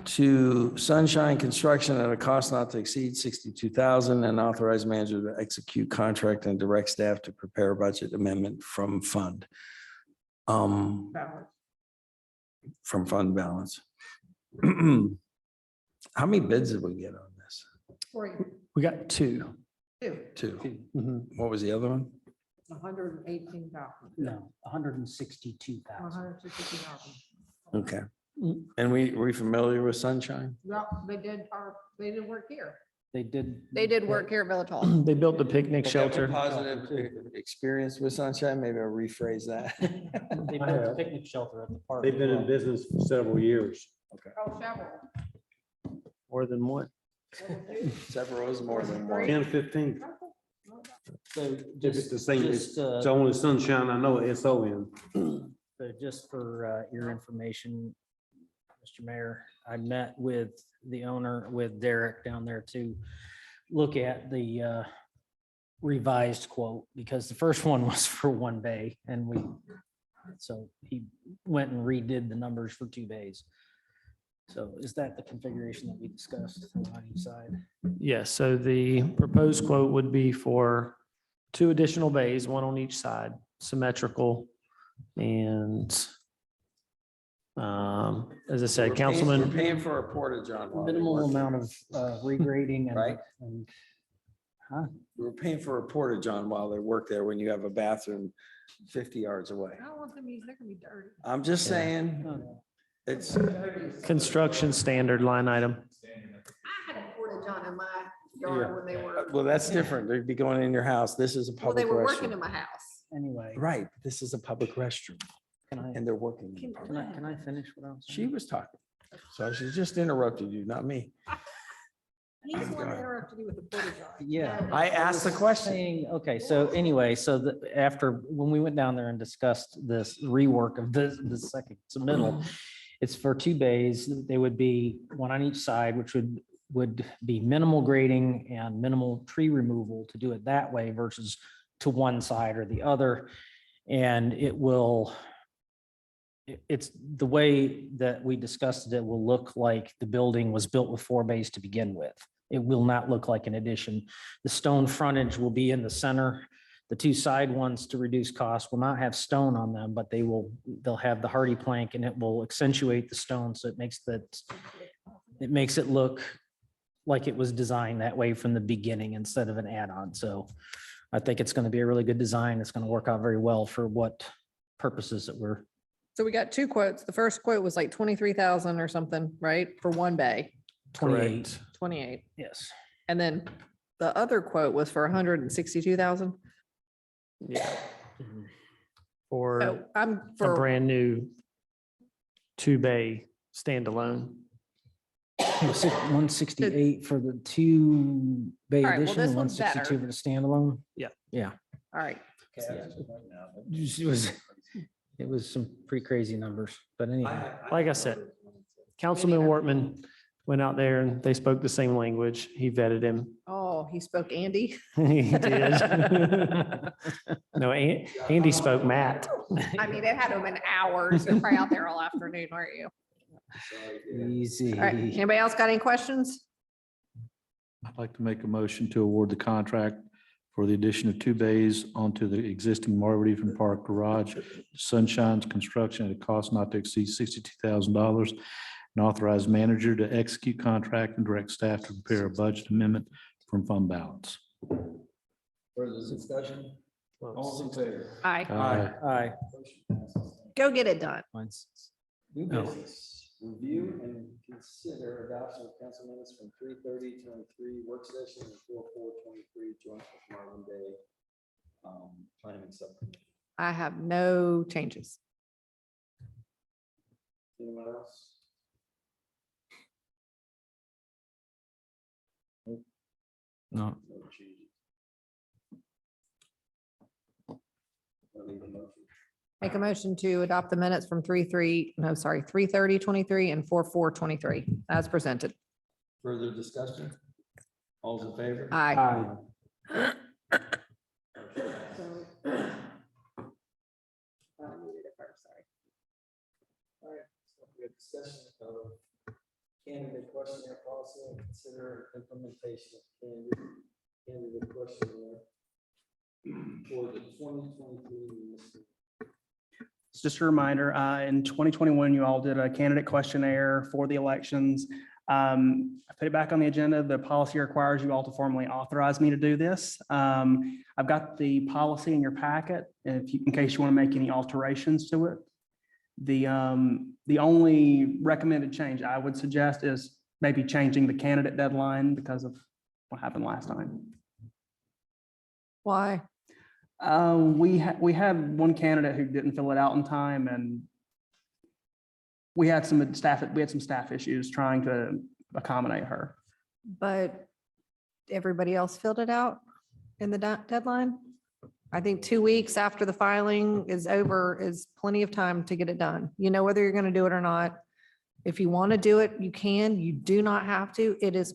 to Sunshine Construction at a cost not to exceed 62,000 and authorize manager to execute contract and direct staff to prepare a budget amendment from fund. From fund balance. How many bids did we get on this? We got two. Two. Mhm. What was the other one? 118,000. No, 162,000. Okay. And we familiar with Sunshine? Yeah, they did work here. They did. They did work here at Village Hall. They built the picnic shelter. Positive experience with Sunshine, maybe I'll rephrase that. They built a picnic shelter at the park. They've as been in well. business for several years. Oh, several. More than one. Several is more than one. 10, 15. So If it's just, the same, it's just, only Sunshine, I know SON. so just for your information, Mr. Mayor, I met with the owner, with Derek down there to look at the revised quote, because the first one was for one bay and so he went and redid the numbers for 2 bays. So is that the configuration that we discussed on each side? Yes, so the proposed quote would be for 2 additional bays, 1 on each side, symmetrical. And as I said, We're Councilman, paying for a porta john. while they Minimal work. amount of regrading and. Right. and- We're paying for a porta john while they work there when you have a bathroom 50 yards away. I don't want them to use, they're gonna be dirty. I'm just Yeah. saying, Oh, no. it's, construction standard line item. I had a porta john in my yard when they were, well, that's different. They'd be going in your house. This is a well, they public were working in restroom. my house. Anyway, Right, but this is a public restroom can I, and they're working. in can I, can I finish what I was saying? She was talking. So she just interrupted you, not me. He's the one that interrupted you with the porta john. Yeah. I asked the question. Saying, okay, so anyway, so after, when we went down there and discussed this rework of the second submittal, it's for 2 bays. They would be 1 on each side, which would be minimal grading and minimal tree removal to do it that way versus to one side or the other. And it's the way that we discussed it will look like the building was built with 4 bays to begin with. It will not look like an addition. The stone frontage will be in the center. The 2 side ones, to reduce costs, will not have stone on them, but they'll have the hardy plank and it will accentuate the stone. So it makes it look like it was designed that way from the beginning instead of an add-on. So I think it's going to be a really good design. It's going to work out very well for what purposes that we're. So we got 2 quotes. The first quote was like 23,000 or something, right? For 1 bay, 28. 28. Yes. And then the other quote was for 162,000. Yeah. Mhm. For So I'm a for, brand new 2-bay standalone. 168 for the 2 bay All right, well, addition this and one's 162 better. for the standalone. Yeah. Yeah. all right. It was some pretty crazy numbers, but anyway. Like I said, Councilman Wortman went out there and they spoke the same language. He vetted him. Oh, he spoke Andy. He did. No, Andy spoke Matt. I mean, it had him in hours. You're probably out there all afternoon, aren't you? Easy. All right. Anybody else got any questions? I'd like to make a motion to award the contract for the addition of 2 bays onto the existing Marvin Eaton Park garage, Sunshine's construction at a cost not to exceed $62,000, and authorize manager to execute contract and direct staff to prepare a budget amendment from fund balance. Further discussion? All in favor? Aye. Aye. Go get it done. Mine's- New No. business, review and consider adoption of council minutes from 3/30/23 work session and 4/4/23 joint with Marvin Day planning subcommittee. I have no changes. Anyone else? No. No changes. I'll leave a motion. Make a motion to adopt the minutes from 3/30/23 and 4/4/23 as presented. Further discussion? All's in favor? Aye. All right, so we have discussion of candidate questionnaire policy and consider implementation of candidate questionnaire for the 2023 municipal. It's just a reminder, in 2021, you all did a candidate questionnaire for the elections. I put it back on the agenda. The policy requires you all to formally authorize me to do this. I've got the policy in your packet, in case you want to make any alterations to it. The only recommended change I would suggest is maybe changing the candidate deadline because of what happened last time. Why? We had one candidate who didn't fill it out in time, and we had some staff issues trying to accommodate her. But everybody else filled it out in the deadline? I think 2 weeks after the filing is over is plenty of time to get it done. You know whether you're going to do it or not. If you want to do it, you can. You do not have to. It is,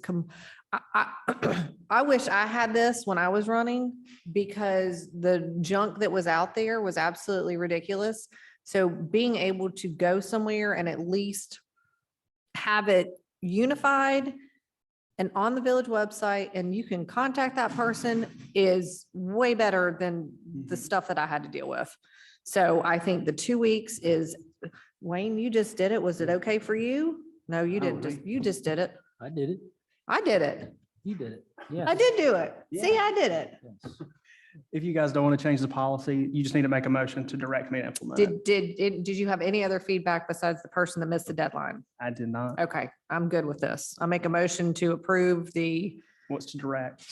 I wish I had this when I was running because the junk that was out there was absolutely ridiculous. So being able to go somewhere and at least have it unified and on the village website, and you can contact that person is way better than the stuff that I had to deal with. So I think the 2 weeks is, Wayne, you just did it. Was it okay for you? No, you didn't. You just did it. I did it. I did it. You did it. Yeah. I did do it. See, I did it. If you guys don't want to change the policy, you just need to make a motion to direct me to implement it. Did you have any other feedback besides the person that missed the deadline? I did not. Okay, I'm good with this. I'll make a motion to approve What's to direct?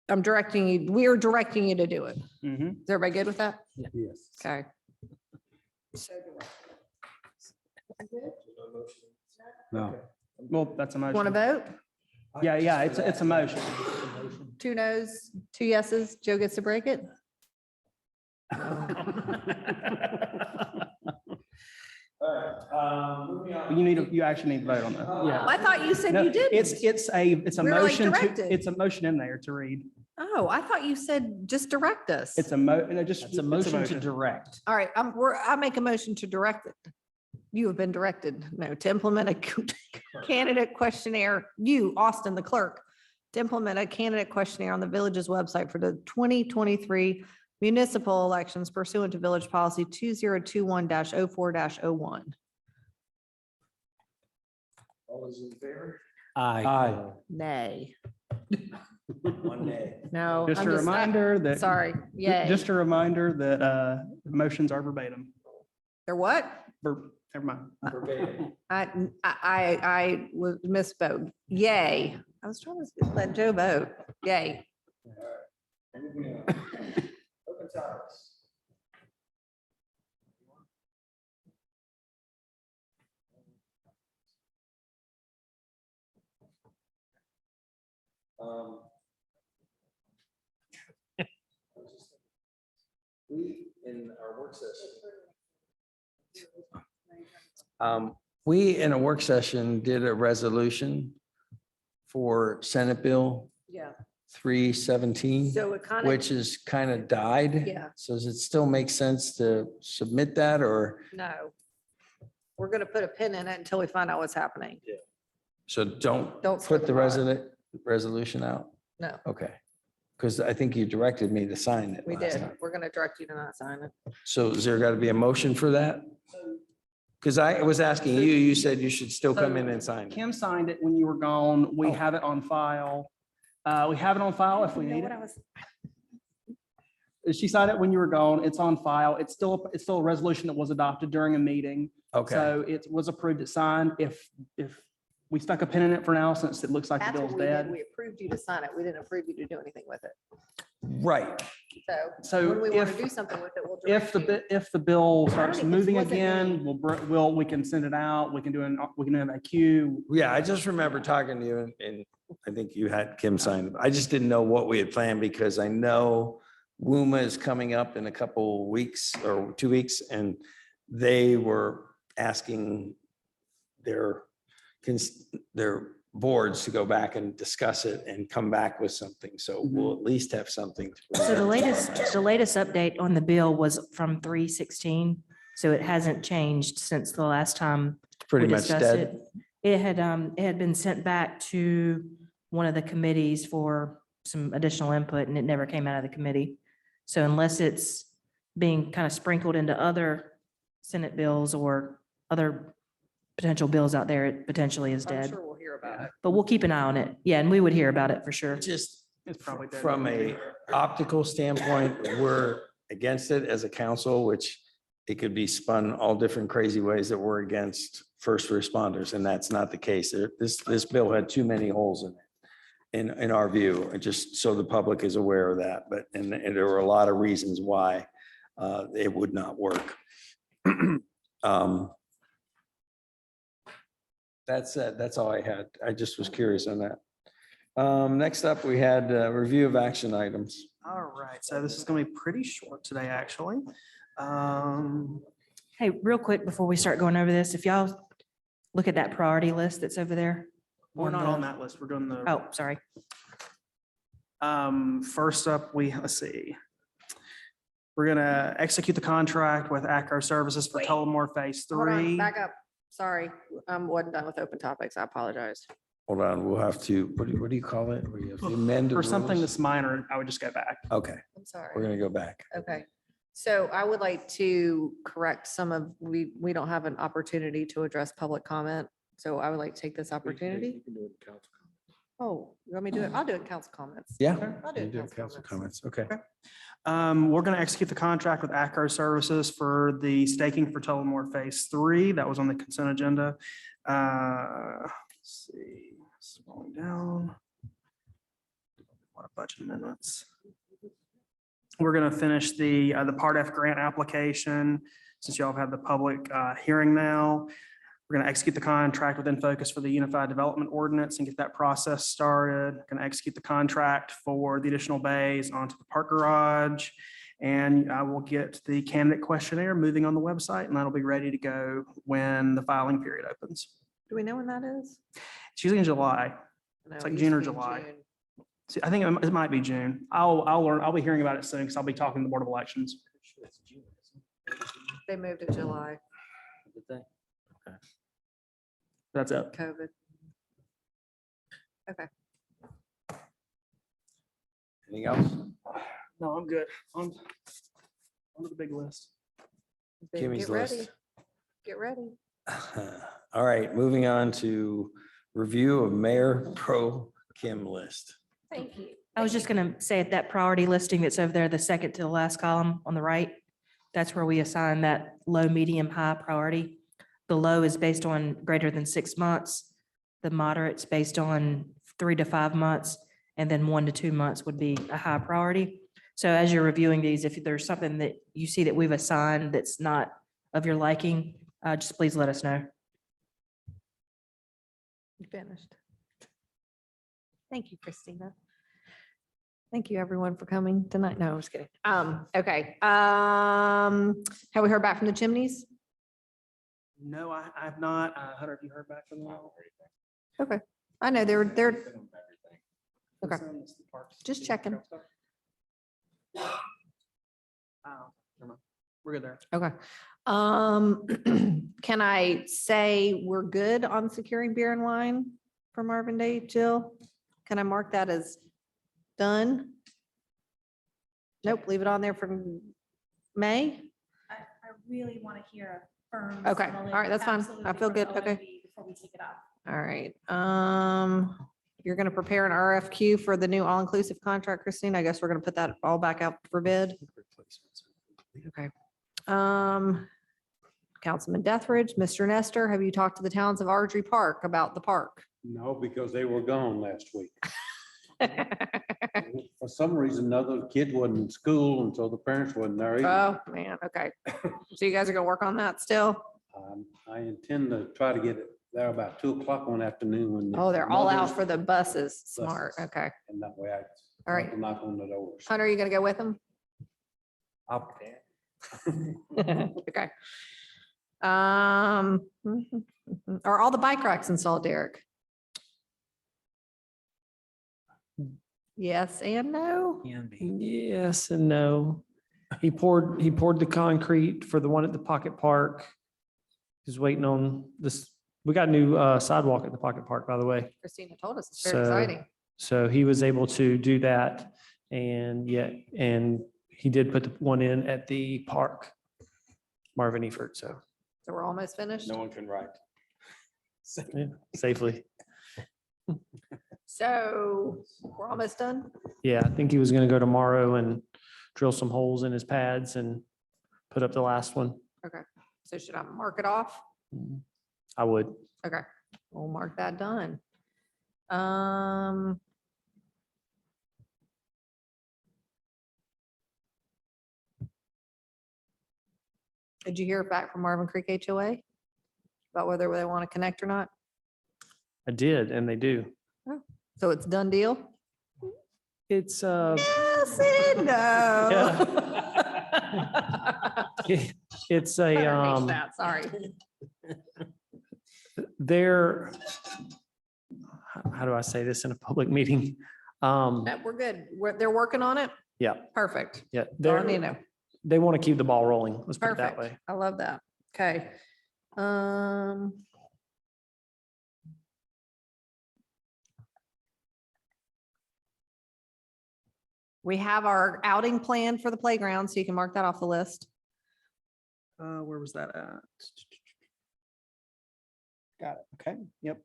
I'm directing you, we are directing you to do it. Mhm. Is everybody good with that? Yes. Okay. No. Well, that's a motion. Want to vote? Yeah, it's a motion. 2 noes, 2 yeses. Joe gets to break it? You actually need to vote on that. Yeah. I thought you said No, you didn't. It's a We're like motion directed. it's a motion in there to read. Oh, I thought you said just direct us. It's a no, just. It's a motion to direct. All right, I make a motion to direct it. You have been directed, no, to implement a candidate questionnaire, you, Austin, the clerk, to implement a candidate questionnaire on the village's website for the 2023 municipal elections pursuant to village policy 2021-04-01. All those in favor? Aye. Nay. One nay. No. Just I'm a reminder that. Sorry, yay. Just a reminder that motions are verbatim. They're what? Never mind. Verbatim. I was misspoke. Yay. I was trying to let Joe vote. Yay. Moving on. Open topics. We, in our work session. We, in a work session, did a resolution for Senate Bill Yeah. 317, So it kind of. which is kind of died. Yeah. So does it still make sense to submit that, or No. We're gonna put a pin in it until we find out what's happening. so don't Don't put the certify. resolution out? No, Okay. Because I think you directed me to sign it we last did. time. We're gonna direct you to not sign it. So is there got to be a motion for that? Because I was asking you, you said you should still come in and sign it. Kim signed it when you were gone. We Oh. have it on file. We have it on file if we You know need what it. I was- She signed it when you were gone. It's on file. It's still a resolution that was adopted during a meeting. Okay, So it was approved, it's signed. If we stuck a pin in it for now, since it looks like the That's what bill's we did. dead. We approved you to sign it. We didn't approve you to do anything with it. right. So When we want to if- do something with it, we'll If direct you. if the bill starts think this moving wasn't me. again, we can send it out. We can do an FAQ. Yeah, I just remember talking to you and I think you had Kim sign it. I just didn't know what we had planned because I know WUMA is coming up in a couple weeks or 2 weeks and they were asking their boards to go back and discuss it and come back with something. So we'll at least have something. to So the present. latest update on the bill was from 3/16, so it hasn't changed since the last time we Pretty much discussed dead. it. It had been sent back to one of the committees for some additional input and it never came out of the committee. So unless it's being kind of sprinkled into other Senate bills or other potential bills out there, it potentially is I'm dead. sure we'll hear about it. But we'll keep an eye on it. Yeah, and we would hear about it for sure. Just It's probably dead. from a optical standpoint, we're against it as a council, which it could be spun all different crazy ways that we're against first responders, and that's not the case. This bill had too many holes in it. In our view, and just so the public is aware of that, but, and there were a lot of reasons why it would not work. That's it. That's all I had. I just was curious on that. Next up, we had review of action items. All right, so this is going to be pretty short today, actually. Hey, real quick, before we start going over this, if y'all look at that priority list that's over there. We're not on the- that list. We're doing the. Oh, sorry. First up, let's see. We're gonna execute the contract with Acro Services for Wait. Tullamore Phase Hold on, 3. back up. Sorry, wasn't done with open topics. I apologize. Hold on, we'll have to, what do you call it? Where you have to amend the For something rules? that's minor, I would just go back. Okay, I'm sorry. we're gonna go back. Okay, so I would like to correct some of, we don't have an opportunity to address public comment. So I would like to take this opportunity. Oh, you want me to do it? I'll do it in council comments. Yeah. I'll do You it do in council comments. comments, okay. We're gonna execute the contract with Acro Services for the staking for Tullamore Phase 3. That was on the consent agenda. Let's see, scrolling down. A lot of budget amendments. We're gonna finish the Part F grant application, since y'all have had the public hearing now. We're gonna execute the contract with Infocus for the Unified Development Ordinance and get that process started. Gonna execute the contract for the additional bays onto the park garage. And I will get the candidate questionnaire moving on the website, and that'll be ready to go when the filing period opens. Do we know when that is? It's usually in July. No, It's like it June or used to be July. June. See, I think it might be June. I'll be hearing about it soon because I'll be talking to the Board of Elections. They moved it July, That's it. COVID. Okay. Anything else? No, I'm good. On to the big list. Then Kimmy's get ready. list. Get ready. All right, moving on to review of Mayor Pro Kim list. Thank you. I was just gonna say that priority listing that's over there, the second to the last column on the right, that's where we assign that low, medium, high priority. The low is based on greater than 6 months. The moderate's based on 3 to 5 months, and then 1 to 2 months would be a high priority. So as you're reviewing these, if there's something that you see that we've assigned that's not of your liking, just please let us know. You finished. Thank you, Christina. Thank you, everyone, for coming tonight. No, I was kidding. Okay. Have we heard back from the chimneys? No, I've not. Hunter, have you heard back from them? Okay. I know they're, okay. Just checking. Oh, never mind. We're good there. Okay. Can I say we're good on securing beer and wine for Marvin Day, Jill? Can I mark that as done? Nope, leave it on there from May? I really want to hear a firm. Okay, all right, that's fine. I feel good, okay. Before we take it off. All right, you're gonna prepare an RFQ for the new all-inclusive contract, Christine. I guess we're gonna put that all back out for bid. Okay. Councilman Dethridge, Mr. Nestor, have you talked to the towns of Ardrey Park about the park? No, because they were gone last week. For some reason, another kid wasn't in school, and so the parents wasn't there either. Oh, man, okay. So you guys are gonna work on that still? I intend to try to get it there about 2 o'clock one afternoon when. the Oh, they're all out mothers- for the buses. Smart, Buses. okay. And that way I. All right. Knock on the doors. Hunter, are you gonna go with them? Okay. Are all the bike racks installed, Derek? Yes and no? Yes and no. He poured the concrete for the one at the Pocket Park. He's waiting on this We got a new sidewalk at the Pocket Park, by the way. Christina told us. It's very So, exciting. so he was able to do that and he did put the one in at the park, Marvin Eford, so So we're almost finished. No one can write. yeah, safely. So we're almost done. Yeah, I think he was gonna go tomorrow and drill some holes in his pads and put up the last one. Okay. So should I mark it off? I would. Okay, we'll mark that done. Did you hear back from Marvin Creek HOA? About whether they want to connect or not? I did, and they do. So it's done deal? It's, Yes and no. it's Better hate a, that, Sorry. they're, how do I say this in a public meeting? No, we're good. They're working on it? Yeah, Perfect. yeah, That's all I need to they're, know. they want to keep the ball rolling. Let's put it that Perfect. way. I love that. Okay. We have our outing plan for the playground, so you can mark that off the list. Where was that at? Got it. Okay, yep.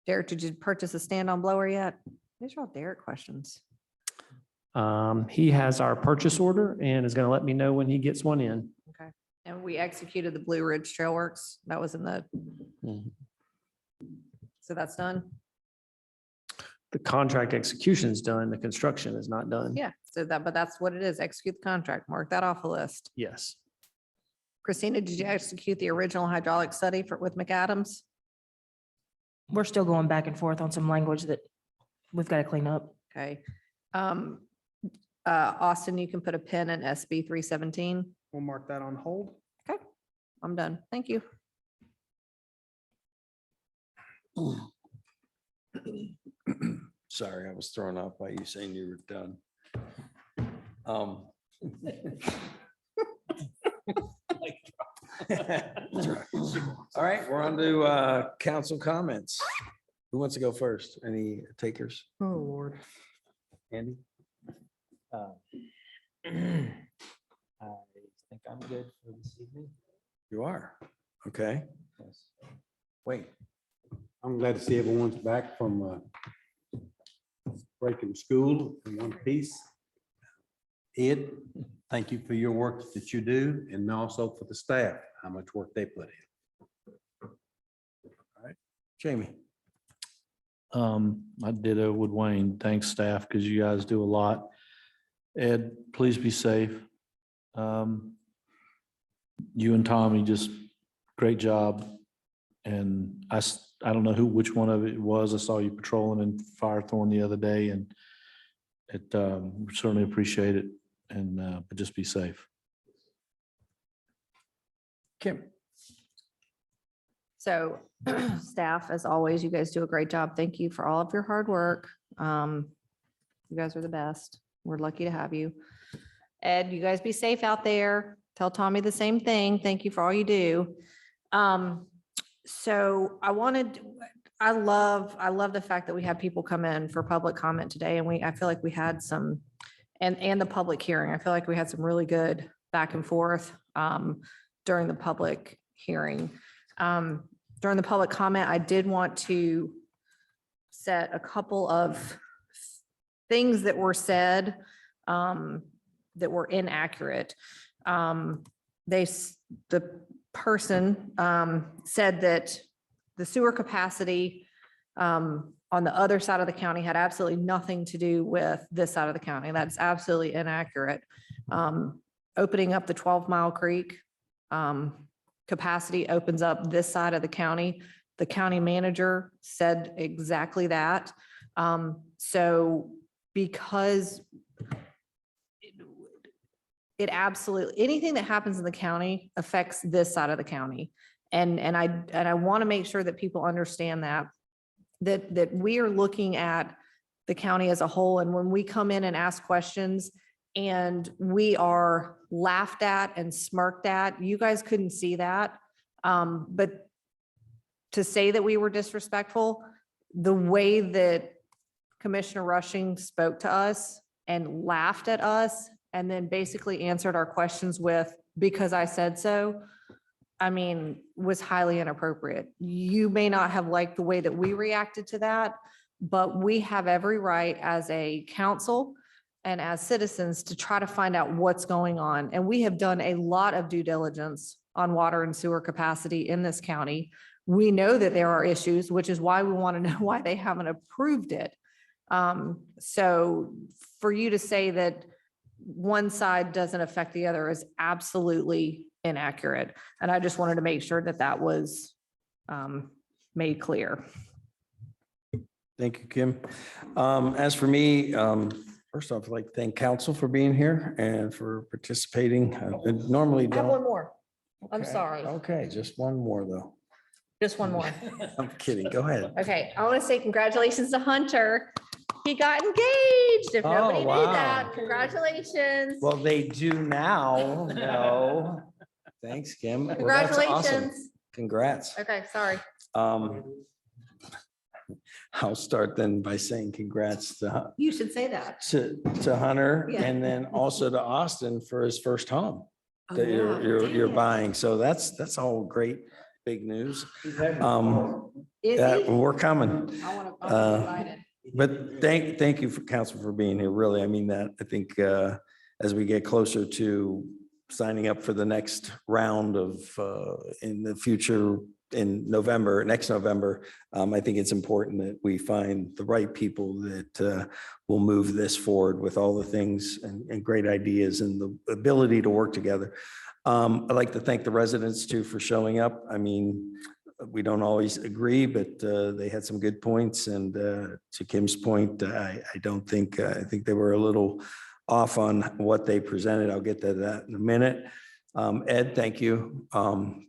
Derek, did you purchase a stand-on blower yet? These are all Derek questions. He has our purchase order and is going to let me know when he gets one in. Okay. And we executed the Blue Ridge Trail Works. That was in the, Mhm. so that's done? The contract execution is done. The construction is not done. Yeah, so that, but that's what it is. Execute the contract. Mark that off the list. Yes. Christina, did you execute the original hydraulic study with McAdams? We're still going back and forth on some language that we've got to clean up. Okay. Austin, you can put a pin in SB 317. We'll mark that on hold. Okay, I'm done. Thank you. Sorry, I was thrown off by you saying you were done. That's right. All right, we're on to council comments. Who wants to go first? Any takers? Oh, Lord. Andy? I think I'm good for this evening. You are? Okay. Yes. Wait, I'm glad to see everyone's back from breaking school in one piece. Ed, thank you for your work that you do and also for the staff, how much work they put in. Jamie. I ditto with Wayne. Thanks, staff, because you guys do a lot. Ed, please be safe. You and Tommy, just great job. And I don't know which one of it was. I saw you patrolling in Firethorn the other day and it certainly appreciate it. And but just be safe. Kim. So staff, as always, you guys do a great job. Thank you for all of your hard work. You guys are the best. We're lucky to have you. Ed, you guys be safe out there. Tell Tommy the same thing. Thank you for all you do. So I love the fact that we had people come in for public comment today and I feel like we had some, and the public hearing, I feel like we had some really good back and forth during the public hearing. During the public comment, I did want to set a couple of things that were said that were inaccurate. The person said that the sewer capacity on the other side of the county had absolutely nothing to do with this side of the county. That's absolutely inaccurate. Opening up the 12 Mile Creek capacity opens up this side of the county. The county manager said exactly that. So because it absolutely, anything that happens in the county affects this side of the county. And I want to make sure that people understand that we are looking at the county as a whole. And when we come in and ask questions and we are laughed at and smirked at, you guys couldn't see that. But to say that we were disrespectful, the way that Commissioner Rushing spoke to us and laughed at us and then basically answered our questions with, because I said so, I mean, was highly inappropriate. You may not have liked the way that we reacted to that, but we have every right as a council and as citizens to try to find out what's going on. And we have done a lot of due diligence on water and sewer capacity in this county. We know that there are issues, which is why we want to know why they haven't approved it. So for you to say that one side doesn't affect the other is absolutely inaccurate. And I just wanted to make sure that that was made clear. Thank you, Kim. As for me, first off, I'd like to thank council for being here and for participating. I normally I have one don't. more. I'm Okay. sorry. Okay, just one more though. Just one more. I'm kidding. Go ahead. Okay, I want to say congratulations to Hunter. He got engaged. If nobody knew wow. that, congratulations. Well, they do now. No. Thanks, Kim. Well, that's awesome. Congratulations. Congrats. Okay, sorry. I'll start then by saying congrats You should say that. to Hunter Yeah. and then also to Austin for his first home Oh, that yeah. you're Dang it. buying. So that's all great, big news. Is he? We're coming. I want to, Uh, I'm excited. But thank you for council for being here. Really, I mean that. I think as we get closer to signing up for the next round of in the future in November, next November, I think it's important that we find the right people that will move this forward with all the things and great ideas and the ability to work together. I'd like to thank the residents too for showing up. I mean, we don't always agree, but they had some good points. And to Kim's point, I don't think, I think they were a little off on what they presented. I'll get to that in a minute. Ed, thank you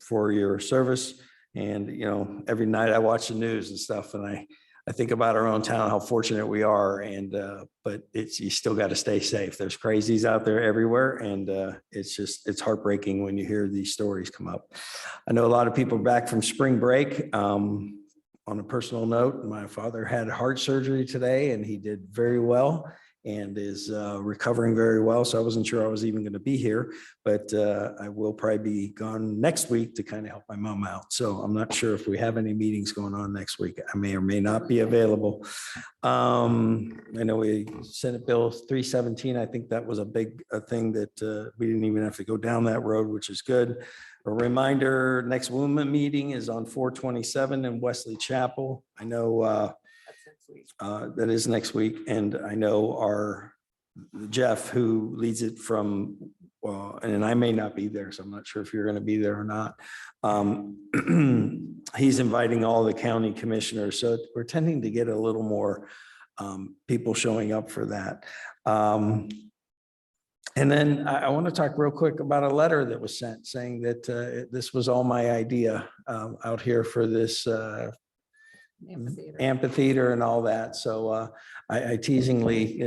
for your service. And, you know, every night I watch the news and stuff and I think about our own town, how fortunate we are. And, but you still got to stay safe. There's crazies out there everywhere. And it's heartbreaking when you hear these stories come up. I know a lot of people are back from spring break. On a personal note, my father had heart surgery today and he did very well and is recovering very well. So I wasn't sure I was even going to be here, but I will probably be gone next week to kind of help my mom out. So I'm not sure if we have any meetings going on next week. I may or may not be available. I know we Senate Bill 317. I think that was a big thing that we didn't even have to go down that road, which is good. A reminder, next WUMA meeting is on 4/27 in Wesley Chapel. I know that is next week. And I know our Jeff, who leads it from, and I may not be there, so I'm not sure if you're going to be there or not. He's inviting all the county commissioners. So we're tending to get a little more people showing up for that. And then I want to talk real quick about a letter that was sent saying that this was all my idea out here for this amphitheater and all that. So I teasingly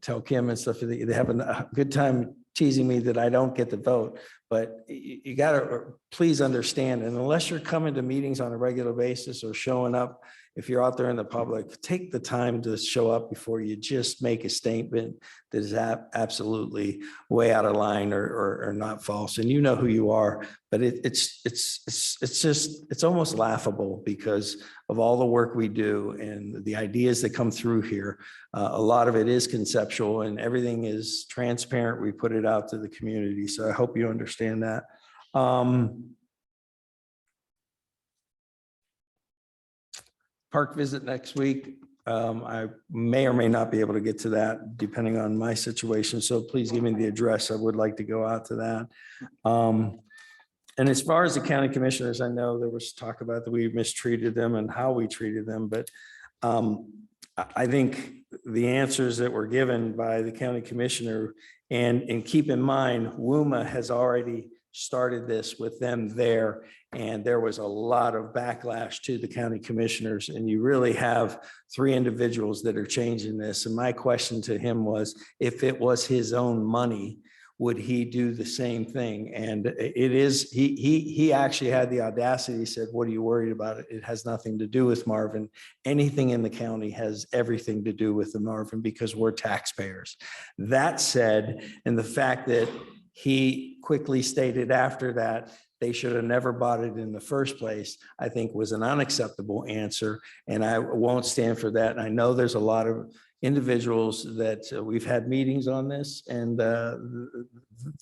tell Kim and stuff, they have a good time teasing me that I don't get to vote, but you got to please understand, and unless you're coming to meetings on a regular basis or showing up, if you're out there in the public, take the time to show up before you just make a statement that is absolutely way out of line or not false. And you know who you are, but it's almost laughable because of all the work we do and the ideas that come through here. A lot of it is conceptual and everything is transparent. We put it out to the community. So I hope you understand that. Park visit next week. I may or may not be able to get to that depending on my situation. So please give me the address. I would like to go out to that. And as far as the county commissioners, I know there was talk about that we mistreated them and how we treated them, but I think the answers that were given by the county commissioner, and keep in mind, WUMA has already started this with them there. And there was a lot of backlash to the county commissioners. And you really have 3 individuals that are changing this. And my question to him was, if it was his own money, would he do the same thing? And it is, he actually had the audacity, he said, what are you worried about? It has nothing to do with Marvin. Anything in the county has everything to do with the Marvin because we're taxpayers. That said, and the fact that he quickly stated after that, they should have never bought it in the first place, I think was an unacceptable answer. And I won't stand for that. And I know there's a lot of individuals that we've had meetings on this and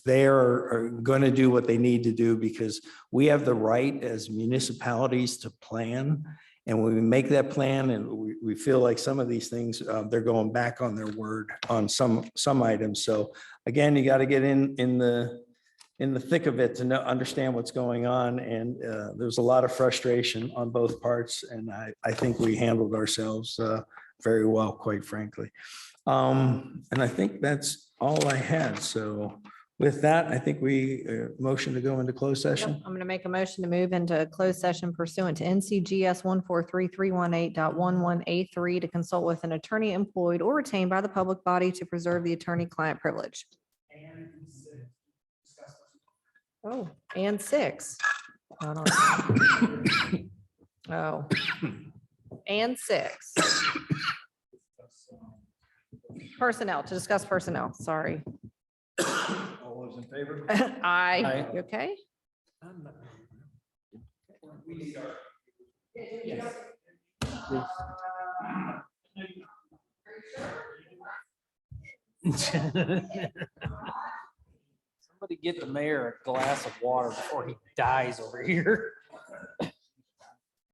they are going to do what they need to do because we have the right as municipalities to plan. And when we make that plan and we feel like some of these things, they're going back on their word on some items. So again, you got to get in the thick of it to know, understand what's going on. And there's a lot of frustration on both parts. And I think we handled ourselves very well, quite frankly. And I think that's all I had. So with that, I think we motion to go into closed Yep, session. I'm going to make a motion to move into closed session pursuant to NCGS 143.318.11A3 to consult with an attorney employed or retained by the public body to preserve the attorney-client privilege. Oh, and 6. Hold on. Oh, and 6. Personnel, to discuss personnel, sorry. All those in favor? Aye. You okay? Somebody get the mayor a glass of water before he dies over here.